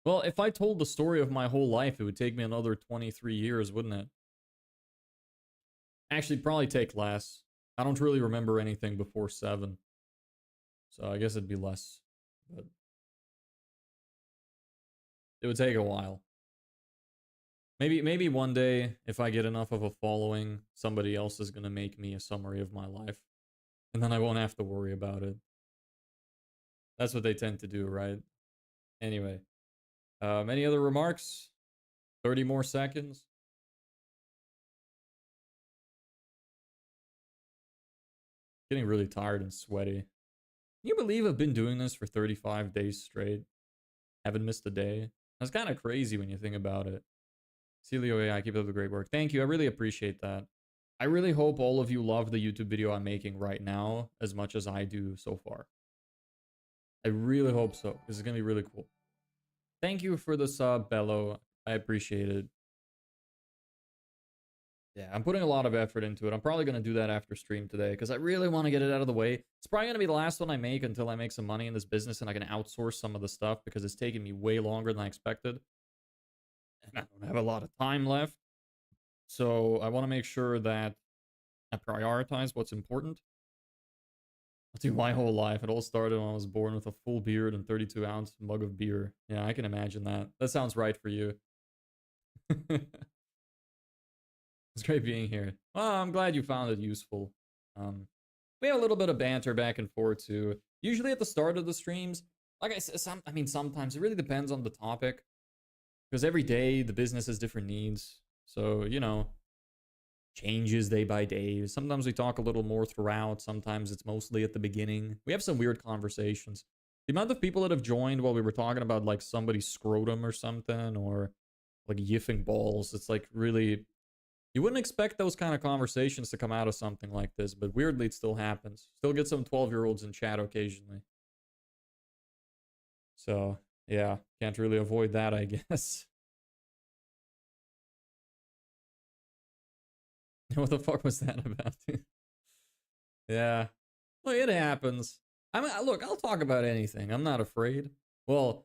Well, if I told the story of my whole life, it would take me another 23 years, wouldn't it? Actually, probably take less. I don't really remember anything before 7. So I guess it'd be less. But it would take a while. Maybe one day, if I get enough of a following, somebody else is gonna make me a summary of my life. And then I won't have to worry about it. That's what they tend to do, right? Anyway. Any other remarks? 30 more seconds. Getting really tired and sweaty. Can you believe I've been doing this for 35 days straight? Haven't missed a day. That's kind of crazy when you think about it. Celio AI, keep up the great work. Thank you. I really appreciate that. I really hope all of you love the YouTube video I'm making right now as much as I do so far. I really hope so. This is going to be really cool. Thank you for the sub, Bello. I appreciate it. Yeah, I'm putting a lot of effort into it. I'm probably going to do that after stream today because I really want to get it out of the way. It's probably going to be the last one I make until I make some money in this business and I can outsource some of the stuff because it's taking me way longer than I expected. And I don't have a lot of time left. So I want to make sure that I prioritize what's important. I'll do my whole life. It all started when I was born with a full beard and 32-ounce mug of beer. Yeah, I can imagine that. That sounds right for you. It's great being here. Well, I'm glad you found it useful. We have a little bit of banter back and forth too. Usually at the start of the streams, like I said, sometimes it really depends on the topic. Because every day the business has different needs. So, you know, changes day by day. Sometimes we talk a little more throughout. Sometimes it's mostly at the beginning. We have some weird conversations. The amount of people that have joined while we were talking about like somebody's scrotum or something, or like yiffing balls, it's like really... You wouldn't expect those kind of conversations to come out of something like this, but weirdly it still happens. Still get some 12-year-olds in chat occasionally. So, yeah, can't really avoid that, I guess. What the fuck was that about? Yeah. Well, it happens. I mean, look, I'll talk about anything. I'm not afraid. Well,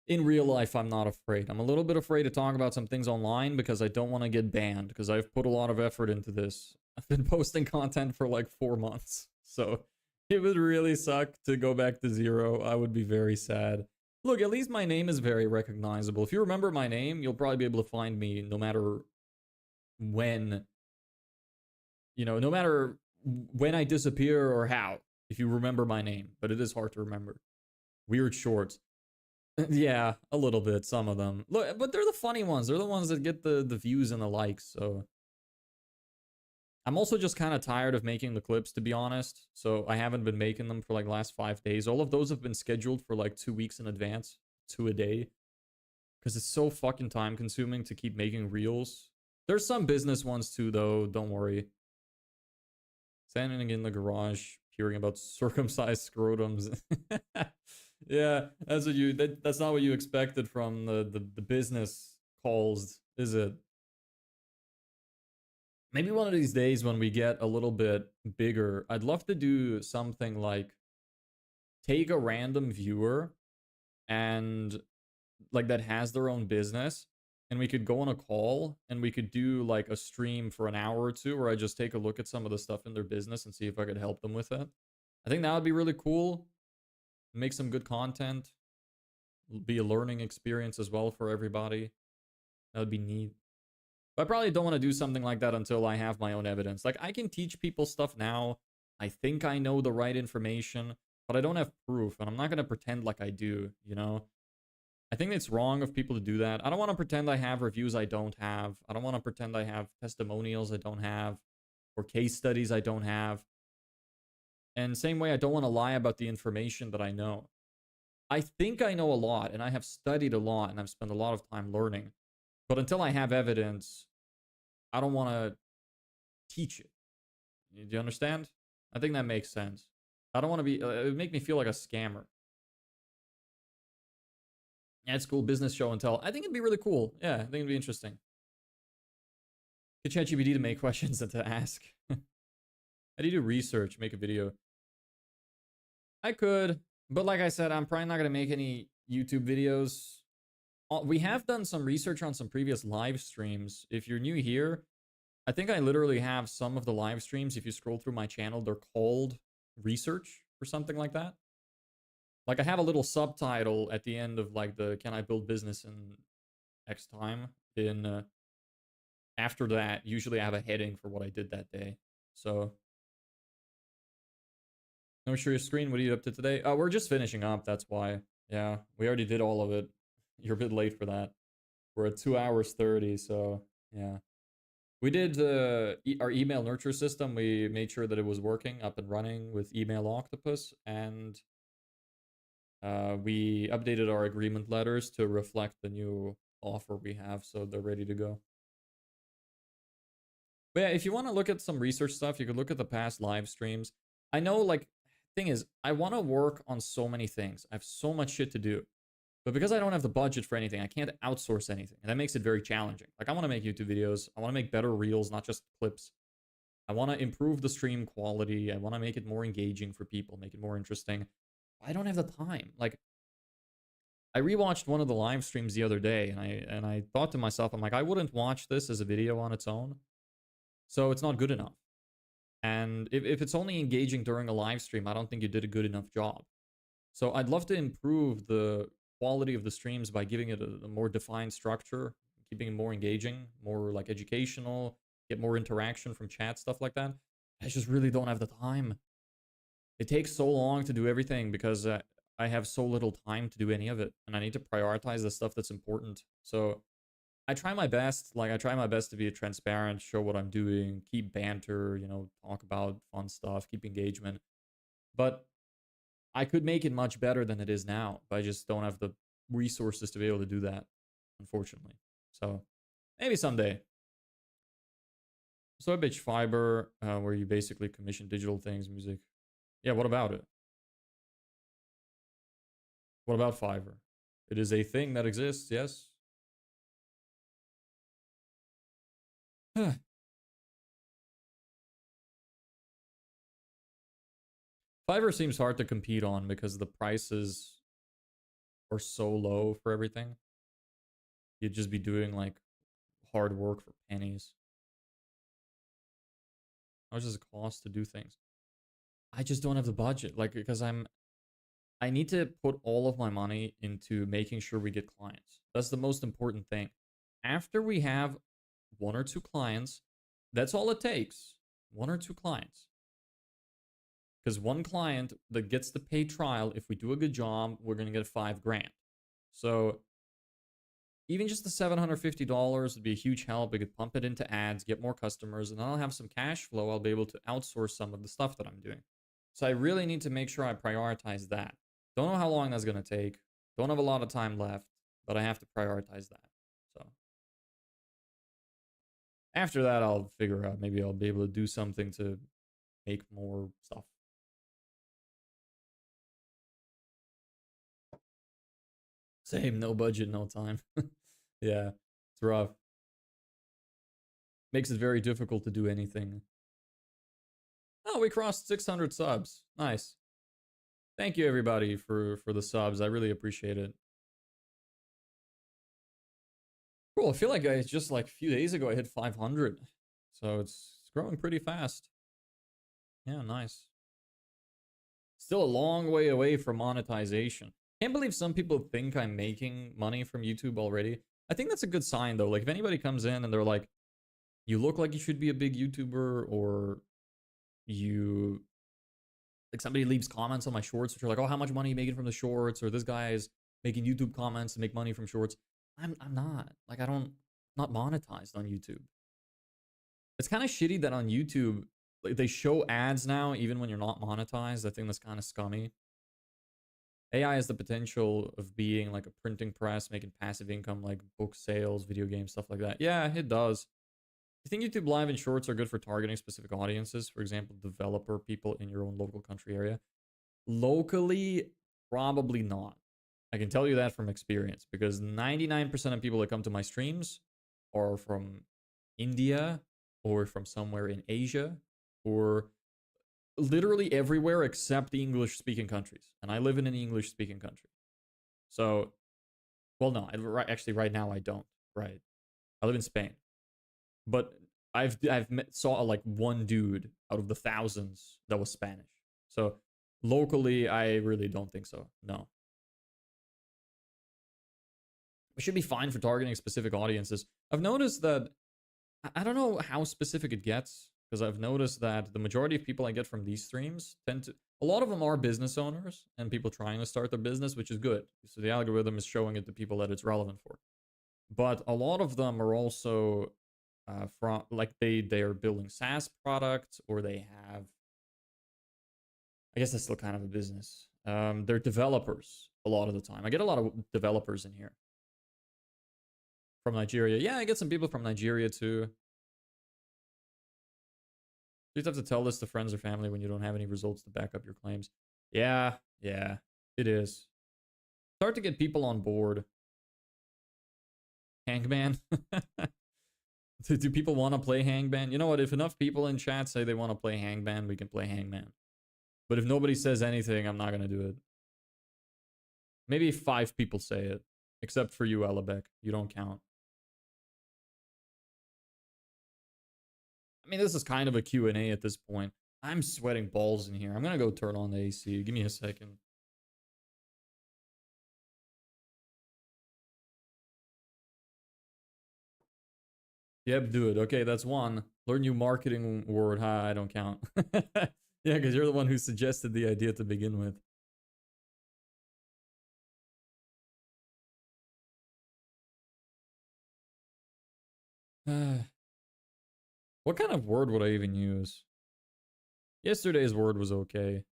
in real life, I'm not afraid. I'm a little bit afraid to talk about some things online because I don't want to get banned because I've put a lot of effort into this. I've been posting content for like 4 months. So it would really suck to go back to zero. I would be very sad. Look, at least my name is very recognizable. If you remember my name, you'll probably be able to find me no matter when, no matter when I disappear or how, if you remember my name. But it is hard to remember. Weird shorts. Yeah, a little bit, some of them. Look, but they're the funny ones. They're the ones that get the views and the likes, so I'm also just kind of tired of making the clips, to be honest. So I haven't been making them for like last 5 days. All of those have been scheduled for like 2 weeks in advance, 2 a day. Because it's so fucking time consuming to keep making reels. There's some business ones too, though. Don't worry. Standing in the garage, hearing about circumcised scrotums. Yeah, that's not what you expected from the business calls, is it? Maybe one of these days when we get a little bit bigger, I'd love to do something like take a random viewer and like that has their own business, and we could go on a call and we could do like a stream for an hour or two where I just take a look at some of the stuff in their business and see if I could help them with it. I think that would be really cool. Make some good content. Be a learning experience as well for everybody. That would be neat. But I probably don't want to do something like that until I have my own evidence. Like, I can teach people stuff now. I think I know the right information, but I don't have proof, and I'm not going to pretend like I do, you know? I think it's wrong of people to do that. I don't want to pretend I have reviews I don't have. I don't want to pretend I have testimonials I don't have, or case studies I don't have. And same way, I don't want to lie about the information that I know. I think I know a lot, and I have studied a lot, and I've spent a lot of time learning. But until I have evidence, I don't want to teach it. Do you understand? I think that makes sense. I don't want to be, it would make me feel like a scammer. Yeah, it's cool. Business show and tell. I think it'd be really cool. Yeah, I think it'd be interesting. Get ChatGPT to make questions and to ask. How do you do research? Make a video. I could, but like I said, I'm probably not going to make any YouTube videos. We have done some research on some previous live streams. If you're new here, I think I literally have some of the live streams. If you scroll through my channel, they're called research or something like that. Like I have a little subtitle at the end of like the can I build business in X time. In after that, usually I have a heading for what I did that day. So no share your screen. What are you up to today? We're just finishing up. That's why. Yeah, we already did all of it. You're a bit late for that. We're at 2 hours 30. So yeah. We did our email nurture system. We made sure that it was working, up and running with Email Octopus, and we updated our agreement letters to reflect the new offer we have, so they're ready to go. But yeah, if you want to look at some research stuff, you could look at the past live streams. I know, like, thing is, I want to work on so many things. I have so much shit to do. But because I don't have the budget for anything, I can't outsource anything. And that makes it very challenging. Like, I want to make YouTube videos. I want to make better reels, not just clips. I want to improve the stream quality. I want to make it more engaging for people, make it more interesting. I don't have the time. Like, I rewatched one of the live streams the other day, and I thought to myself, I'm like, I wouldn't watch this as a video on its own. So it's not good enough. And if it's only engaging during a live stream, I don't think you did a good enough job. So I'd love to improve the quality of the streams by giving it a more defined structure, keeping it more engaging, more like educational, get more interaction from chat, stuff like that. I just really don't have the time. It takes so long to do everything because I have so little time to do any of it, and I need to prioritize the stuff that's important. So I try my best. Like, I try my best to be transparent, show what I'm doing, keep banter, talk about fun stuff, keep engagement. But I could make it much better than it is now, but I just don't have the resources to be able to do that, unfortunately. So maybe someday. So a bitch Fiber, where you basically commission digital things, music. Yeah, what about it? What about Fiverr? It is a thing that exists, yes. Fiverr seems hard to compete on because the prices are so low for everything. You'd just be doing like hard work for pennies. How much does it cost to do things? I just don't have the budget. Like, because I need to put all of my money into making sure we get clients. That's the most important thing. After we have one or two clients, that's all it takes. One or two clients. Because one client that gets the paid trial, if we do a good job, we're going to get 5 grand. So even just the $750 would be a huge help. We could pump it into ads, get more customers, and then I'll have some cash flow. I'll be able to outsource some of the stuff that I'm doing. So I really need to make sure I prioritize that. Don't know how long that's going to take. Don't have a lot of time left, but I have to prioritize that. So after that, I'll figure out. Maybe I'll be able to do something to make more stuff. Same, no budget, no time. Yeah, it's rough. Makes it very difficult to do anything. Oh, we crossed 600 subs. Nice. Thank you everybody for the subs. I really appreciate it. Cool. I feel like I just like a few days ago I hit 500. So it's growing pretty fast. Yeah, nice. Still a long way away from monetization. Can't believe some people think I'm making money from YouTube already. I think that's a good sign though. Like if anybody comes in and they're like, you look like you should be a big YouTuber, or you like somebody leaves comments on my shorts which are like, oh, how much money are you making from the shorts, or this guy is making YouTube comments to make money from shorts. I'm not. Like I'm not monetized on YouTube. It's kind of shitty that on YouTube like they show ads now even when you're not monetized. I think that's kind of scummy. AI has the potential of being like a printing press, making passive income like book sales, video games, stuff like that. Yeah, it does. You think YouTube Live and Shorts are good for targeting specific audiences? For example, developer people in your own local country area? Locally, probably not. I can tell you that from experience because 99% of people that come to my streams are from India or from somewhere in Asia or literally everywhere except the English-speaking countries. And I live in an English-speaking country. So, well, no, actually right now I don't. Right. I live in Spain. But saw like one dude out of the thousands that was Spanish. So locally, I really don't think so. No. It should be fine for targeting specific audiences. I've noticed that I don't know how specific it gets because I've noticed that the majority of people I get from these streams tend to a lot of them are business owners and people trying to start their business, which is good. So the algorithm is showing it to people that it's relevant for. But a lot of them are also from like they are building SaaS products, or they have, I guess that's still kind of a business. They're developers a lot of the time. I get a lot of developers in here from Nigeria. Yeah, I get some people from Nigeria too. You just have to tell this to friends or family when you don't have any results to back up your claims. Yeah, it is. It's hard to get people on board. Hangman. Do people want to play Hangman? You know what? If enough people in chat say they want to play Hangman, we can play Hangman. But if nobody says anything, I'm not going to do it. Maybe 5 people say it. Except for you, Elabek. You don't count. I mean, this is kind of a Q&A at this point. I'm sweating balls in here. I'm going to go turn on the AC. Give me a second. Yep, do it. Okay, that's one. Learn new marketing word. I don't count. Yeah, because you're the one who suggested the idea to begin with. What kind of word would I even use? Yesterday's word was okay.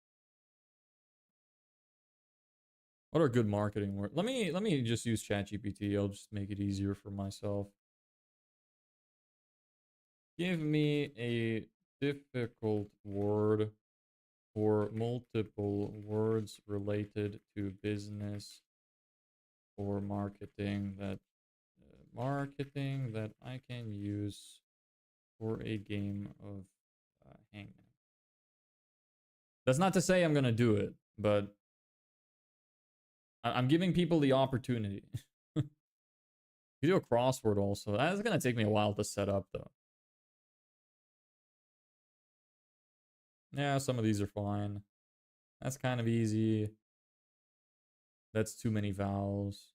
What are good marketing words? Let me just use ChatGPT. I'll just make it easier for myself. Give me a difficult word or multiple words related to business or marketing that I can use for a game of Hangman. That's not to say I'm gonna do it, but I'm giving people the opportunity. You do a crossword also. That's gonna take me a while to set up though. Yeah, some of these are fine. That's kind of easy. That's too many vowels.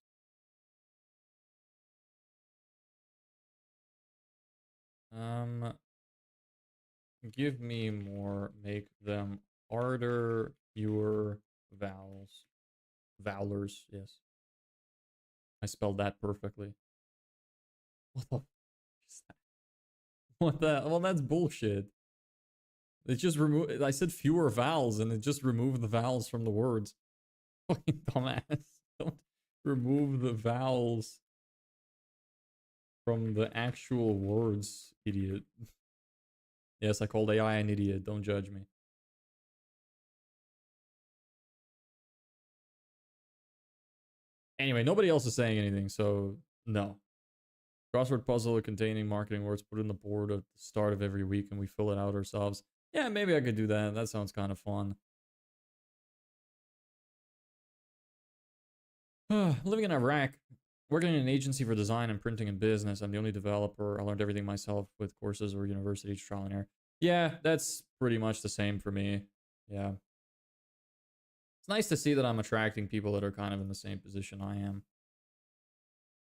Give me more. Make them harder. Fewer vowels. Vowlers, yes. I spelled that perfectly. What the f is that? What the? Well, that's bullshit. It just remove. I said fewer vowels, and it just removed the vowels from the words. Fucking dumbass. Don't remove the vowels from the actual words, idiot. Yes, I called AI an idiot. Don't judge me. Anyway, nobody else is saying anything, so no. Crossword puzzle containing marketing words put in the board at the start of every week and we fill it out ourselves. Yeah, maybe I could do that. That sounds kind of fun. Living in Iraq, working in an agency for design and printing and business. I'm the only developer. I learned everything myself with courses or university trial and error. Yeah, that's pretty much the same for me. Yeah. It's nice to see that I'm attracting people that are kind of in the same position I am.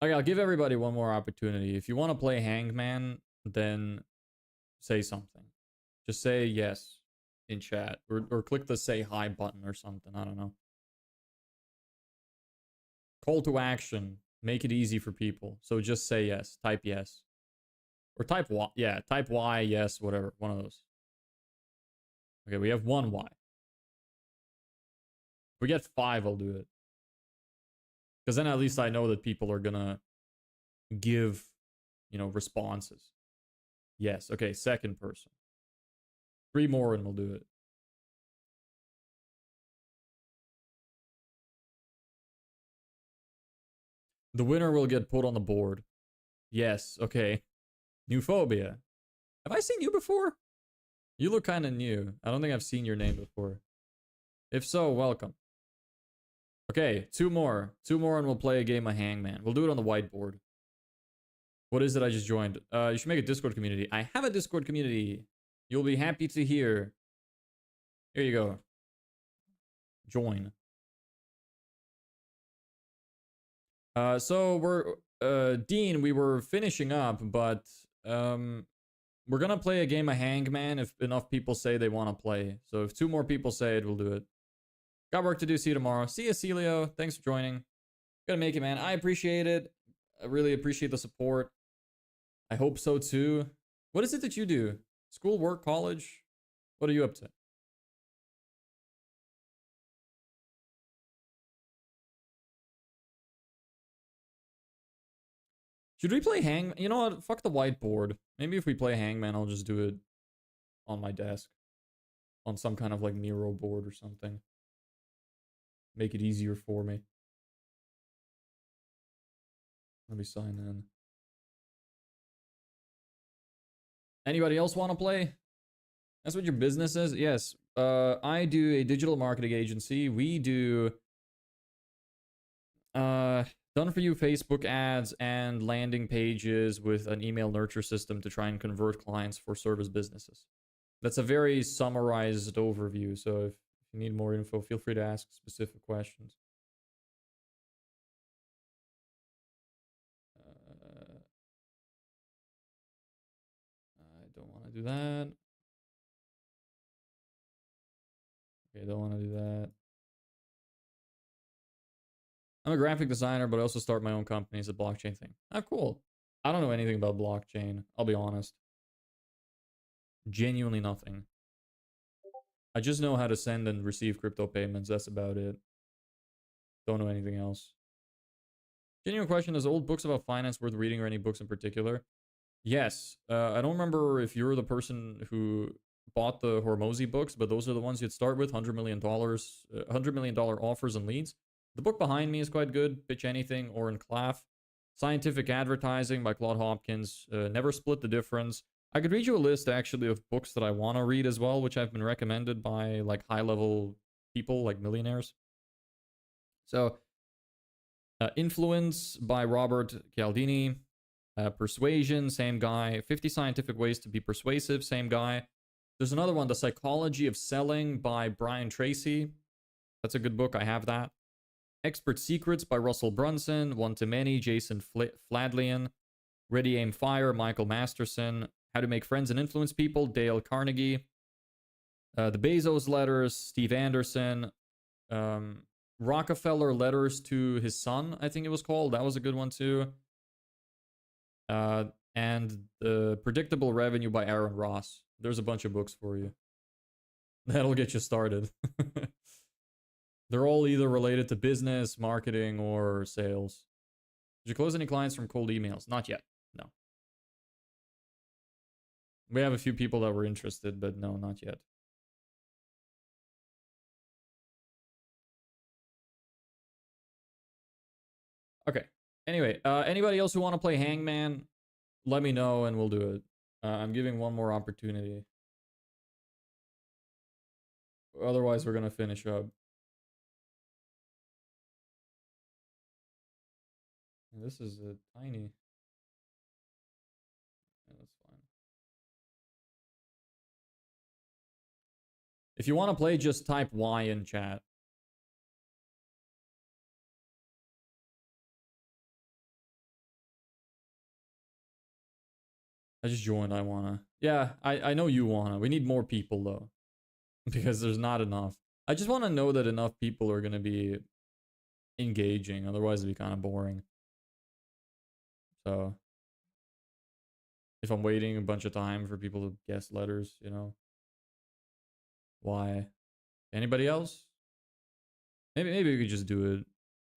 Okay, I'll give everybody one more opportunity. If you want to play Hangman, then say something. Just say yes in chat. Or click the say hi button or something. I don't know. Call to action. Make it easy for people. So just say yes. Type yes. Or type Y. Yeah, type Y, yes, whatever. One of those. Okay, we have one Y. If we get 5, I'll do it. Because then at least I know that people are gonna give, responses. Yes. Okay, second person. 3 more and we'll do it. The winner will get put on the board. Yes. Okay. New phobia. Have I seen you before? You look kind of new. I don't think I've seen your name before. If so, welcome. Okay, 2 more. 2 more and we'll play a game of Hangman. We'll do it on the whiteboard. What is it I just joined? You should make a Discord community. I have a Discord community. You'll be happy to hear. Here you go. Join. So we're Dean, we were finishing up, but we're gonna play a game of Hangman if enough people say they want to play. So if 2 more people say it, we'll do it. Got work to do. See you tomorrow. See you, Celio. Thanks for joining. Gonna make it, man. I appreciate it. I really appreciate the support. I hope so too. What is it that you do? School, work, college? What are you up to? Should we play Hangman? You know what? Fuck the whiteboard. Maybe if we play Hangman, I'll just do it on my desk. On some kind of like Miro board or something. Make it easier for me. Let me sign in. Anybody else want to play? That's what your business is? Yes. I do a digital marketing agency. We do done for you Facebook ads and landing pages with an email nurture system to try and convert clients for service businesses. That's a very summarized overview. So if you need more info, feel free to ask specific questions. I don't want to do that. Okay, don't want to do that. I'm a graphic designer, but I also start my own company. It's a blockchain thing. Ah, cool. I don't know anything about blockchain. I'll be honest. Genuinely nothing. I just know how to send and receive crypto payments. That's about it. Don't know anything else. Genuine question, is old books about finance worth reading or any books in particular? Yes. I don't remember if you're the person who bought the Hormozy books, but those are the ones you'd start with. $100 million offers and leads. The book behind me is quite good. Pitch Anything, Oren Klaff. Scientific Advertising by Claude Hopkins. Never Split the Difference. I could read you a list actually of books that I want to read as well, which have been recommended by like high-level people, like millionaires. So, Influence by Robert Cialdini. Persuasion, same guy. 50 Scientific Ways to be Persuasive, same guy. There's another one, The Psychology of Selling by Brian Tracy. That's a good book. I have that. Expert Secrets by Russell Brunson. One to Many, Jason Fladlian. Ready, Aim, Fire, Michael Masterson. How to Make Friends and Influence People, Dale Carnegie. The Bezos Letters, Steve Anderson. Rockefeller Letters to His Son, I think it was called. That was a good one too. And The Predictable Revenue by Aaron Ross. There's a bunch of books for you. That'll get you started. They're all either related to business, marketing, or sales. Did you close any clients from cold emails? Not yet. No. We have a few people that were interested, but no, not yet. Okay. Anyway, anybody else who want to play Hangman, let me know and we'll do it. I'm giving one more opportunity. Otherwise, we're going to finish up. This is a tiny. Yeah, that's fine. If you want to play, just type Y in chat. I just joined. I wanna. Yeah, I know you wanna. We need more people though, because there's not enough. I just want to know that enough people are gonna be engaging. Otherwise, it'd be kind of boring. So, if I'm waiting a bunch of time for people to guess letters, you know, why? Anybody else? Maybe we could just do it.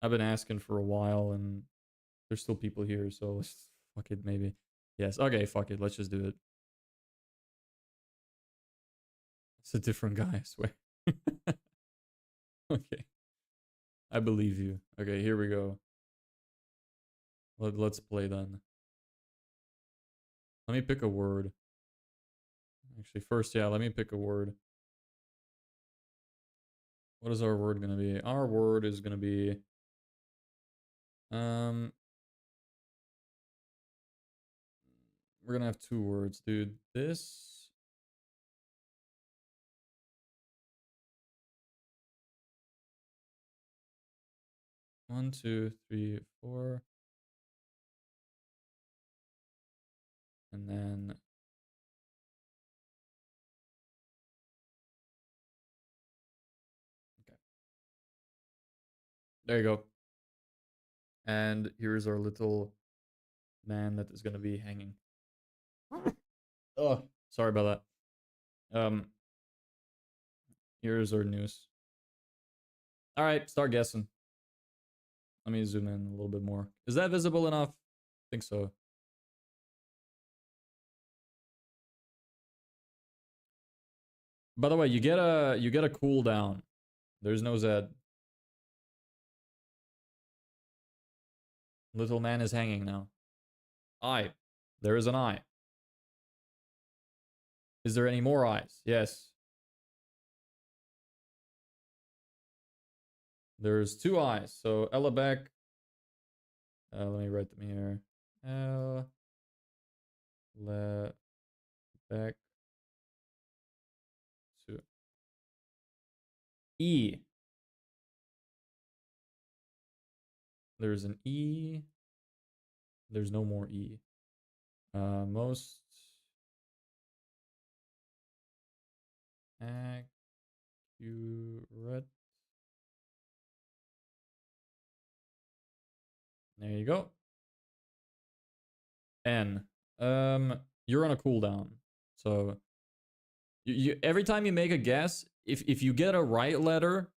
I've been asking for a while, and there's still people here, so let's fuck it. Maybe. Yes. Okay. Fuck it. Let's just do it. It's a different guy, I swear. Okay. I believe you. Okay, here we go. Let's play then. Let me pick a word. Actually, first, yeah, let me pick a word. What is our word gonna be? Our word is gonna be... We're gonna have two words, dude. This... One, two, three, four. And then... Okay. There you go. And here's our little man that is gonna be hanging. Oh, sorry about that. Here's our news. All right, start guessing. Let me zoom in a little bit more. Is that visible enough? I think so. By the way, you get a cooldown. There's no Z. Little man is hanging now. Eye. There is an eye. Is there any more eyes? Yes. There's two eyes. So Ellebeck. Let me write them here. Ellebeck. Two. E. There's an E. There's no more E. Most accurate. There you go. N. You're on a cooldown. So you every time you make a guess, if you get a right letter,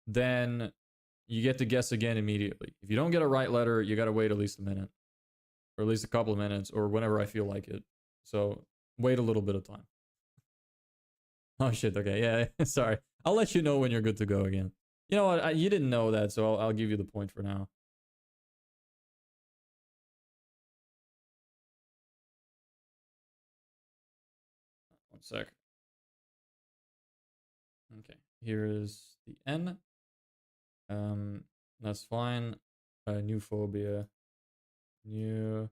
then you get to guess again immediately. If you don't get a right letter, you got to wait at least a minute. Or at least a couple of minutes, or whenever I feel like it. So wait a little bit of time. Oh shit, okay, yeah, sorry. I'll let you know when you're good to go again. You know what, you didn't know that, so I'll give you the point for now. One sec. Okay, here is the N. That's fine. New phobia. New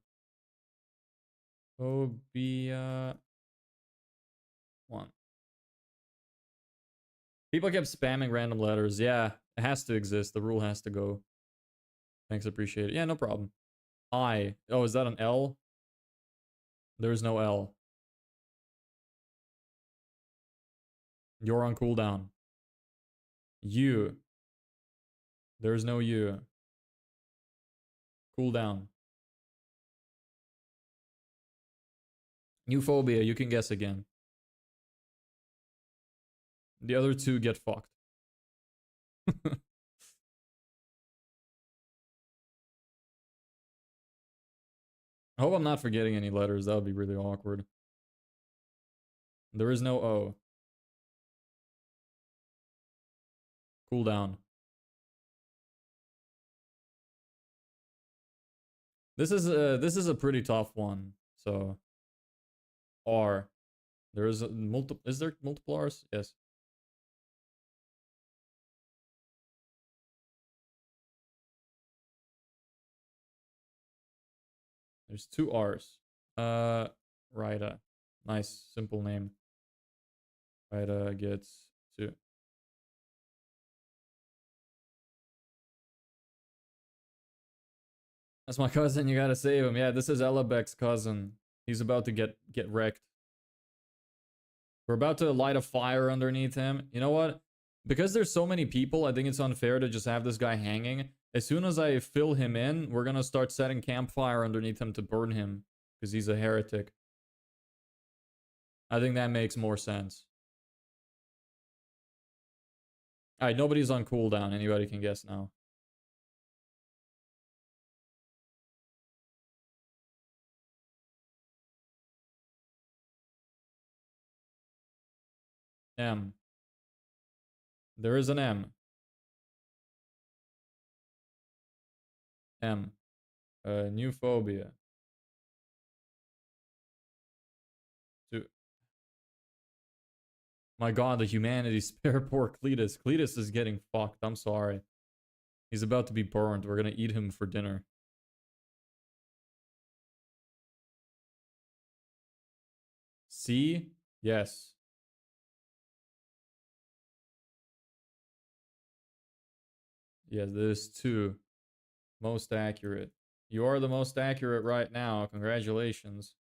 phobia. People kept spamming random letters. Yeah, it has to exist. The rule has to go. Thanks, appreciate it. Yeah, no problem. I. Oh, is that an L? There's no L. You're on cooldown. U. There's no U. Cooldown. New phobia, you can guess again. The other two get fucked. I hope I'm not forgetting any letters. That would be really awkward. There is no O. Cooldown. This is a pretty tough one. So R. There is multiple. Is there multiple R's? Yes. There's two R's. Rida. Nice, simple name. Rida gets two. That's my cousin. You gotta save him. Yeah, this is Elabek's cousin. He's about to get wrecked. We're about to light a fire underneath him. You know what? Because there's so many people, I think it's unfair to just have this guy hanging. As soon as I fill him in, we're gonna start setting campfire underneath him to burn him. Because he's a heretic. I think that makes more sense. Alright, nobody's on cooldown. Anybody can guess now. M. There is an M. M. New phobia. Two. My god, the humanity spare poor Cletus. Cletus is getting fucked. I'm sorry. He's about to be burned. We're gonna eat him for dinner. C? Yes. Yes, there's two. Most accurate. You are the most accurate right now. Congratulations.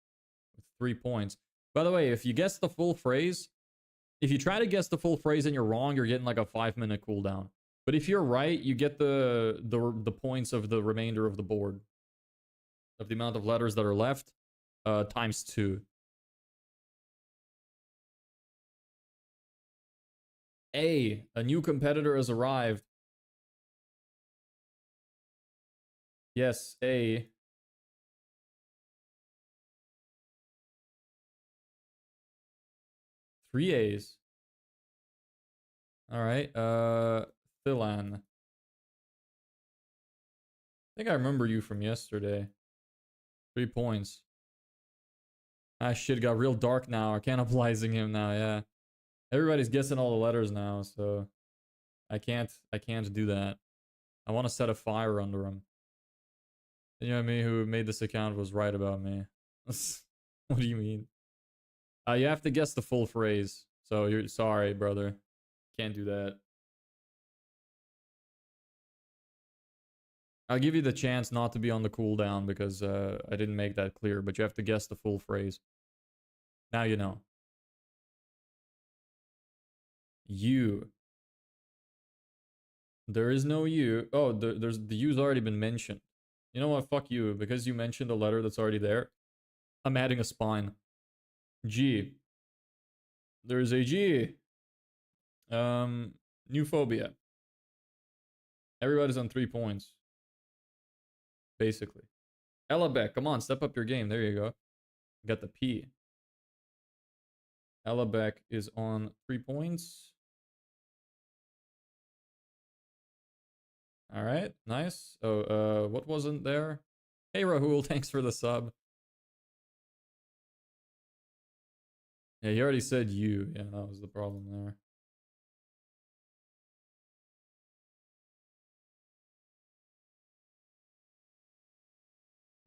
With 3 points. By the way, if you guess the full phrase, if you try to guess the full phrase and you're wrong, you're getting like a 5-minute cooldown. But if you're right, you get the points of the remainder of the board. Of the amount of letters that are left, times 2. A new competitor has arrived. Yes, A. 3 A's. Alright, Thilan. I think I remember you from yesterday. 3 points. Ah shit, got real dark now. We're cannibalizing him now, yeah. Everybody's guessing all the letters now, so I can't do that. I want to set a fire under him. You know me who made this account was right about me. What do you mean? You have to guess the full phrase. So you're sorry, brother. Can't do that. I'll give you the chance not to be on the cooldown because I didn't make that clear, but you have to guess the full phrase. Now you know. You. There is no you. Oh, there's the U's already been mentioned. You know what? Fuck you. Because you mentioned a letter that's already there, I'm adding a spine. G. There's a G. New phobia. Everybody's on 3 points. Basically. Elabek, come on, step up your game. There you go. Got the P. Elabek is on 3 points. All right, nice. Oh, what wasn't there? Hey, Rahul, thanks for the sub. Yeah, he already said you. Yeah, that was the problem there.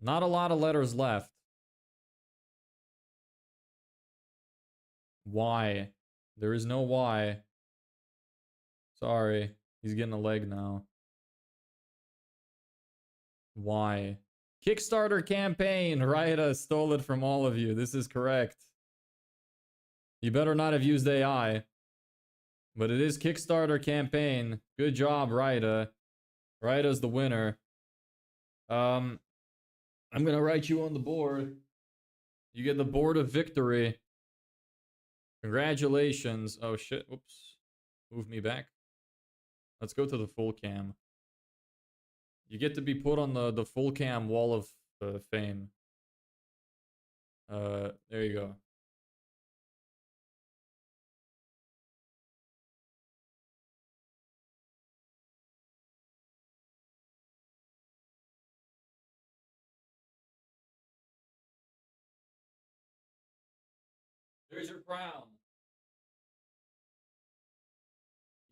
Not a lot of letters left. Y. There is no Y. Sorry. He's getting a leg now. Why? Kickstarter campaign. Raida stole it from all of you. This is correct. You better not have used AI. But it is Kickstarter campaign. Good job, Raida. Raida's the winner. I'm gonna write you on the board. You get the board of victory. Congratulations. Oh shit. Whoops. Move me back. Let's go to the full cam. You get to be put on the full cam wall of fame. There you go. There's your crown.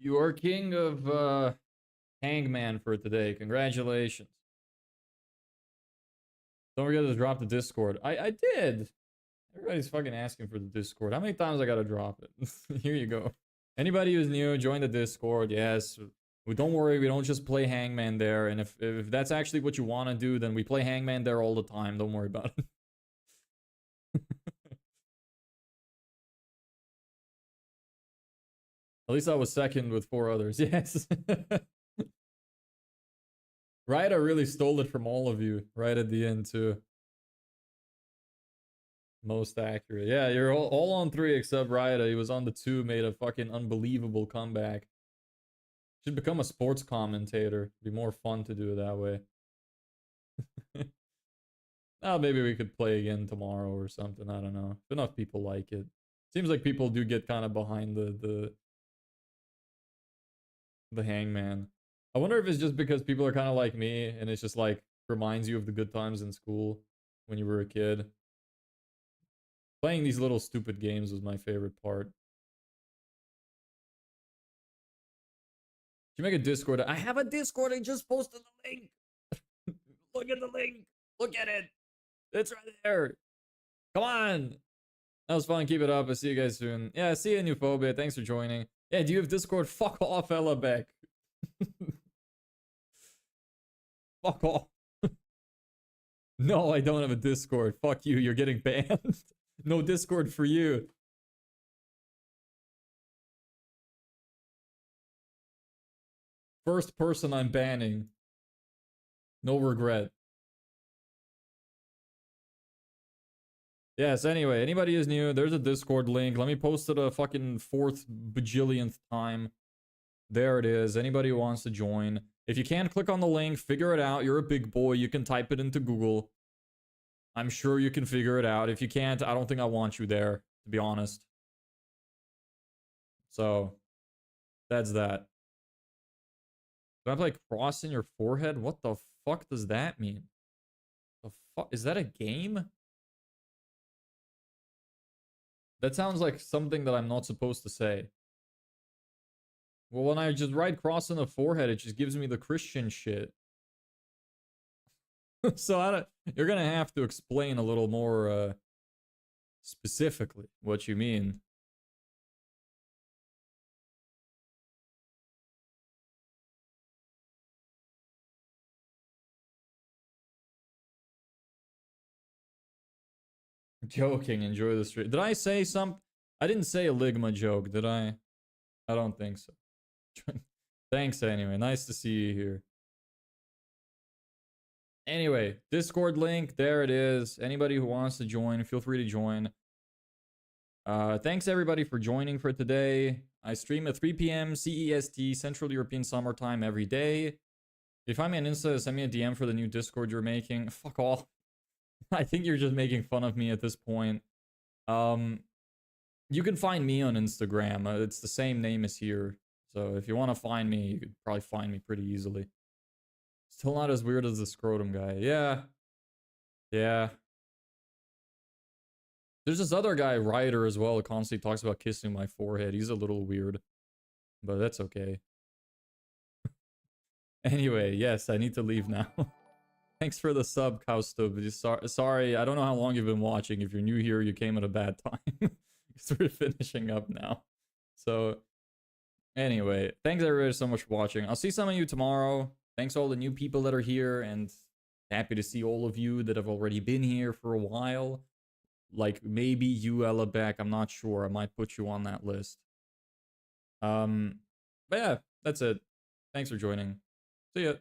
You are king of Hangman for today. Congratulations. Don't forget to drop the Discord. I did. Everybody's fucking asking for the Discord. How many times I gotta drop it? Here you go. Anybody who's new, join the Discord. Yes. Don't worry, we don't just play Hangman there. And if that's actually what you want to do, then we play Hangman there all the time. Don't worry about it. At least I was second with 4 others. Yes. Ryder really stole it from all of you right at the end, too. Most accurate. Yeah, you're all on 3 except Ryder. He was on the 2, made a fucking unbelievable comeback. Should become a sports commentator. Be more fun to do it that way. Oh, maybe we could play again tomorrow or something. I don't know. If enough people like it. Seems like people do get kind of behind the Hangman. I wonder if it's just because people are kind of like me and it's just like reminds you of the good times in school when you were a kid. Playing these little stupid games was my favorite part. You make a Discord. I have a Discord. I just posted the link. Look at the link. Look at it. It's right there. Come on. That was fun. Keep it up. I'll see you guys soon. Yeah, see you, Newphobia. Thanks for joining. Yeah, do you have Discord? Fuck off, Ella Beck. Fuck off. No, I don't have a Discord. Fuck you. You're getting banned. No Discord for you. First person I'm banning. No regret. Yes, anyway, anybody who's new, there's a Discord link. Let me post it a fucking 4th bajillionth time. There it is. Anybody who wants to join. If you can't click on the link, figure it out. You're a big boy. You can type it into Google. I'm sure you can figure it out. If you can't, I don't think I want you there, to be honest. So, that's that. Do I have like cross in your forehead? What the fuck does that mean? The fuck? Is that a game? That sounds like something that I'm not supposed to say. Well, when I just write cross in the forehead, it just gives me the Christian shit. So you're gonna have to explain a little more specifically what you mean. Joking, enjoy the stream. Did I say some? I didn't say a Ligma joke, did I? I don't think so. Thanks anyway. Nice to see you here. Anyway, Discord link, there it is. Anybody who wants to join, feel free to join. Thanks everybody for joining for today. I stream at 3 p.m. CEST, Central European Summertime every day. If you find me on Insta, send me a DM for the new Discord you're making. Fuck off. I think you're just making fun of me at this point. You can find me on Instagram. It's the same name as here. So if you want to find me, you could probably find me pretty easily. Still not as weird as the scrotum guy. Yeah. Yeah. There's this other guy, Ryder, as well, who constantly talks about kissing my forehead. He's a little weird. But that's okay. Anyway, yes, I need to leave now. Thanks for the sub, Kaustub. Sorry, I don't know how long you've been watching. If you're new here, you came at a bad time. Because we're finishing up now. So, Anyway, thanks everybody so much for watching. I'll see some of you tomorrow. Thanks to all the new people that are here, and happy to see all of you that have already been here for a while. Like maybe you, Ella, back. I'm not sure. I might put you on that list. But yeah, that's it. Thanks for joining. See ya.